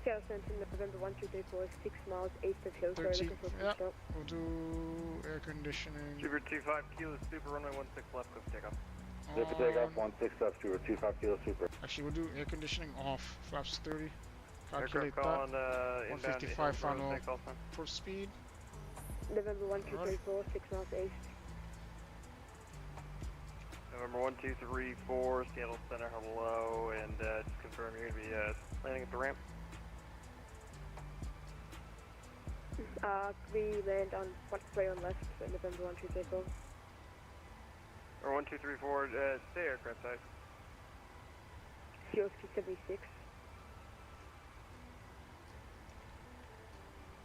Seattle Center, November 1234, 6 miles east of Hillsborough. 13, Looking for yeah. stop. We'll do air conditioning. Super 25 Kilo Super, runway 16 left, go take off. Super takeoff 16 left, Super 25 Kilo Super. Actually, we'll do air conditioning off, flaps 30. Calculate Aircraft that. calling, 155 final for speed. November 1234, 6 miles east. November 1234, Seattle Center, hello, and just confirm you're going to be landing at the ramp. We land on 13 on left, so November 1234. Or 1234, stay aircraft side. Fuel 76.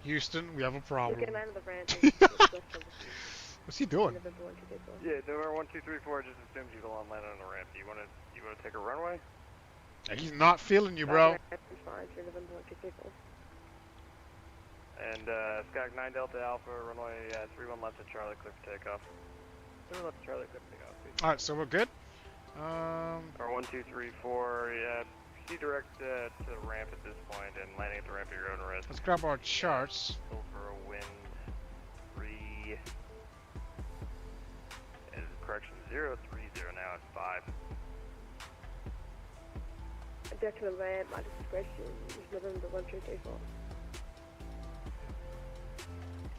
Houston, we have a You problem. can land the ramp. What's he doing? Yeah, November 1234 just assumes you belong land on the ramp. Do you wanna take a runway? He's not feeling you, bro. And Skag 9 Delta Alpha, runway 31 left at Charlie, clear for takeoff. 3 left Charlie, clear for takeoff. Alright, so we're good. Or 1234, yeah, proceed direct to the ramp at this point and landing at the ramp at your own risk. Let's grab our charts. Go for a wind 3. And correction 030 now at 5. Object to the ramp, my discretion, November 1234.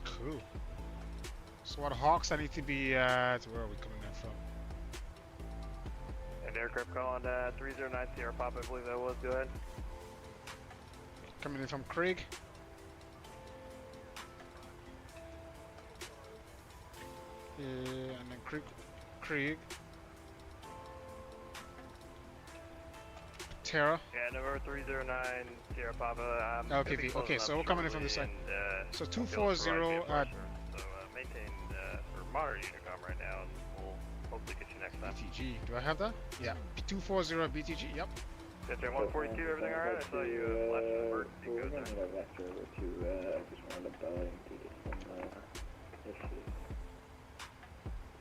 Cool. So what Hawks I need to be at? Where are we coming in from? And aircraft calling 309 Sierra Pop, I believe that was. Go ahead. Coming in from Krieg. And then Krieg. Terra. Yeah, number 309 Sierra Papa. Okay, so we're coming in from this side. So 240 at... So maintain for moderate Unicom right now, and we'll hopefully get you next time. BTG, do I have that? Yeah, 240 BTG, yep. That's 142, everything alright? I saw you left the emergency code there.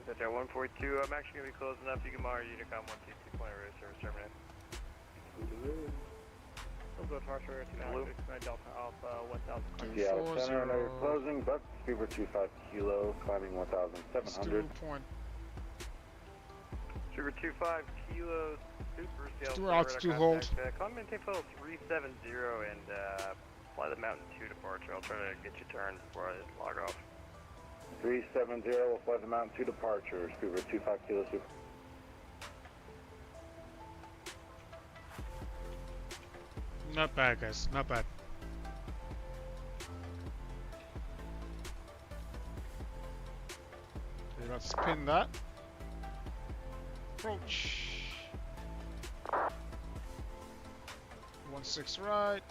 That's 142, I'm actually going to be closing up. You can monitor Unicom 122 point of service terminated. Go departure 2969 Delta Alpha 1000. Yeah, center closing, but Speedbird 25 kilo, climbing 1,700. Sugar 25 kilo, super scale. Do altitude hold. Climb maintain flow 370 and fly the Mountain 2 departure. I'll try to get you turned before I log off. 370, we'll fly the Mountain 2 departure, Speedbird 25 kilo, super. Not bad, guys. Not bad. Okay, let's spin that. Approach. 16 right.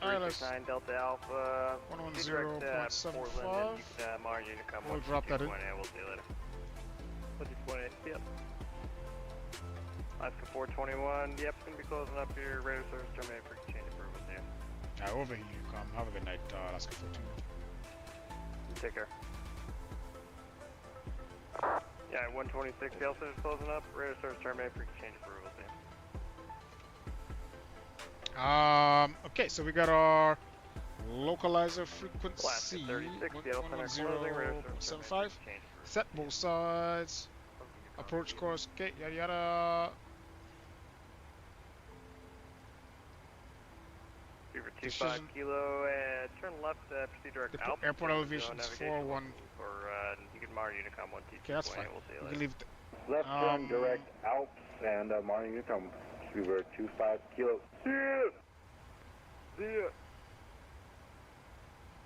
Alright, let's 9 Delta Alpha 110.75. We'll drop that in. We'll see you later. 20.8, yep. Alaska 421, yep, gonna be closing up here. Radar service terminated for exchange approvals here. Alright, over here, Unicom. Have a good night, Alaska 421. Take care. Yeah, 126, Gale service closing up. Radar service terminated for exchange approvals here. Okay, so we got our localizer frequency 110.75. Set both sides. Approach course, okay, yada yada. Fever 25 kilo and turn left, proceed direct out. Airport elevation is 4-1. Or you can monitor Unicom 122. Okay, that's fine. We'll see you later. Leave left turn direct Alps and monitor Unicom, Speedbird 25 kilo. See ya! See ya!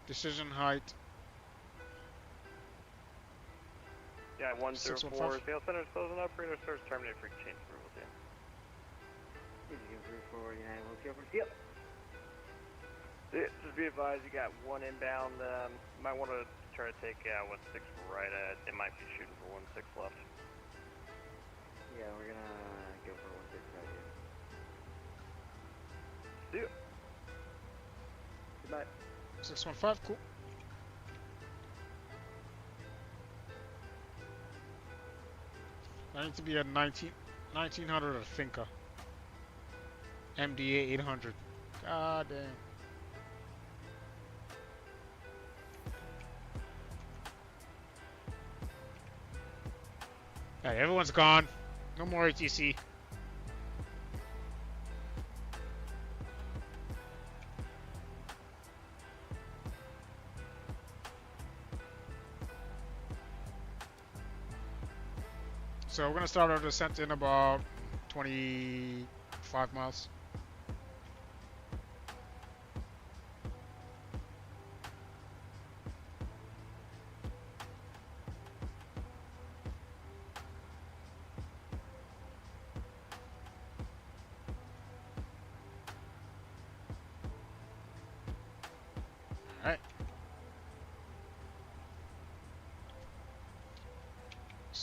Decision height. Yeah, 104. Sail center is closing up. Radar service terminated for exchange approvals here. Yep. Just be advised, you got one inbound. You might want to try to take 16 right. It might be shooting for 16 left. Yeah, we're gonna go for 16 right here. See ya. Good night. 615, cool. I need to be at 1900 at Finca. MDA 800. God damn. Hey, everyone's gone. No more ATC. So we're gonna start our descent in about 25 miles.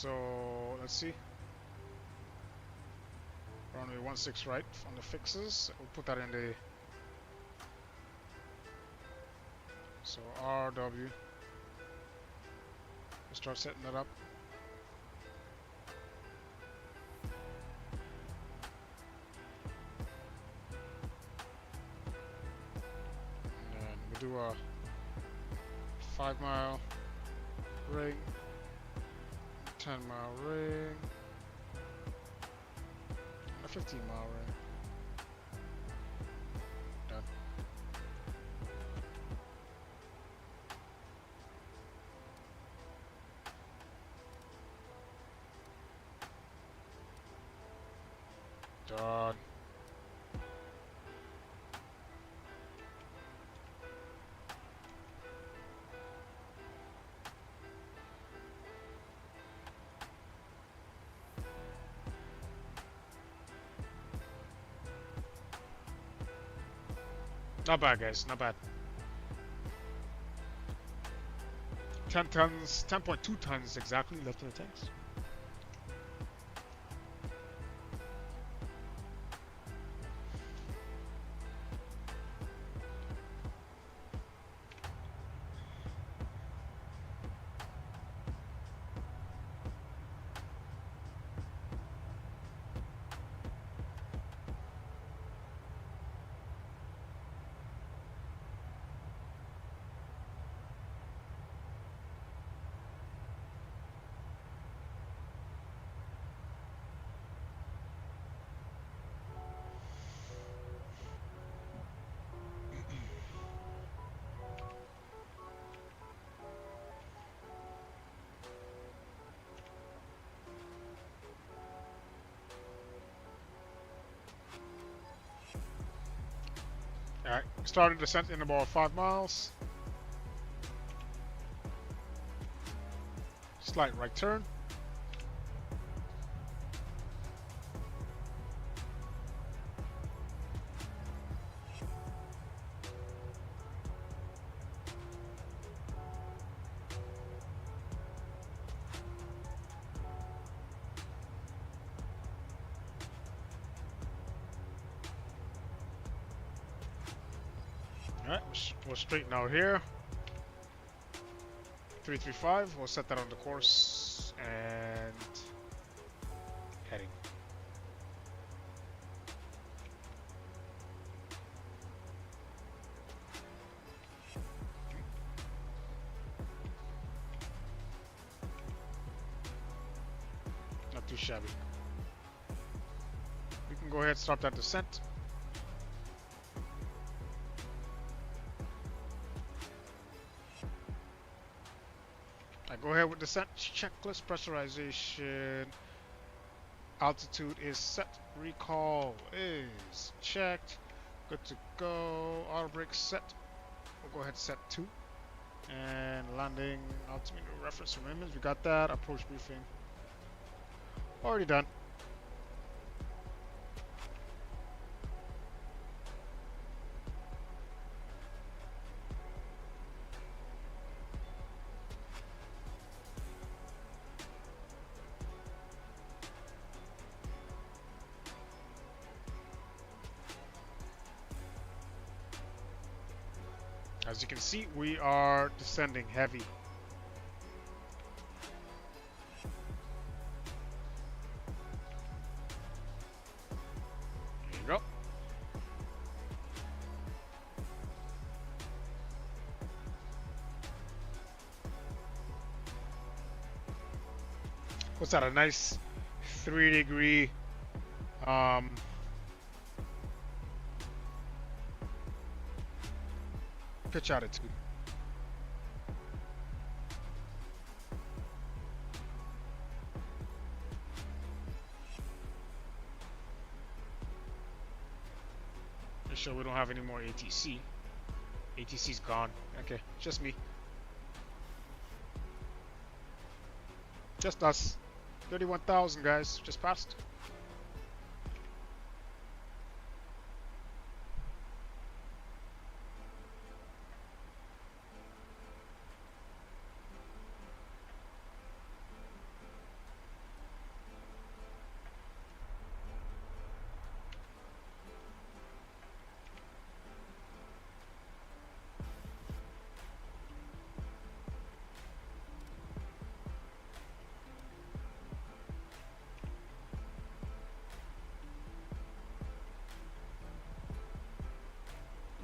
So let's see. Runway 16 right on the fixes. We'll put that in the. So RW. We'll start setting that up. And then we'll do a 5-mile ring, 10-mile ring, and a 15-mile ring. Done. Done. Not bad, guys. Not bad. 10 tons, 10.2 tons exactly left in the tanks. Alright, started descent in about 5 miles. Slight right turn. Alright, we'll straighten out here. 335, we'll set that on the course and heading. Not too shabby. We can go ahead and start that descent. Go ahead with descent checklist. Pressurization, altitude is set, recall is checked, good to go, auto brake set. We'll go ahead and set 2, and landing altimeter reference amendments, we got that. Approach briefing already done. As you can see, we are descending heavy. There you go. What's that? A nice 3-degree pitch attitude. Make sure we don't have any more ATC. ATC's gone. Okay, just me. Just us. 31,000 guys, just passed.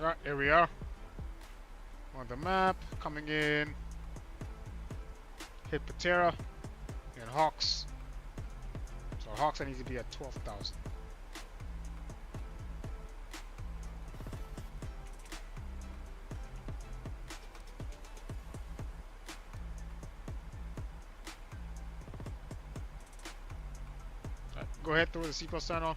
Alright, here we are. On the map, coming in. Hit Patera and Hawks. So Hawks, I need to be at 12,000. Right, go ahead, throw the seatbelt sign on.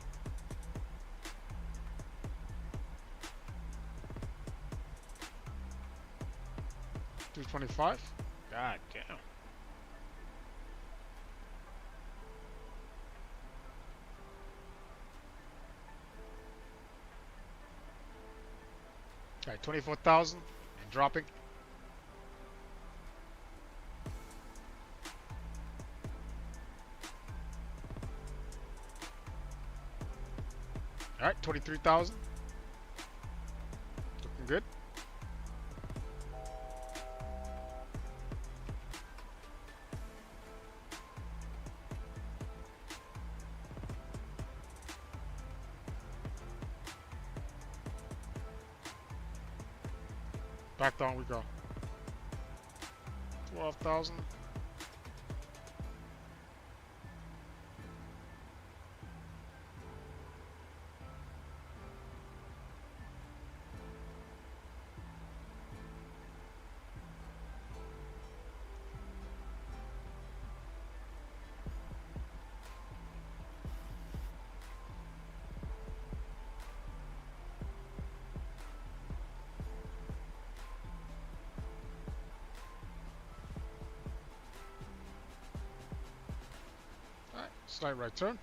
$225? God damn. Alright, 24,000 and dropping. Alright, 23,000. Looking good. Back down we go. 12,000. Slight right turn.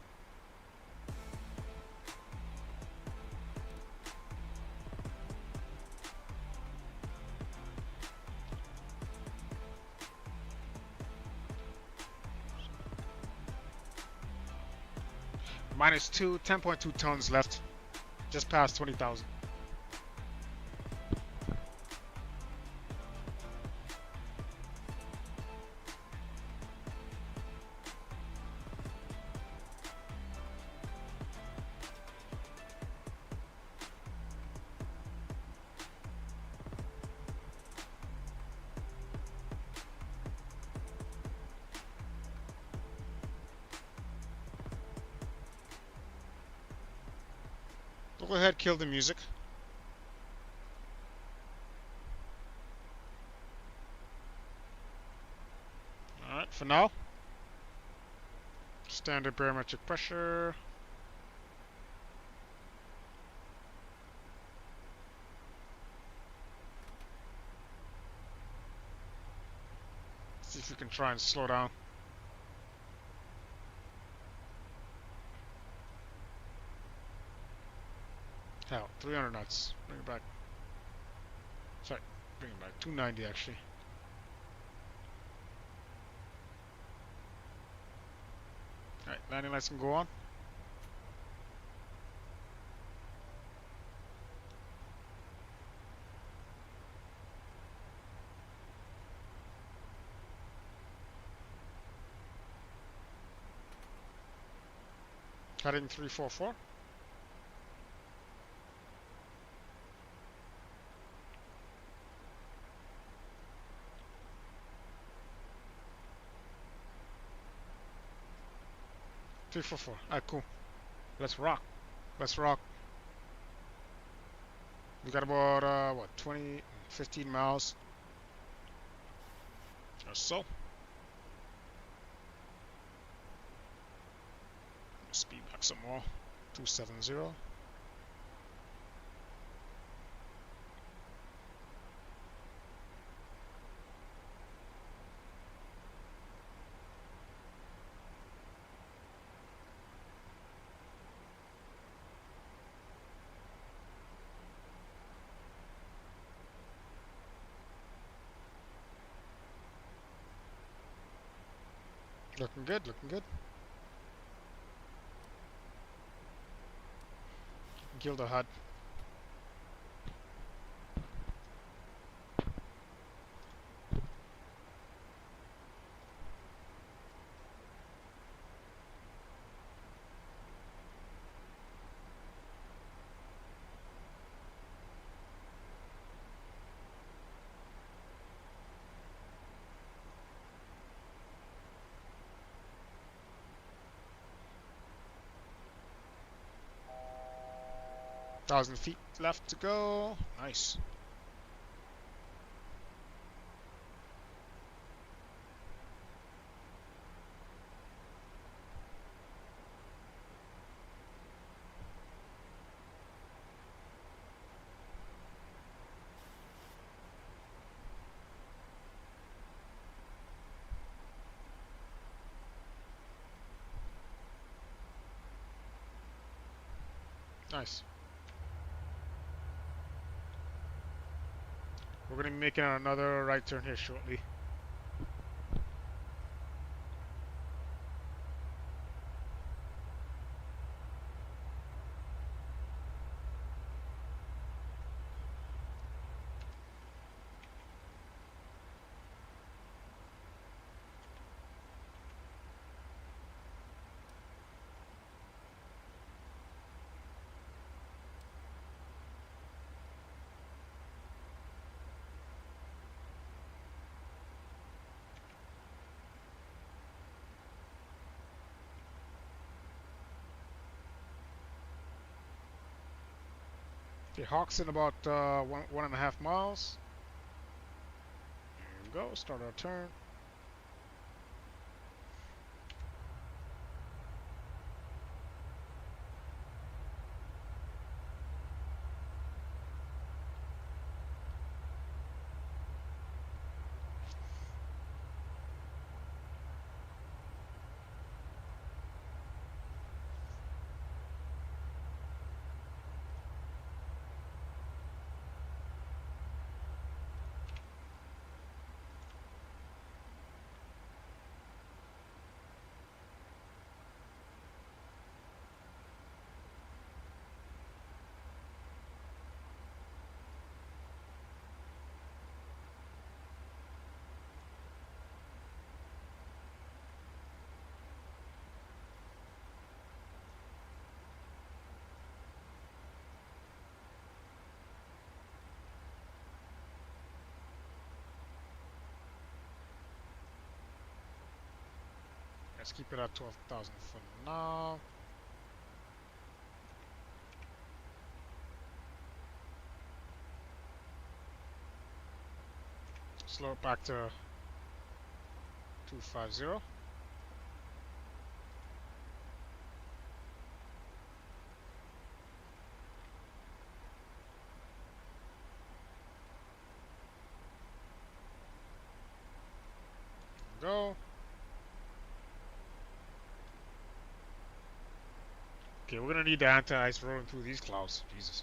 -2, 10.2 tons left. Just past 20,000. Go ahead, kill the music. Alright, for now. Standard barometric pressure. See if you can try and slow down. Hell, 300 knots. Bring it back. Sorry, bring it back. 290 actually. Alright, landing lights can go on. Heading 344. Alright, cool. Let's rock. Let's rock. We got about, what, 15 miles or so. Speed back some more. 270. Looking good, looking good. Kill the HUD. 1,000 feet left to go. Nice. Nice. We're going to be making another right turn here shortly. Okay, Hawk's in about 1.5 miles. Here we go, start our turn. Let's keep it at 12,000 for now. Slow it back to 250. Go. Okay, we're gonna need the anti-ice rolling through these clouds. Jesus.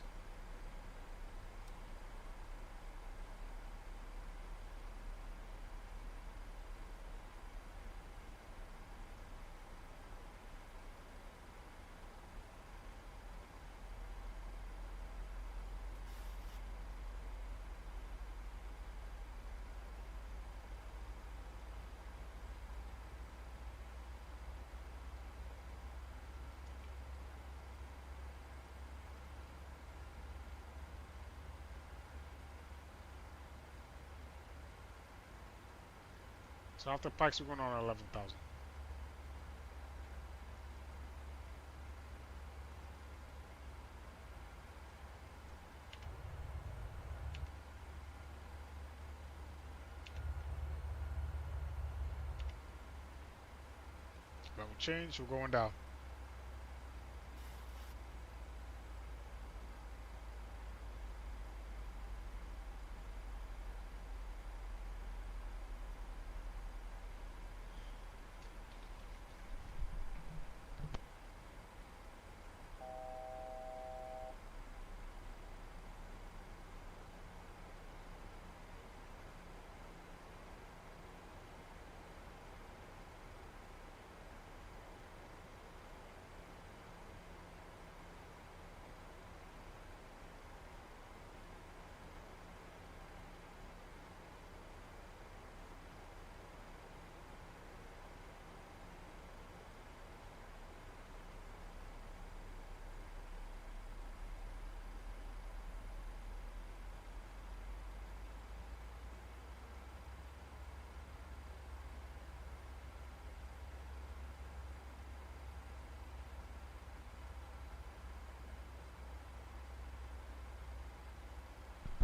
So after Pikes, we're going on 11,000. That will change, we're going down.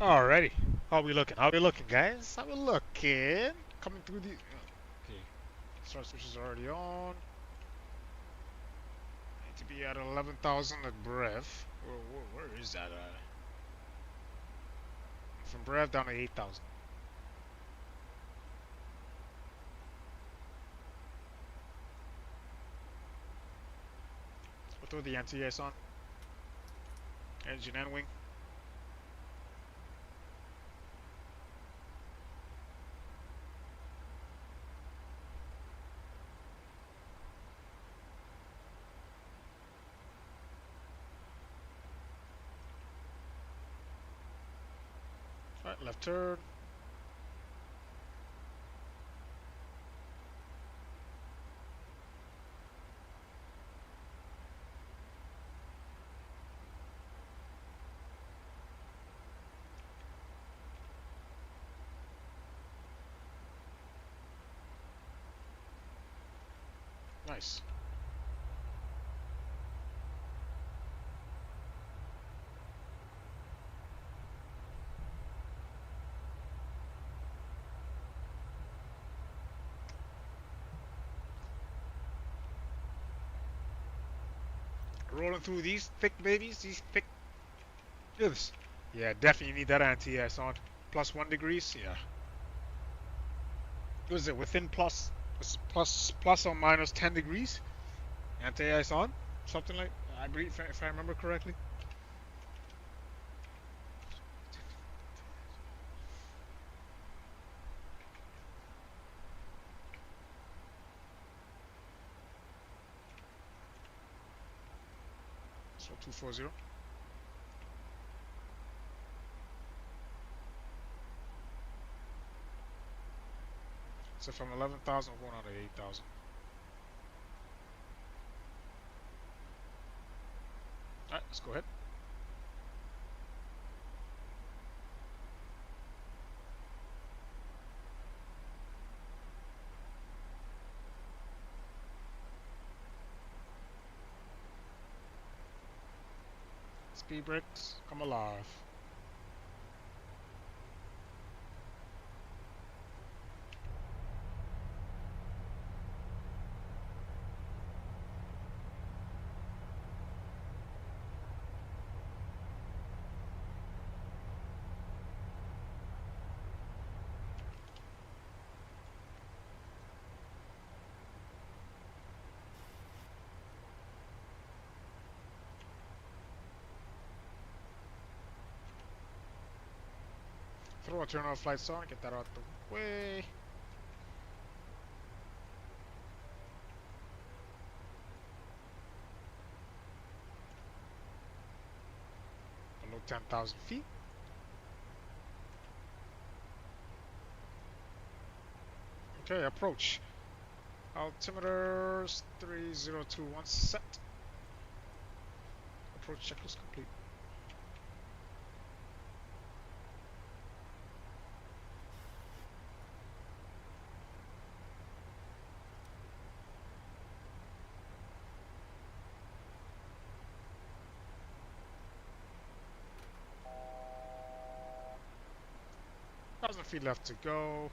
Alrighty. How we looking? How we looking, guys? How we looking? Coming through the... Okay. Start switch is already on. Need to be at 11,000 at breath. Where is that at? From breath down to 8,000. We'll throw the anti-ace on. Engine and wing. Alright, left turn. Nice. Rolling through these thick babies, these thick... Look at this. Yeah, definitely need that anti-ace on. +1 degrees, yeah. What is it, within plus or minus 10 degrees? Anti-ice on? Something like, I believe, if I remember correctly. So 240. So from 11,000 going on to 8,000. Alright, let's go ahead. Speed brakes, come alive. Throw a turn off lights on, get that out the way. Below 10,000 feet. Okay, approach. Altimeters 3021 set. Approach checklist complete. Thousand feet left to go.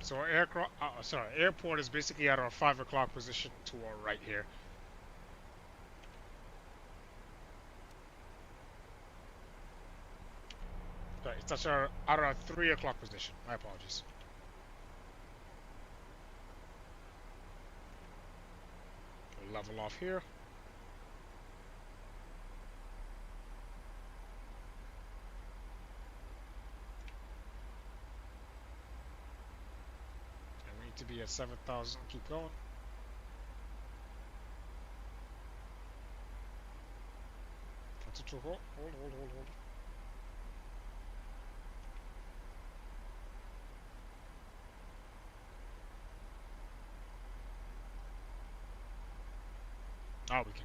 So our airport is basically at our 5 o'clock position to our right here. Sorry, it's at our 3 o'clock position. My apologies. We'll level off here. To be at 7,000, keep going. Hold. Now we can.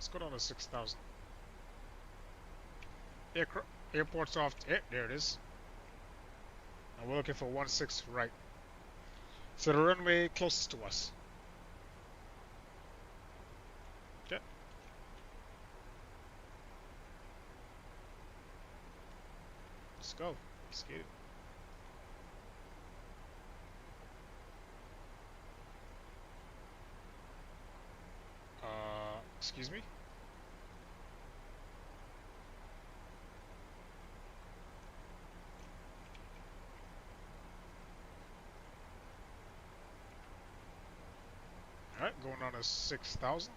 Let's go down to 6,000. Airport's off. There it is. And we're looking for 16 right. So the runway closest to us. Okay. Let's go. Let's get it. Excuse me? Alright, going on to 6,000.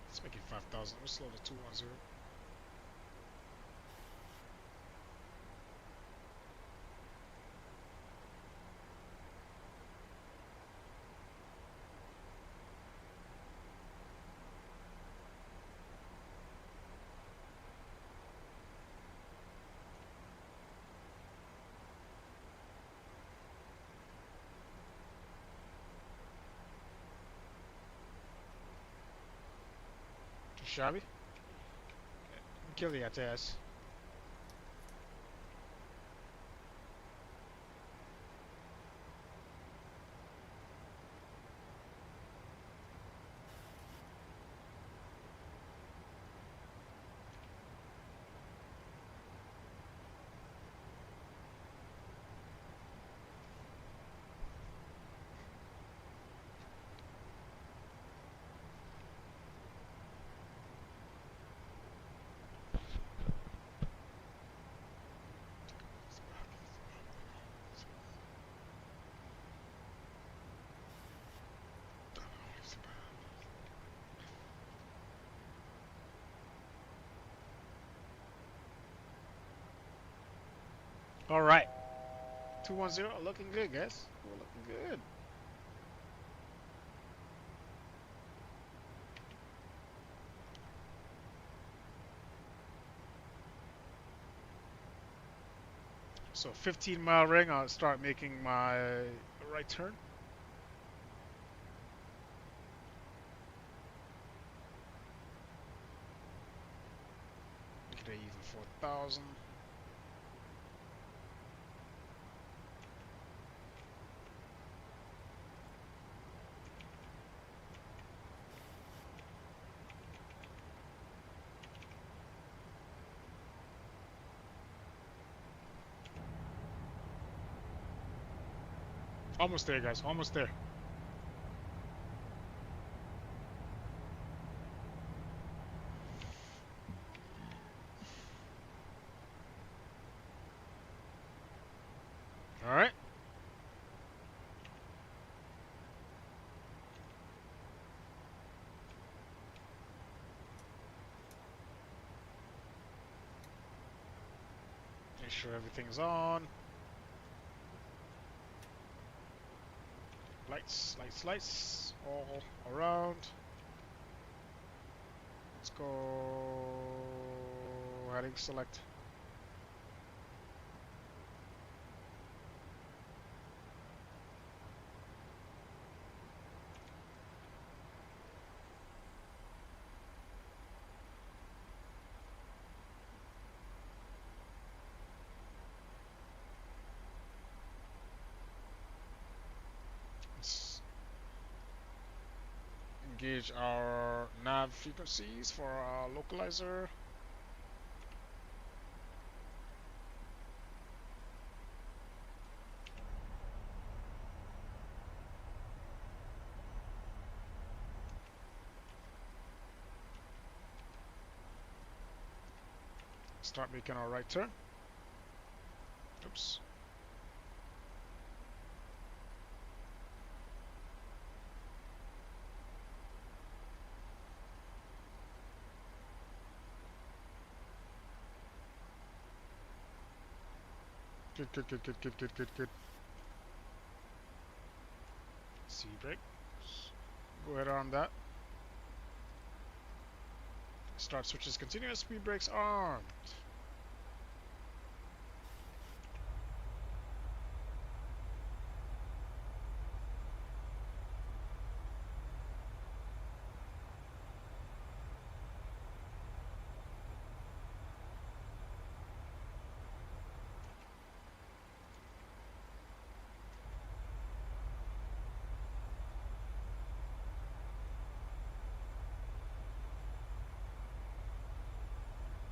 Let's make it 5,000. We'll slow to 210. Shabby? Kill the ass. All right, 210, looking good, guys. We're looking good. So 15-mile ring, I'll start making my right turn. Make it even 4,000. Almost there, guys. Almost there. All right. Make sure everything's on. Lights, lights, lights, all around. Let's go. Heading select. Engage our nav frequencies for our localizer. Start making our right turn. Oops. Good. C brake. Go ahead on that. Start switches continuous, speed brakes armed.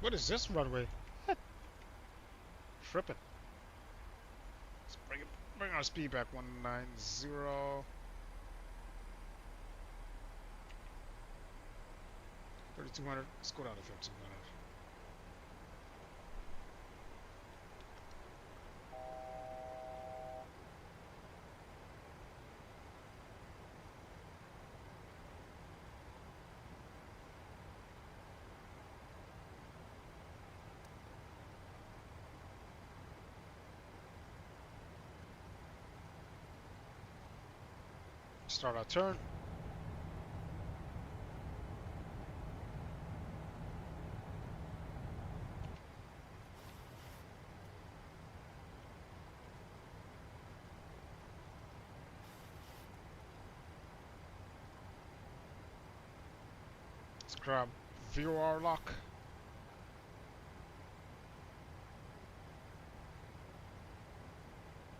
What is this runway? What? Tripping. Let's bring our speed back 190. 3200. Let's go down to 1300. Start our turn. Let's grab Vigor lock.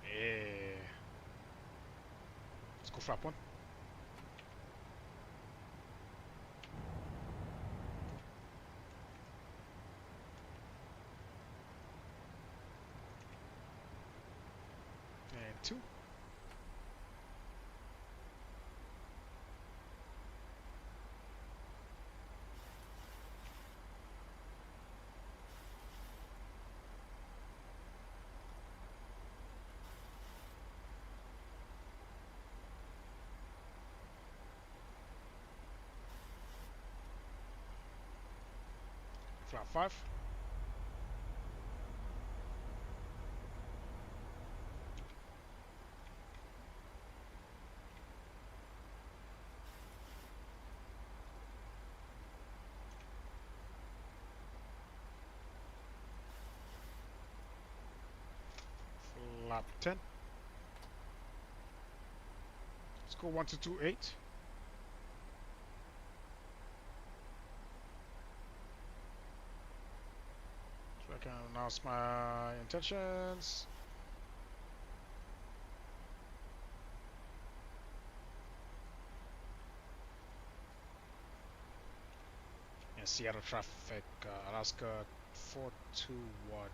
Yeah. Let's go flap one. And two. Flap five. Flap 10. Let's go 1228. So I can announce my intentions. Yeah, Seattle traffic, Alaska 421 on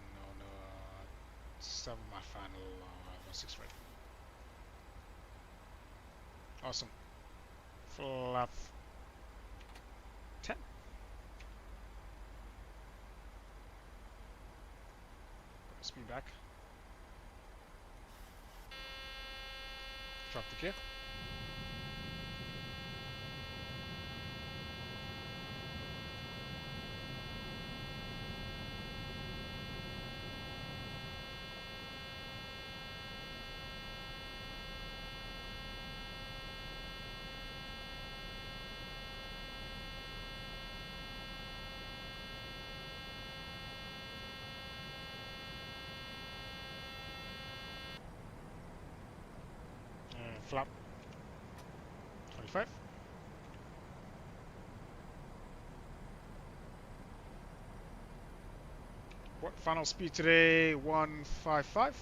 7 my final 16 right. Awesome. Flap 10. Speed back. Drop the gear. Flap 25. What final speed today? 155.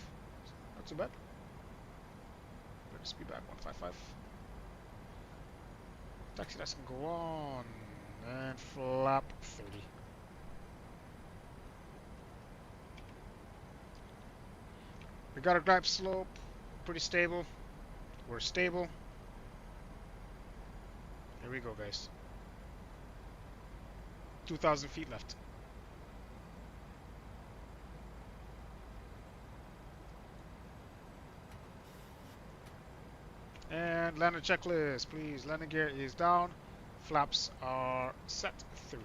Not too bad. Better speed back 155. Taxi doesn't go on. And flap 30. We got a glide slope. Pretty stable. We're stable. Here we go, guys. 2,000 feet left. And landing checklist, please. Landing gear is down. Flaps are set 30.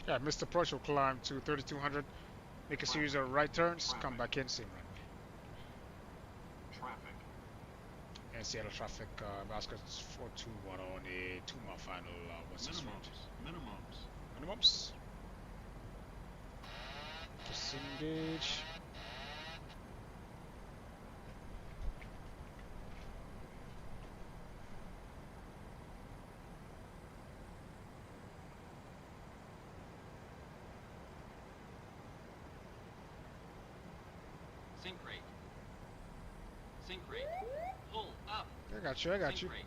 Yeah, Mr. Approach will climb to 3,200, make a series of right turns, come back in, same runway. Traffic. And Seattle traffic, Alaska 421 on a 2-mile final, 16 Minimums. Disengage. Sync rate. Sync rate. Pull up. I got you. Sync rate.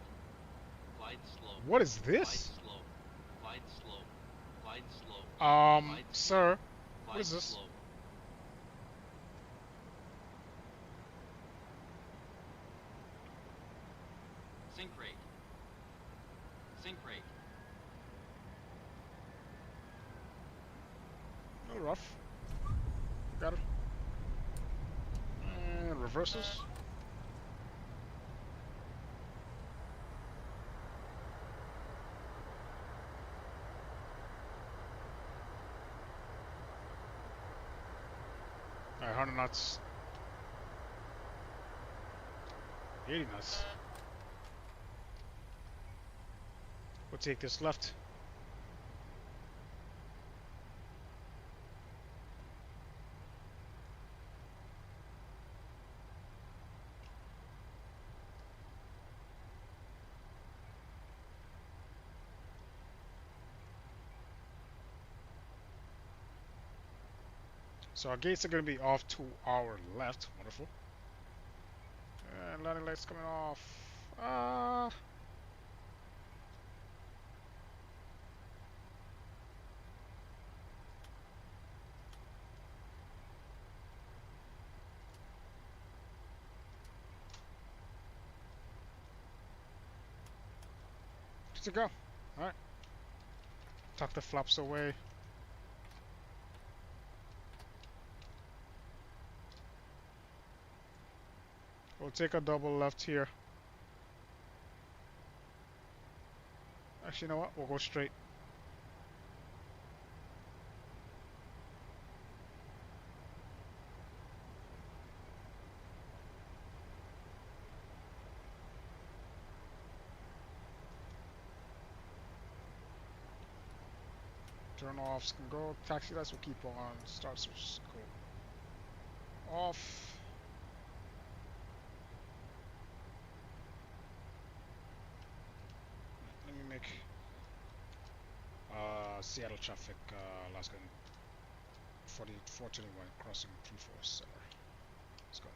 Glide slow. What is this? Glide slow. Glide slow. Glide slow. Glide sir, slow. what is this? Slow. Sync rate. Sync rate. A little rough. Got it. And reverses. Alright, 100 knots. 80 knots. We'll take this left. So our gates are going to be off to our left. Wonderful. And landing lights coming off. Good to go. Alright. Tuck the flaps away. We'll take a double left here. Actually, you know what? We'll go straight. Turn offs can go. Taxi lights will keep on. Start switches go off. Let me make Seattle traffic, Alaska 421 crossing 347. Let's go.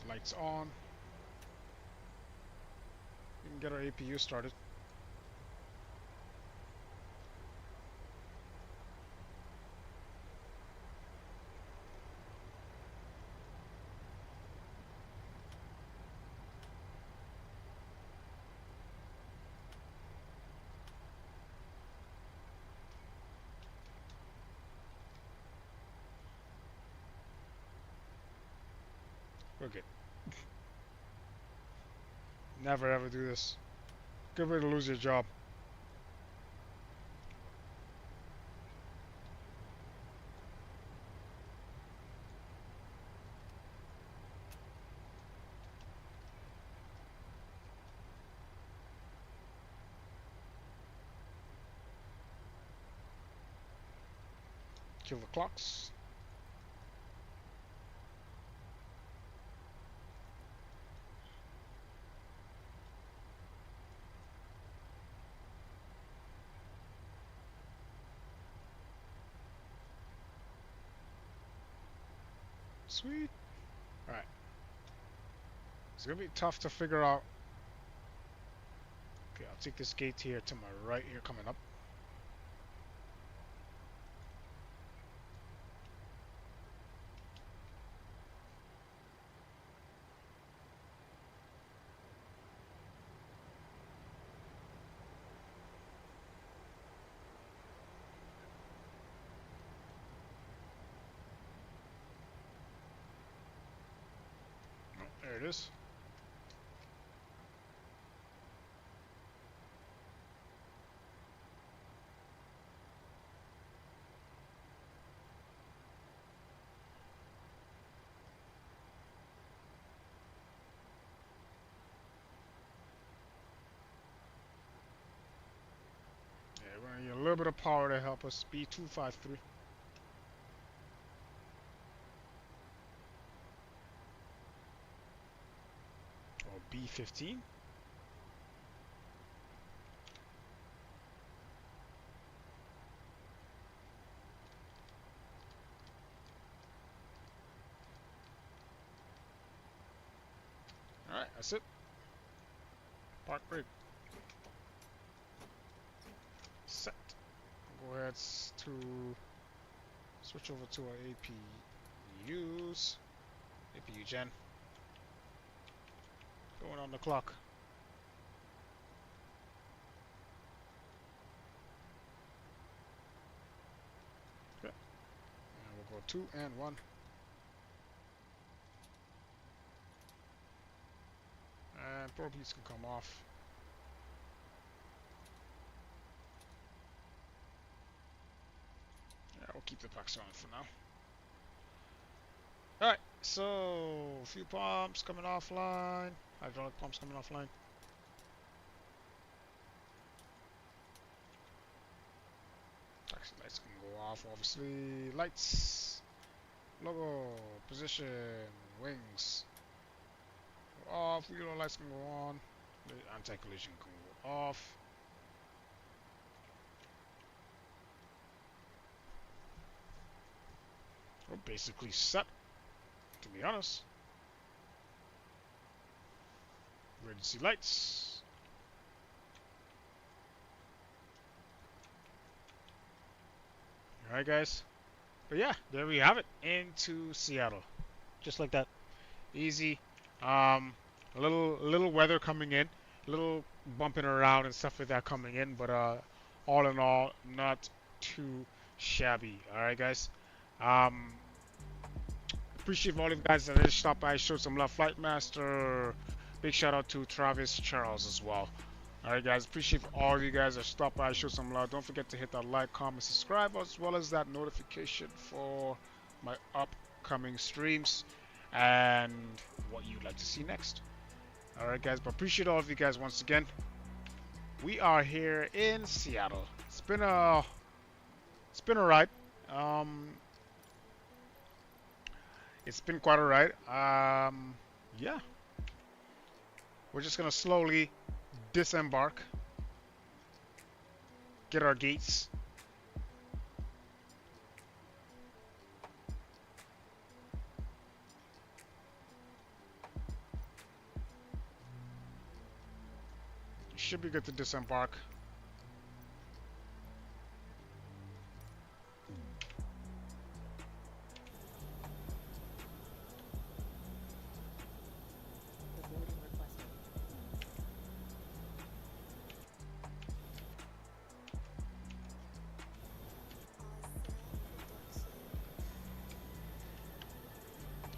Lights on. We can get our APU started. We're good. Never ever do this. Good way to lose your job. Kill the clocks. Sweet. Alright. It's gonna be tough to figure out. Okay, I'll take this gate here to my right here coming up. There it is. little bit of power to help us. B253. Or B15. Alright, that's it. Park brake. Set. Go ahead to switch over to our APUs. APU gen. Going on the clock. Okay. And we'll go 2 and 1. And probe heats can come off. Yeah, we'll keep the packs on for now. Alright, so a few pumps coming offline. Hydraulic pumps coming offline. Taxi lights can go off, obviously. Lights, logo, position, wings. Off, wheel lights can go on, the anti-collision can go off. We're basically set, to be honest. Emergency lights. Alright guys, but yeah, there we have it, into Seattle, just like that, easy. A little weather coming in, a little bumping around and stuff like that coming in, but all in all, not too shabby. All right, guys. Appreciate all of you guys that did stop by, showed some love. Flight Master, big shout out to Travis Charles as well. All right, guys. Appreciate all of you guys that stopped by, showed some love. Don't forget to hit that like, comment, subscribe, as well as that notification for my upcoming streams and what you'd like to see next. Alright guys, but appreciate all of you guys once again. We are here in Seattle. It's been a ride. It's been quite a ride. Yeah. We're just gonna slowly disembark. Get our gates. Should be good to disembark.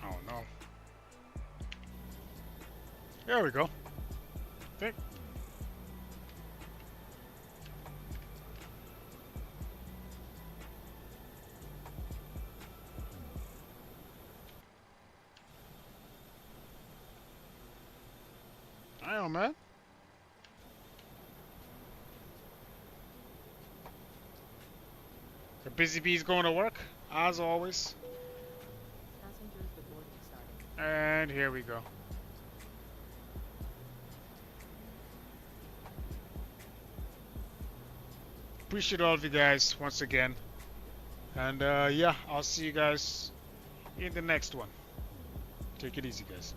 Oh no. There we go. Think. I don't know, man. The busy bee's going to work, as always. And here we go. Appreciate all of you guys once again. And yeah, I'll see you guys in the next one. Take it easy, guys.